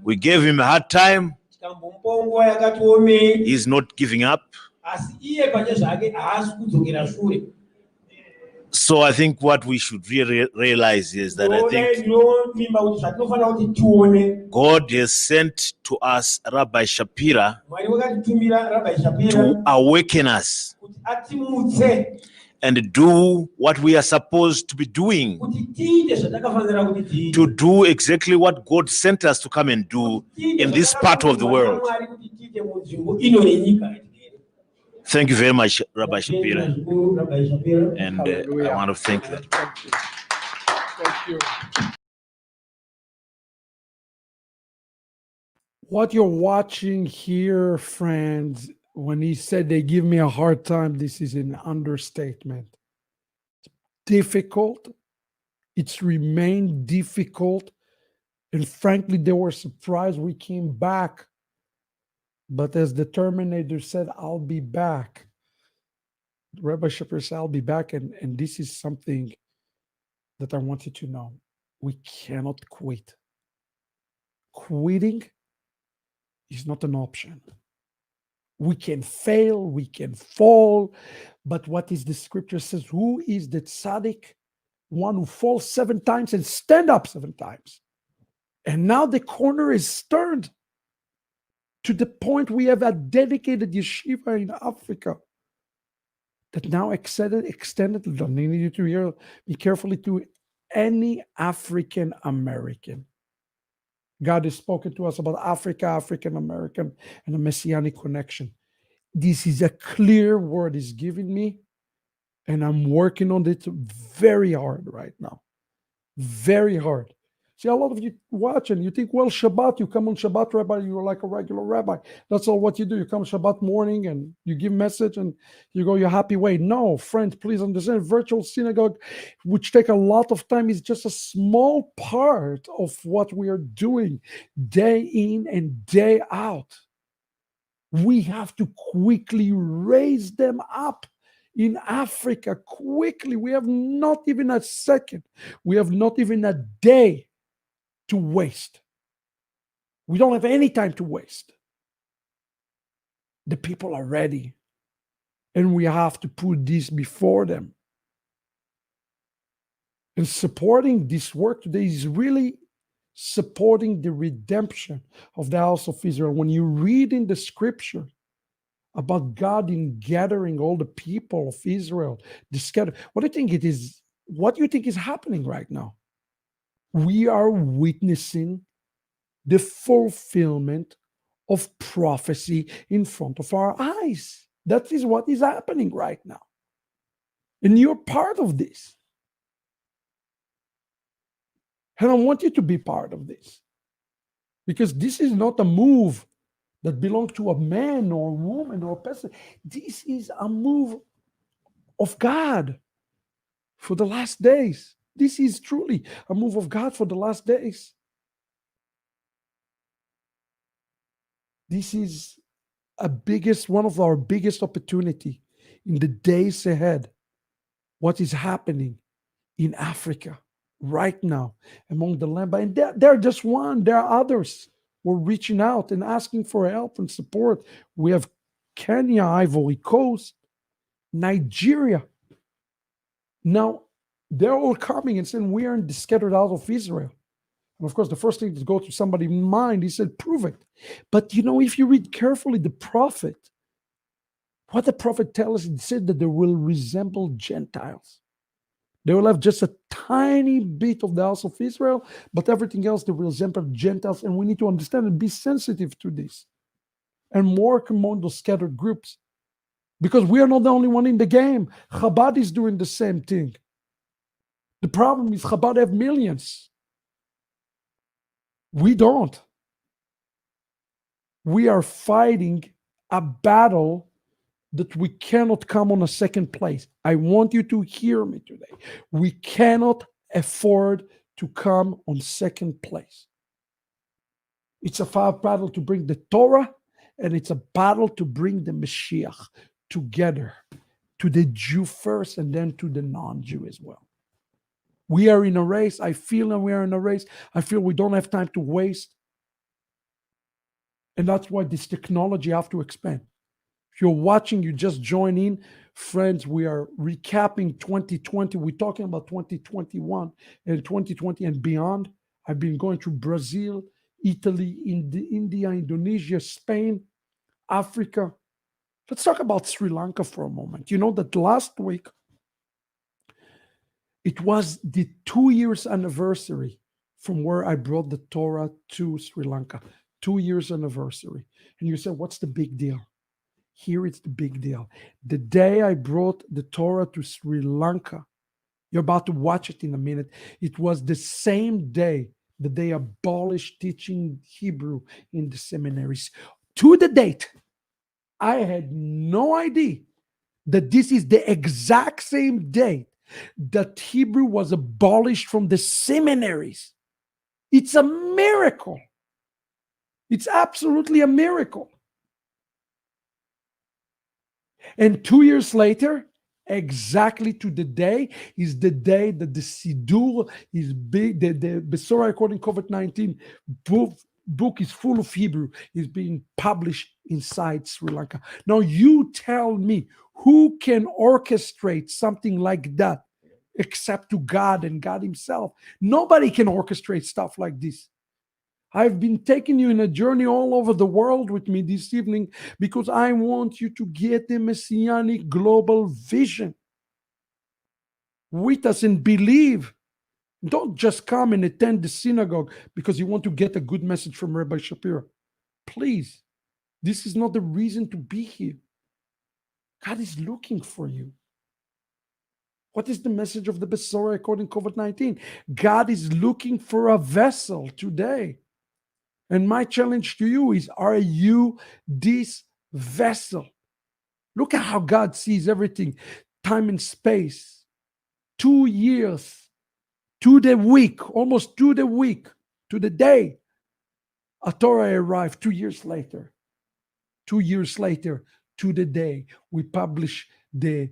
We gave him a hard time. He's not giving up. So I think what we should really realize is that I think God has sent to us Rabbi Shapira to awaken us and do what we are supposed to be doing, to do exactly what God sent us to come and do in this part of the world. Thank you very much, Rabbi Shapira. And I want to thank you. Thank you. What you're watching here, friends, when he said they give me a hard time, this is an understatement. It's difficult. It's remained difficult. And frankly, they were surprised we came back. But as the Terminator said, I'll be back. Rabbi Shapira said, I'll be back. And this is something that I want you to know. We cannot quit. Quitting is not an option. We can fail, we can fall, but what is the scripture says, who is the tzaddik one who falls 7 times and stand up 7 times. And now the corner is turned to the point we have a dedicated yeshiva in Africa that now extended, I need you to hear me carefully, to any African American. God has spoken to us about Africa, African American, and a messianic connection. This is a clear word He's giving me, and I'm working on it very hard right now. Very hard. See, a lot of you watch and you think, well, Shabbat, you come on Shabbat, Rabbi, you're like a regular rabbi. That's all what you do. You come Shabbat morning and you give message and you go your happy way. No, friends, please understand, virtual synagogue, which take a lot of time, is just a small part of what we are doing day in and day out. We have to quickly raise them up in Africa, quickly. We have not even a second. We have not even a day to waste. We don't have any time to waste. The people are ready, and we have to put this before them. And supporting this work today is really supporting the redemption of the house of Israel. When you read in the scripture about God in gathering all the people of Israel, what do you think it is? What do you think is happening right now? We are witnessing the fulfillment of prophecy in front of our eyes. That is what is happening right now. And you're part of this. And I want you to be part of this. Because this is not a move that belongs to a man or a woman or a person. This is a move of God for the last days. This is truly a move of God for the last days. This is one of our biggest opportunity in the days ahead. What is happening in Africa right now among the land? And they're just one. There are others. We're reaching out and asking for help and support. We have Kenya, Ivory Coast, Nigeria. Now, they're all coming and saying, we are in the scattered out of Israel. And of course, the first thing that goes to somebody's mind, he said, prove it. But if you read carefully the prophet, what the prophet tells us, he said that they will resemble Gentiles. They will have just a tiny bit of the house of Israel, but everything else they will resemble Gentiles. And we need to understand and be sensitive to this and work among those scattered groups. Because we are not the only one in the game. Chabad is doing the same thing. The problem is Chabad have millions. We don't. We are fighting a battle that we cannot come on a second place. I want you to hear me today. We cannot afford to come on second place. It's a battle to bring the Torah, and it's a battle to bring the Mashiach together, to the Jew first and then to the non-Jew as well. We are in a race. I feel that we are in a race. I feel we don't have time to waste. And that's why this technology have to expand. If you're watching, you just join in. Friends, we are recapping 2020. We're talking about 2021 and 2020 and beyond. I've been going through Brazil, Italy, India, Indonesia, Spain, Africa. Let's talk about Sri Lanka for a moment. You know that last week, it was the 2 years anniversary from where I brought the Torah to Sri Lanka. 2 years anniversary. And you say, what's the big deal? Here it's the big deal. The day I brought the Torah to Sri Lanka, you're about to watch it in a minute, it was the same day that they abolished teaching Hebrew in the seminaries. To the date, I had no idea that this is the exact same day that Hebrew was abolished from the seminaries. It's a miracle. It's absolutely a miracle. And 2 years later, exactly to the day, is the day that the Siddur is big, the Besorah according to COVID-19 book is full of Hebrew, is being published inside Sri Lanka. Now you tell me, who can orchestrate something like that except to God and God himself. Nobody can orchestrate stuff like this. I've been taking you in a journey all over the world with me this evening because I want you to get the messianic global vision with us and believe. Don't just come and attend the synagogue because you want to get a good message from Rabbi Shapira. Please, this is not the reason to be here. God is looking for you. What is the message of the Besorah according to COVID-19? God is looking for a vessel today. And my challenge to you is, are you this vessel? Look at how God sees everything, time and space. 2 years to the week, almost to the week, to the day, a Torah arrived 2 years later. 2 years later, to the day, we publish the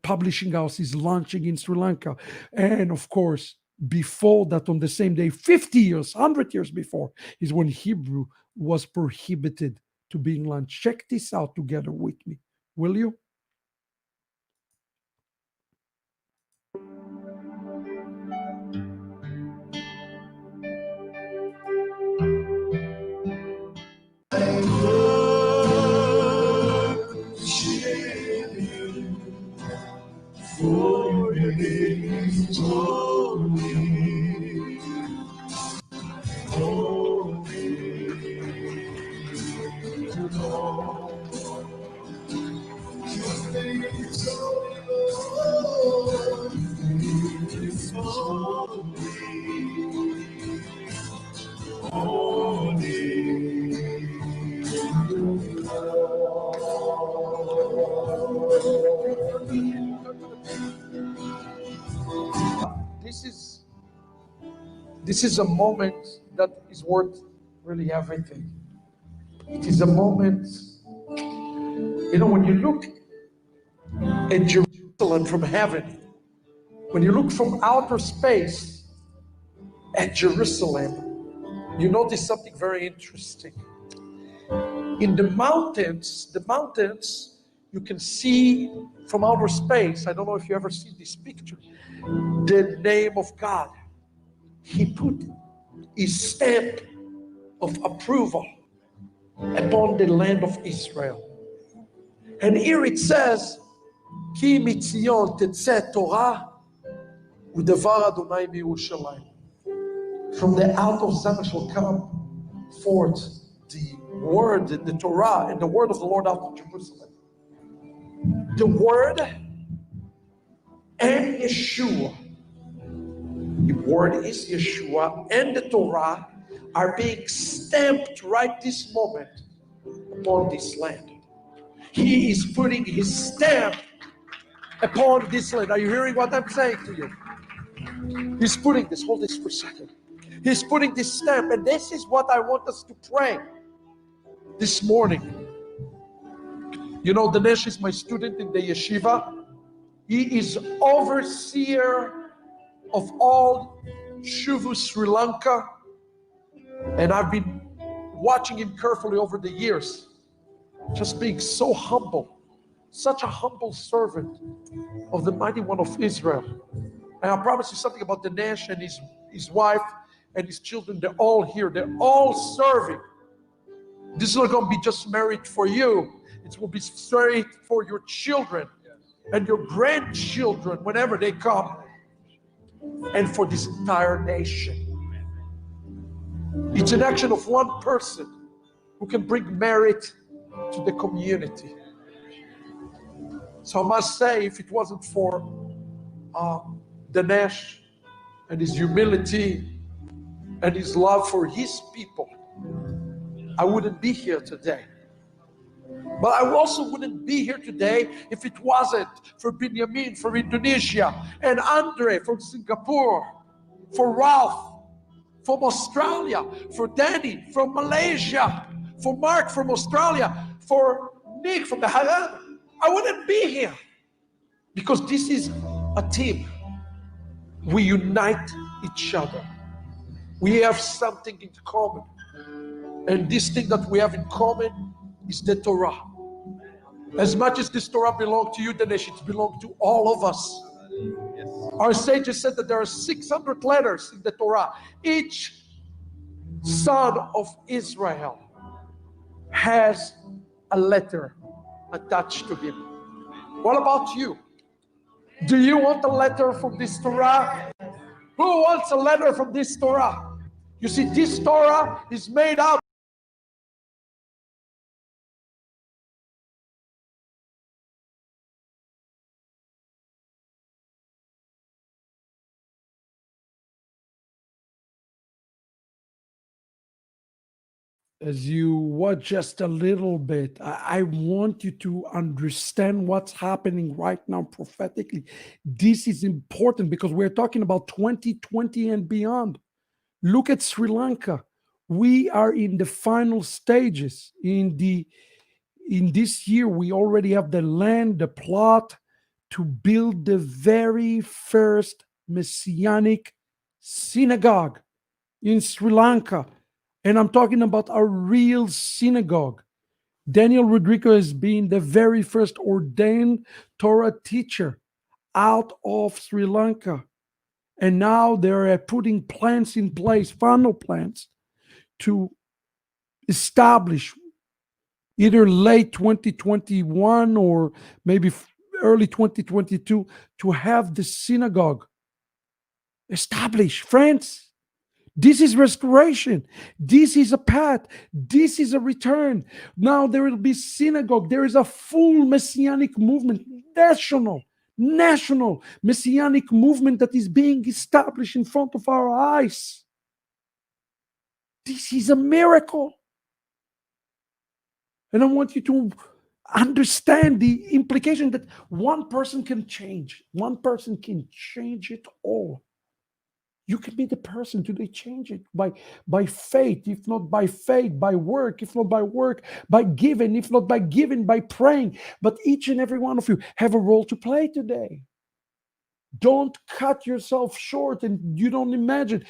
publishing house is launching in Sri Lanka. And of course, before that, on the same day, 50 years, 100 years before, is when Hebrew was prohibited to being launched. Check this out together with me, will you? For your name is holy, holy, Lord. Your name is holy, Lord. Your name is holy, This is a moment that is worth really everything. It is a moment, when you look at Jerusalem from heaven, when you look from outer space at Jerusalem, you notice something very interesting. In the mountains, you can see from outer space, I don't know if you ever see this picture, the name of God. He put his stamp of approval upon the land of Israel. And here it says, Ki mitzion tetzeh Torah u'devar Adonai miYerushalayim. From the out of Zion shall come forth the word, the Torah, and the word of the Lord out of Jerusalem. The word and Yeshua, the word is Yeshua, and the Torah are being stamped right this moment upon this land. He is putting his stamp upon this land. Are you hearing what I'm saying to you? He's putting this, hold this for a second. He's putting this stamp, and this is what I want us to pray this morning. Dinesh is my student in the yeshiva. He is overseer of all Shuvu Sri Lanka, and I've been watching him carefully over the years, just being so humble, such a humble servant of the mighty one of Israel. And I promise you something about Dinesh and his wife and his children. They're all here. They're all serving. This is not going to be just married for you. It will be married for your children and your grandchildren whenever they come, and for this entire nation. It's an action of one person who can bring merit to the community. So I must say, if it wasn't for Dinesh and his humility and his love for his people, I wouldn't be here today. But I also wouldn't be here today if it wasn't for Benjamin from Indonesia, and Andre from Singapore, for Ralph from Australia, for Danny from Malaysia, for Mark from Australia, for Nick from the Hagan. I wouldn't be here because this is a team. We unite each other. We have something in common. And this thing that we have in common is the Torah. As much as this Torah belongs to you, Dinesh, it belongs to all of us. Our sages said that there are 600 letters in the Torah. Each son of Israel has a letter attached to him. What about you? Do you want a letter from this Torah? Who wants a letter from this Torah? You see, this Torah is made up. As you watch just a little bit, I want you to understand what's happening right now prophetically. This is important because we're talking about 2020 and beyond. Look at Sri Lanka. We are in the final stages. In this year, we already have the land, the plot to build the very first Messianic synagogue in Sri Lanka. And I'm talking about a real synagogue. Daniel Rodrigo has been the very first ordained Torah teacher out of Sri Lanka. And now they're putting plans in place, final plans, to establish either late 2021 or maybe early 2022 to have the synagogue established. Friends, this is restoration. This is a path. This is a return. Now there will be synagogue. There is a full messianic movement, national messianic movement that is being established in front of our eyes. This is a miracle. And I want you to understand the implication that one person can change. One person can change it all. You can be the person today, change it by faith, if not by faith, by work, if not by work, by giving, if not by giving, by praying. But each and every one of you have a role to play today. Don't cut yourself short and you don't imagine.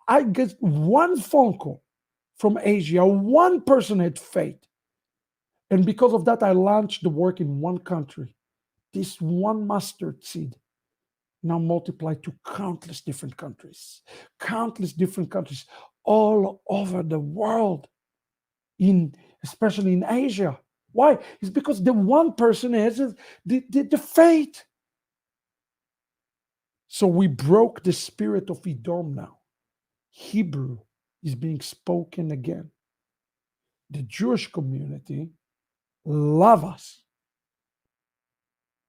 I get one phone call from Asia. One person had faith. And because of that, I launched the work in one country. This one mustard seed now multiplied to countless different countries all over the world, especially in Asia. Why? It's because the one person has the faith. So we broke the spirit of Edom now. Hebrew is being spoken again. The Jewish community love us.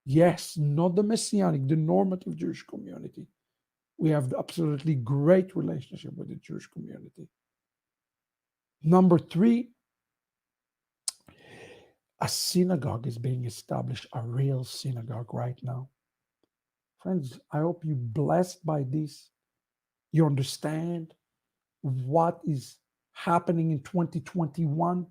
Yes, not the Messianic, the normative Jewish community. We have absolutely great relationship with the Jewish community. Number 3, a synagogue is being established, a real synagogue right now. Friends, I hope you're blessed by this. You understand what is happening in 2021.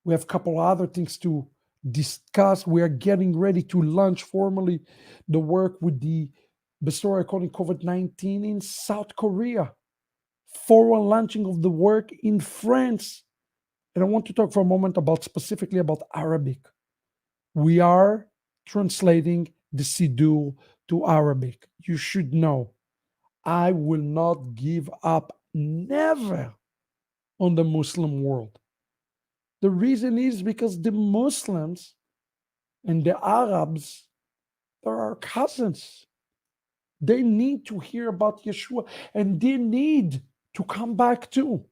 We have a couple other things to discuss. We are getting ready to launch formally the work with the Besorah according COVID-19 in South Korea. Formal launching of the work in France. And I want to talk for a moment specifically about Arabic. We are translating the Siddur to Arabic. You should know, I will not give up, never, on the Muslim world. The reason is because the Muslims and the Arabs, they're our cousins. They need to hear about Yeshua and they need to come back too.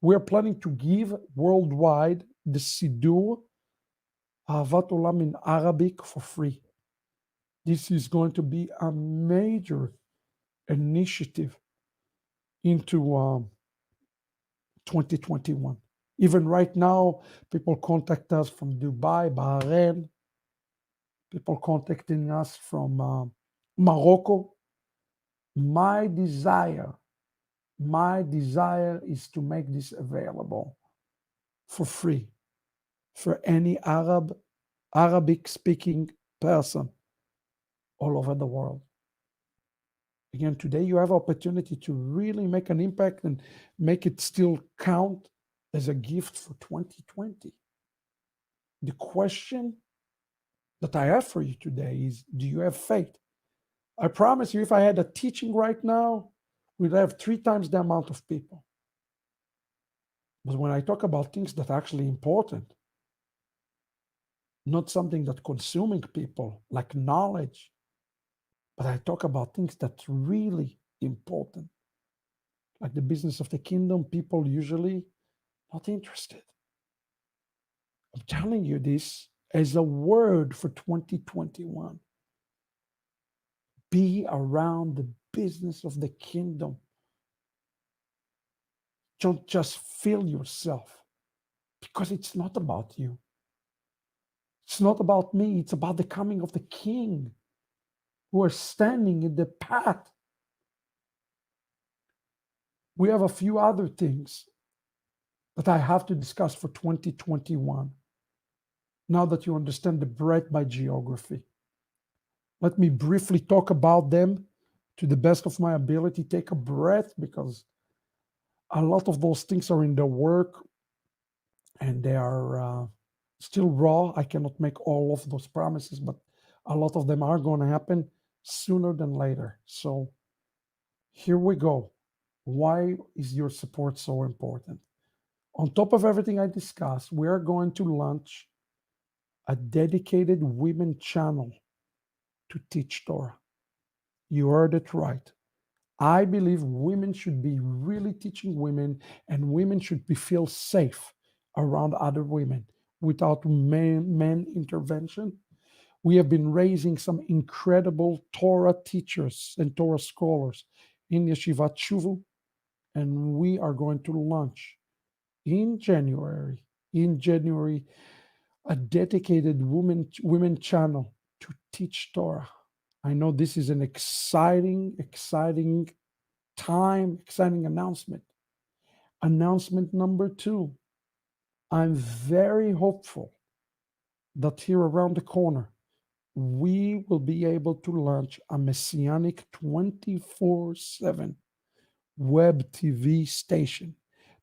We're planning to give worldwide the Siddur Ahavat Olam in Arabic for free. This is going to be a major initiative into 2021. Even right now, people contact us from Dubai, Bahrain, people contacting us from Morocco. My desire is to make this available for free for any Arabic-speaking person all over the world. Again, today you have opportunity to really make an impact and make it still count as a gift for 2020. The question that I have for you today is, do you have faith? I promise you, if I had a teaching right now, we'd have 3 times the amount of people. But when I talk about things that are actually important, not something that consuming people, like knowledge, but I talk about things that's really important, like the business of the kingdom, people usually not interested. I'm telling you this as a word for 2021. Be around the business of the kingdom. Don't just fill yourself, because it's not about you. It's not about me. It's about the coming of the King who are standing in the path. We have a few other things that I have to discuss for 2021. Now that you understand the breadth by geography, let me briefly talk about them to the best of my ability. Take a breath, because a lot of those things are in the work and they are still raw. I cannot make all of those promises, but a lot of them are going to happen sooner than later. So here we go. Why is your support so important? On top of everything I discussed, we are going to launch a dedicated women channel to teach Torah. You heard it right. I believe women should be really teaching women, and women should be feel safe around other women without men intervention. We have been raising some incredible Torah teachers and Torah scholars in Yeshivat Shuvu, and we are going to launch in January, a dedicated women channel to teach Torah. I know this is an exciting time, exciting announcement. Announcement number 2. I'm very hopeful that here around the corner, we will be able to launch a messianic 24/7 web TV station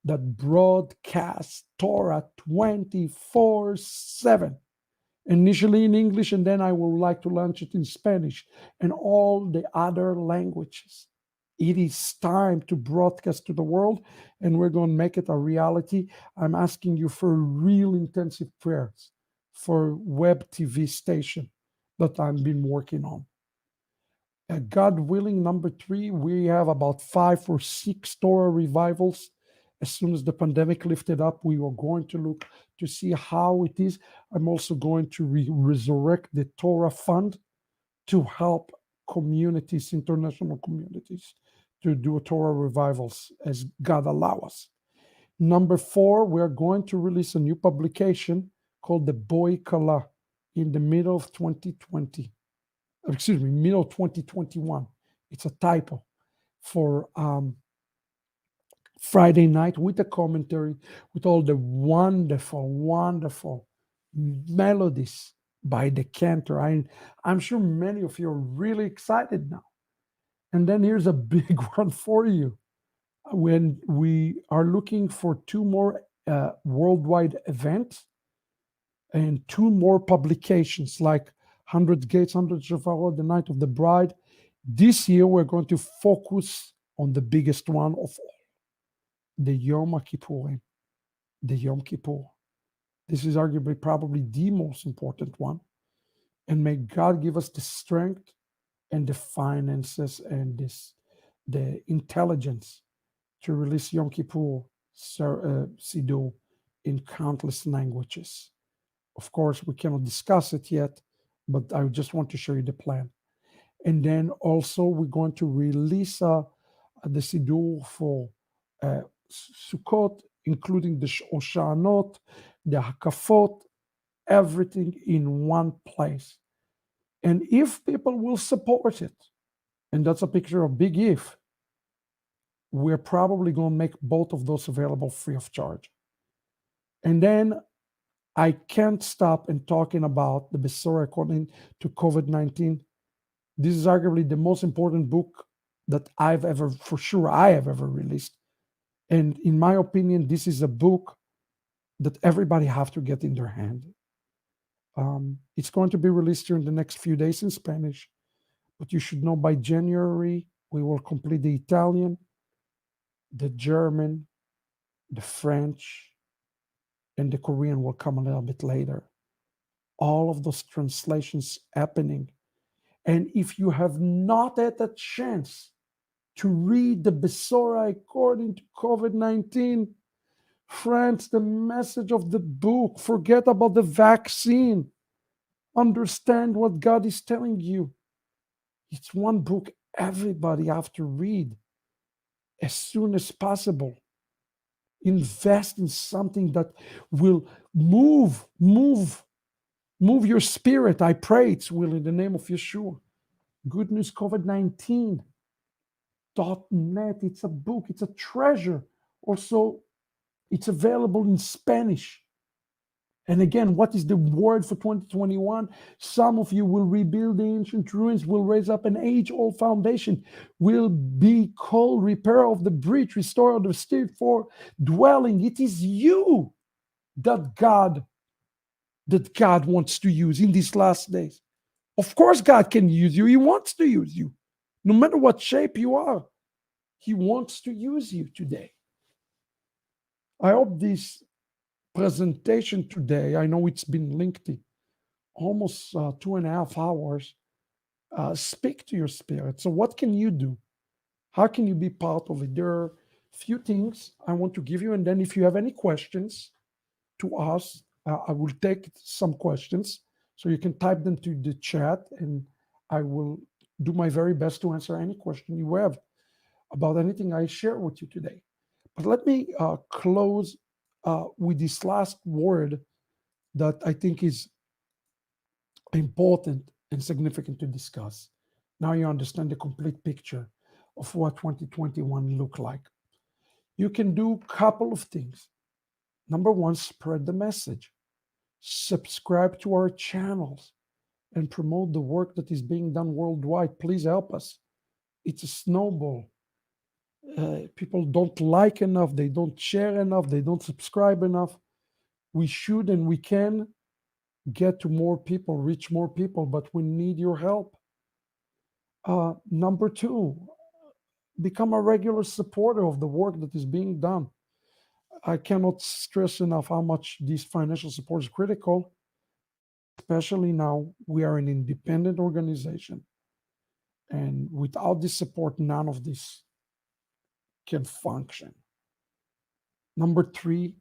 that broadcasts Torah 24/7. Initially in English, and then I would like to launch it in Spanish and all the other languages. It is time to broadcast to the world, and we're going to make it a reality. I'm asking you for real intensive prayers for web TV station that I've been working on. God willing, number 3, we have about 5 or 6 Torah revivals. As soon as the pandemic lifted up, we were going to look to see how it is. I'm also going to resurrect the Torah Fund to help communities, international communities, to do Torah revivals as God allow us. Number 4, we're going to release a new publication called The Boy Kala in the middle of 2020. Middle of 2021. It's a typo for Friday night with a commentary, with all the wonderful melodies by the cantor. I'm sure many of you are really excited now. And then here's a big one for you. When we are looking for 2 more worldwide events and 2 more publications, like 100 Gates, 100 Shofar, the Night of the Bride. This year, we're going to focus on the biggest one of all, the Yom Kippurim, the Yom Kippur. This is arguably probably the most important one. And may God give us the strength and the finances and the intelligence to release Yom Kippur Siddur in countless languages. Of course, we cannot discuss it yet, but I just want to show you the plan. And then also we're going to release the Siddur for Sukkot, including the Oshanot, the Hakafot, everything in one place. And if people will support it, and that's a picture of big if, we're probably going to make both of those available free of charge. And then I can't stop and talking about the Besorah according to COVID-19. This is arguably the most important book that I have ever released. And in my opinion, this is a book that everybody have to get in their hand. It's going to be released during the next few days in Spanish, But you should know by January, we will complete the Italian, the German, the French, and the Korean will come a little bit later. All of those translations happening. And if you have not had a chance to read the Besorah according to COVID-19, friends, the message of the book, forget about the vaccine. Understand what God is telling you. It's one book everybody have to read as soon as possible. Invest in something that will move your spirit. I pray it will in the name of Yeshua. Good News COVID-19.net. It's a book, it's a treasure. Also, it's available in Spanish. And again, what is the word for 2021? Some of you will rebuild the ancient ruins, will raise up an age-old foundation, will be called repair of the breach, restore of the state for dwelling. It is you that God wants to use in these last days. Of course, God can use you. He wants to use you. No matter what shape you are, He wants to use you today. I hope this presentation today, I know it's been lengthy, almost 2.5 hours, speak to your spirit. So what can you do? How can you be part of it? There are a few things I want to give you, and then if you have any questions to us, I will take some questions. So you can type them to the chat, and I will do my very best to answer any question you have about anything I share with you today. But let me close with this last word that I think is important and significant to discuss. Now you understand the complete picture of what 2021 looked like. You can do a couple of things. Number one, spread the message. Subscribe to our channels and promote the work that is being done worldwide. Please help us. It's a snowball. People don't like enough, they don't share enough, they don't subscribe enough. We should and we can get to more people, reach more people, but we need your help. Number two, become a regular supporter of the work that is being done. I cannot stress enough how much this financial support is critical, especially now we are an independent organization. And without this support, none of this can function. Number three,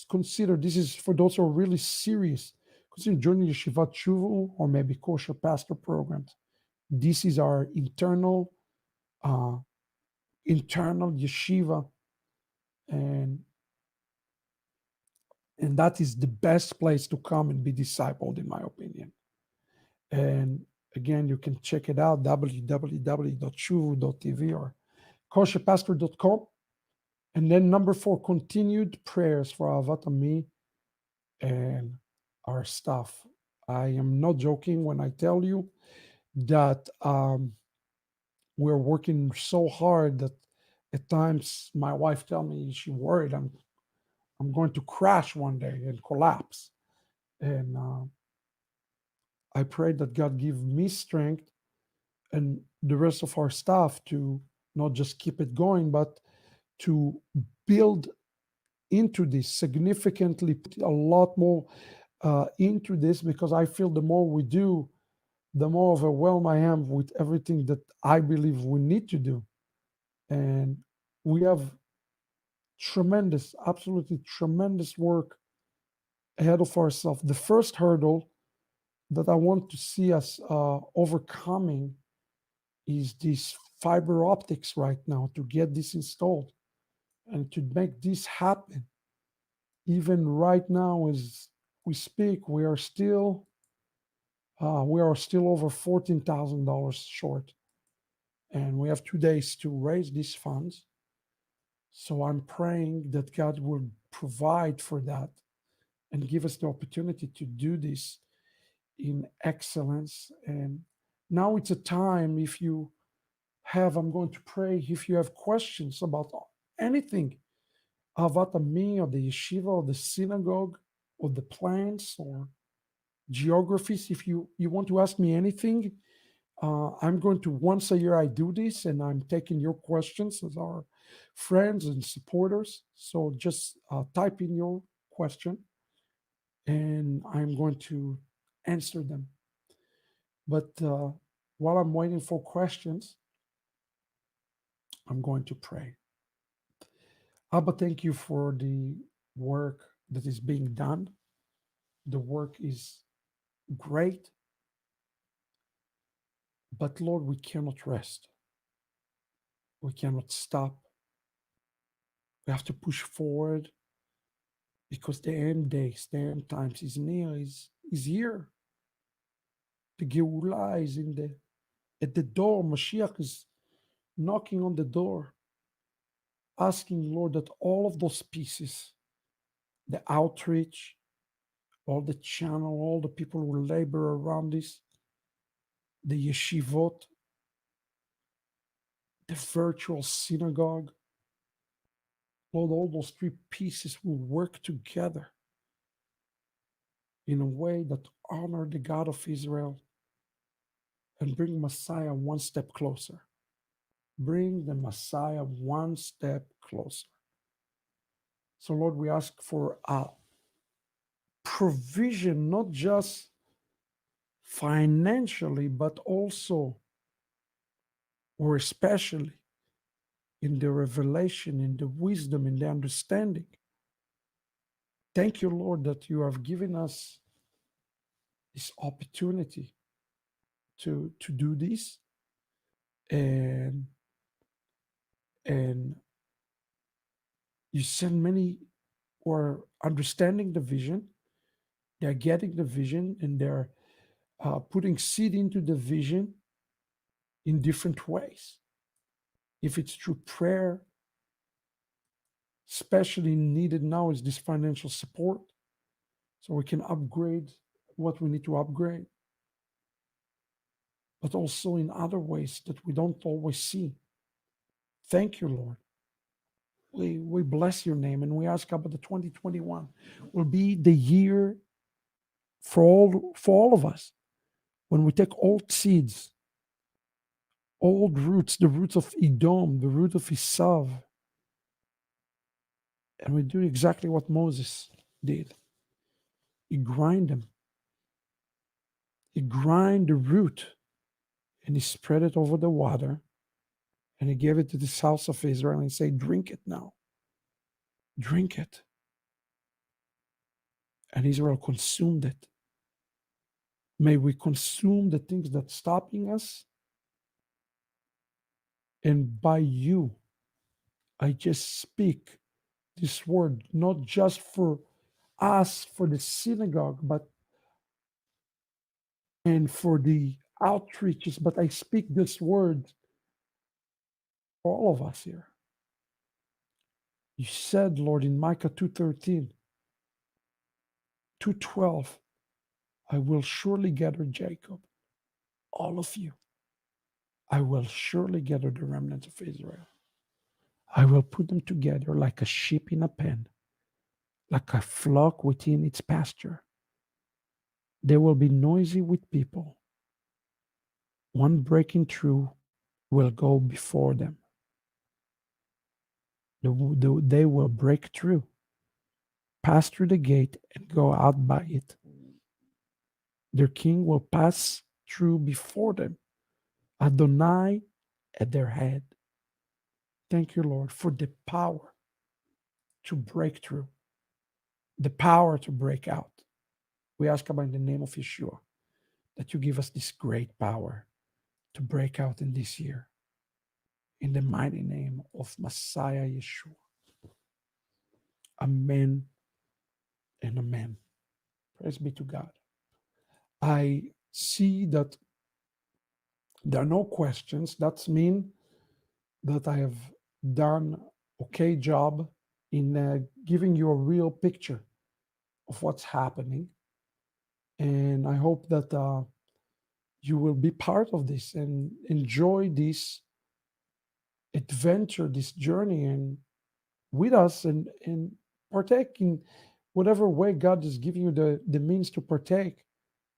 consider, this is for those who are really serious, consider joining Yeshivat Shuvu or maybe Kosher Pasture programs. This is our internal yeshiva, and that is the best place to come and be discipled, in my opinion. And again, you can check it out, www.shuvu.tv or kosherpasture.com. And then number four, continued prayers for Ahavat Ammi and our staff. I am not joking when I tell you that we're working so hard that at times my wife tells me she's worried I'm going to crash one day and collapse. And I pray that God give me strength and the rest of our staff to not just keep it going, but to build into this significantly, a lot more into this, because I feel the more we do, the more overwhelmed I am with everything that I believe we need to do. And we have absolutely tremendous work ahead of ourselves. The first hurdle that I want to see us overcoming is this fiber optics right now, to get this installed and to make this happen. Even right now, as we speak, we are still over $14,000 short, and we have 2 days to raise these funds. So I'm praying that God will provide for that and give us the opportunity to do this in excellence. And now it's a time, if you have, I'm going to pray, if you have questions about anything, Ahavat Ammi or the yeshiva or the synagogue or the plans or geographies, if you want to ask me anything, I'm going to, once a year I do this, and I'm taking your questions as our friends and supporters. So just type in your question, and I'm going to answer them. But while I'm waiting for questions, I'm going to pray. Abba, thank you for the work that is being done. The work is great, but Lord, we cannot rest. We cannot stop. We have to push forward because the end days, the end times is near, is here. The Geulah is at the door. Mashiach is knocking on the door, asking, Lord, that all of those pieces, the outreach, all the channel, all the people who labor around this, the yeshivot, the virtual synagogue, Lord, all those three pieces will work together in a way that honor the God of Israel and bring Messiah one step closer. Bring the Messiah one step closer. So, Lord, we ask for a provision, not just financially, but also, or especially, in the revelation, in the wisdom, in the understanding. Thank you, Lord, that you have given us this opportunity to do this, and you send many who are understanding the vision. They're getting the vision, and they're putting seed into the vision in different ways. If it's through prayer, especially needed now is this financial support, so we can upgrade what we need to upgrade, but also in other ways that we don't always see. Thank you, Lord. We bless your name, and we ask about the 2021 will be the year for all of us when we take old seeds, old roots, the roots of Edom, the root of Esav, and we do exactly what Moses did. He grind them. He grind the root, and he spread it over the water, and he gave it to the house of Israel, and he said, drink it now. Drink it. And Israel consumed it. May we consume the things that's stopping us. And by you, I just speak this word, not just for us, for the synagogue, but and for the outreaches, but I speak this word for all of us here. You said, Lord, in Micah 2:13, 2:12, I will surely gather Jacob, all of you. I will surely gather the remnants of Israel. I will put them together like a sheep in a pen, like a flock within its pasture. They will be noisy with people. One breaking through will go before them. They will break through, pass through the gate, and go out by it. Their king will pass through before them, Adonai at their head. Thank you, Lord, for the power to break through, the power to break out. We ask about in the name of Yeshua that you give us this great power to break out in this year. In the mighty name of Messiah Yeshua. Amen and amen. Praise be to God. I see that there are no questions. That's mean that I have done okay job in giving you a real picture of what's happening. And I hope that you will be part of this and enjoy this adventure, this journey, and with us and partake in whatever way God is giving you the means to partake,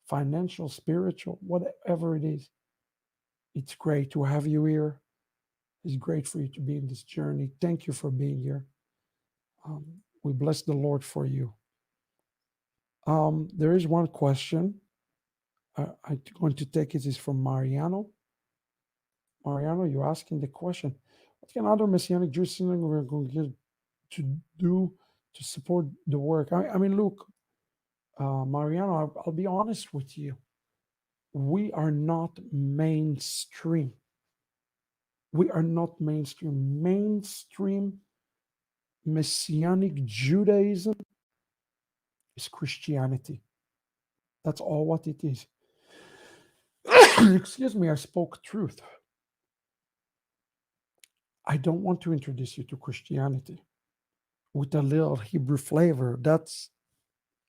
financial, spiritual, whatever it is. It's great to have you here. It's great for you to be in this journey. Thank you for being here. We bless the Lord for you. There is one question. I'm going to take it. Is from Mariano. Mariano, you're asking the question: what can other Messianic Jewish synagogue we're going to do to support the work? I mean, look, Mariano, I'll be honest with you. We are not mainstream. We are not mainstream. Mainstream Messianic Judaism is Christianity. That's all what it is. Excuse me, I spoke truth. I don't want to introduce you to Christianity with a little Hebrew flavor. That's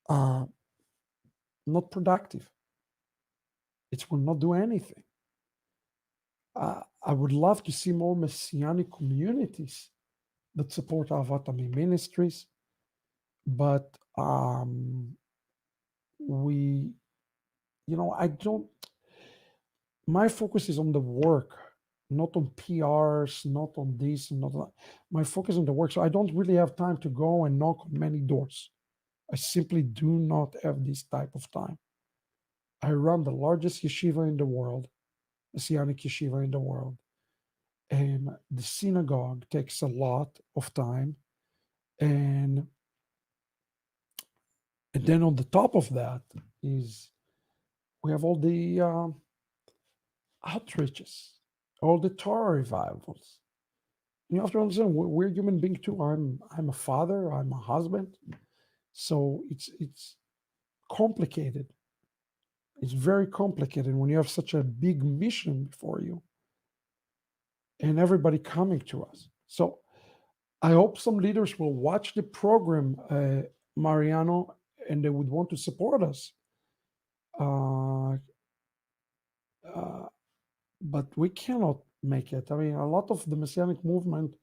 not productive. It will not do anything. I would love to see more Messianic communities that support Ahavat Ammi Ministries, but I don't. My focus is on the work, not on PRs, not on this, not on, my focus on the work. So I don't really have time to go and knock on many doors. I simply do not have this type of time. I run the largest yeshiva in the world, Messianic yeshiva in the world, and the synagogue takes a lot of time, and then on the top of that is we have all the outreaches, all the Torah revivals. You have to understand we're human beings too. I'm a father. I'm a husband. So it's complicated. It's very complicated when you have such a big mission before you, and everybody coming to us. So I hope some leaders will watch the program, Mariano, and they would want to support us. But we cannot make it. I mean, a lot of the Messianic movement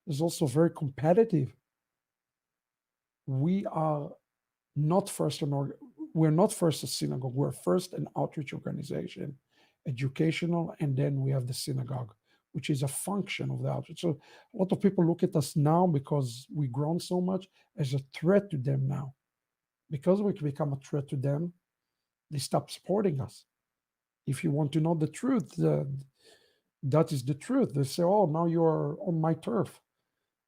is also very competitive. We are not first we're not first a synagogue. We're first an outreach organization, educational, and then we have the synagogue, which is a function of the outreach. So a lot of people look at us now because we've grown so much as a threat to them now. Because we can become a threat to them, they stop supporting us. If you want to know the truth, that is the truth. They say, oh, now you're on my turf.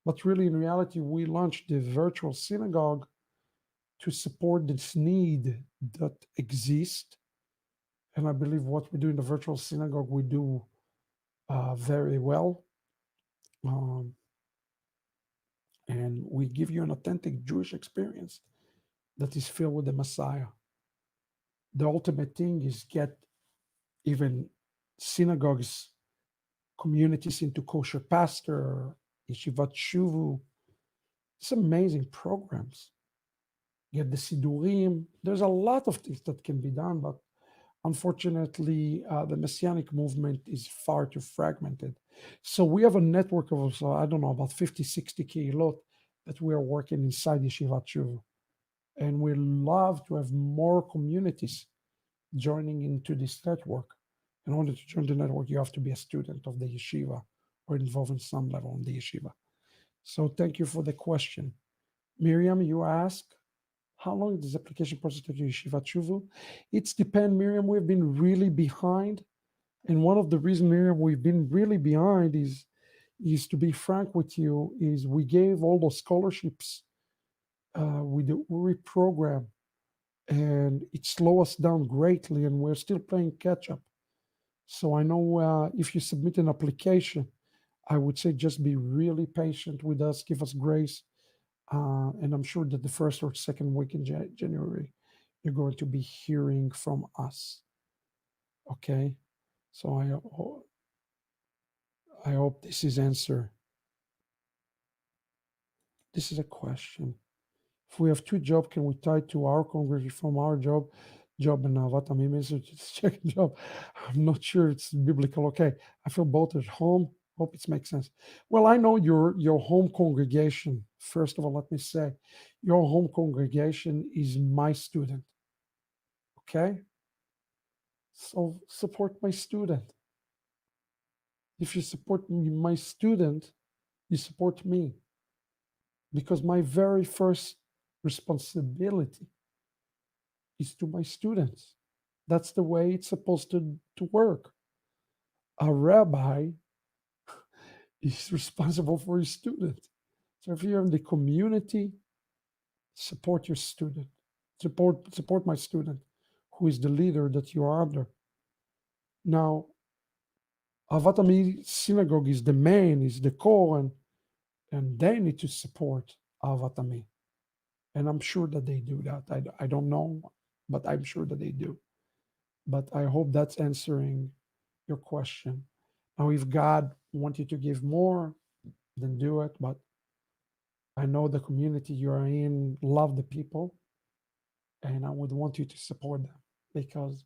But really, in reality, we launched the virtual synagogue to support this need that exists. And I believe what we do in the virtual synagogue, we do very well. And we give you an authentic Jewish experience that is filled with the Messiah. The ultimate thing is get even synagogues, communities into Kosher Pasture, Yeshivat Shuvu. It's amazing programs. Get the Sidurim. There's a lot of things that can be done, but unfortunately, the Messianic movement is far too fragmented. So we have a network of, I don't know, about 50, 60 kehilot that we are working inside Yeshivat Shuvu. And we love to have more communities joining into this network. In order to join the network, you have to be a student of the yeshiva or involved in some level in the yeshiva. So thank you for the question. Miriam, you ask, how long does the application process take Yeshivat Shuvu? It's depend, Miriam. We've been really behind. And one of the reasons, Miriam, we've been really behind is to be frank with you, is we gave all those scholarships with the URI program, and it slowed us down greatly, and we're still playing catch up. So I know if you submit an application, I would say just be really patient with us, give us grace. And I'm sure that the first or second week in January, you're going to be hearing from us. Okay? So I hope this is answer. This is a question. If we have two jobs, can we tie to our congregation from our job and Ahavat Ammi Ministries, it's a second job? I'm not sure it's biblical. Okay, I feel both at home. Hope it makes sense. Well, I know your home congregation. First of all, let me say, your home congregation is my student. Okay? So support my student. If you support my student, you support me. Because my very first responsibility is to my students. That's the way it's supposed to work. A rabbi is responsible for his student. So if you're in the community, support your student. Support my student, who is the leader that you are under. Now, Ahavat Ammi Synagogue is the main, is the core, and they need to support Ahavat Ammi. And I'm sure that they do that. I don't know, but I'm sure that they do. But I hope that's answering your question. Now, if God wants you to give more, then do it. But I know the community you are in love the people, and I would want you to support them because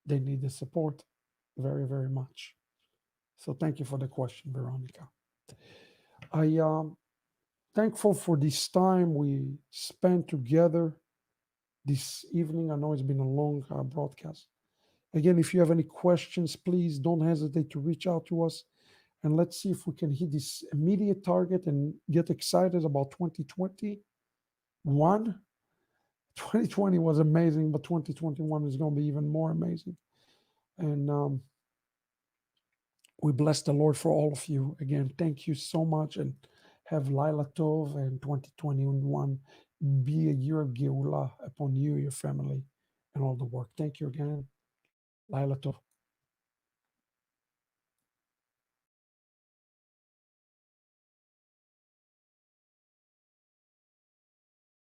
they need the support very, very much. So thank you for the question, Veronica. I am thankful for this time we spent together this evening. I know it's been a long broadcast. Again, if you have any questions, please don't hesitate to reach out to us. And let's see if we can hit this immediate target and get excited about 2021. 2020 was amazing, but 2021 is going to be even more amazing. And we bless the Lord for all of you. Again, thank you so much, and have Laila Tov, and 2021 be a year of Geulah upon you, your family, and all the work. Thank you again. Laila Tov.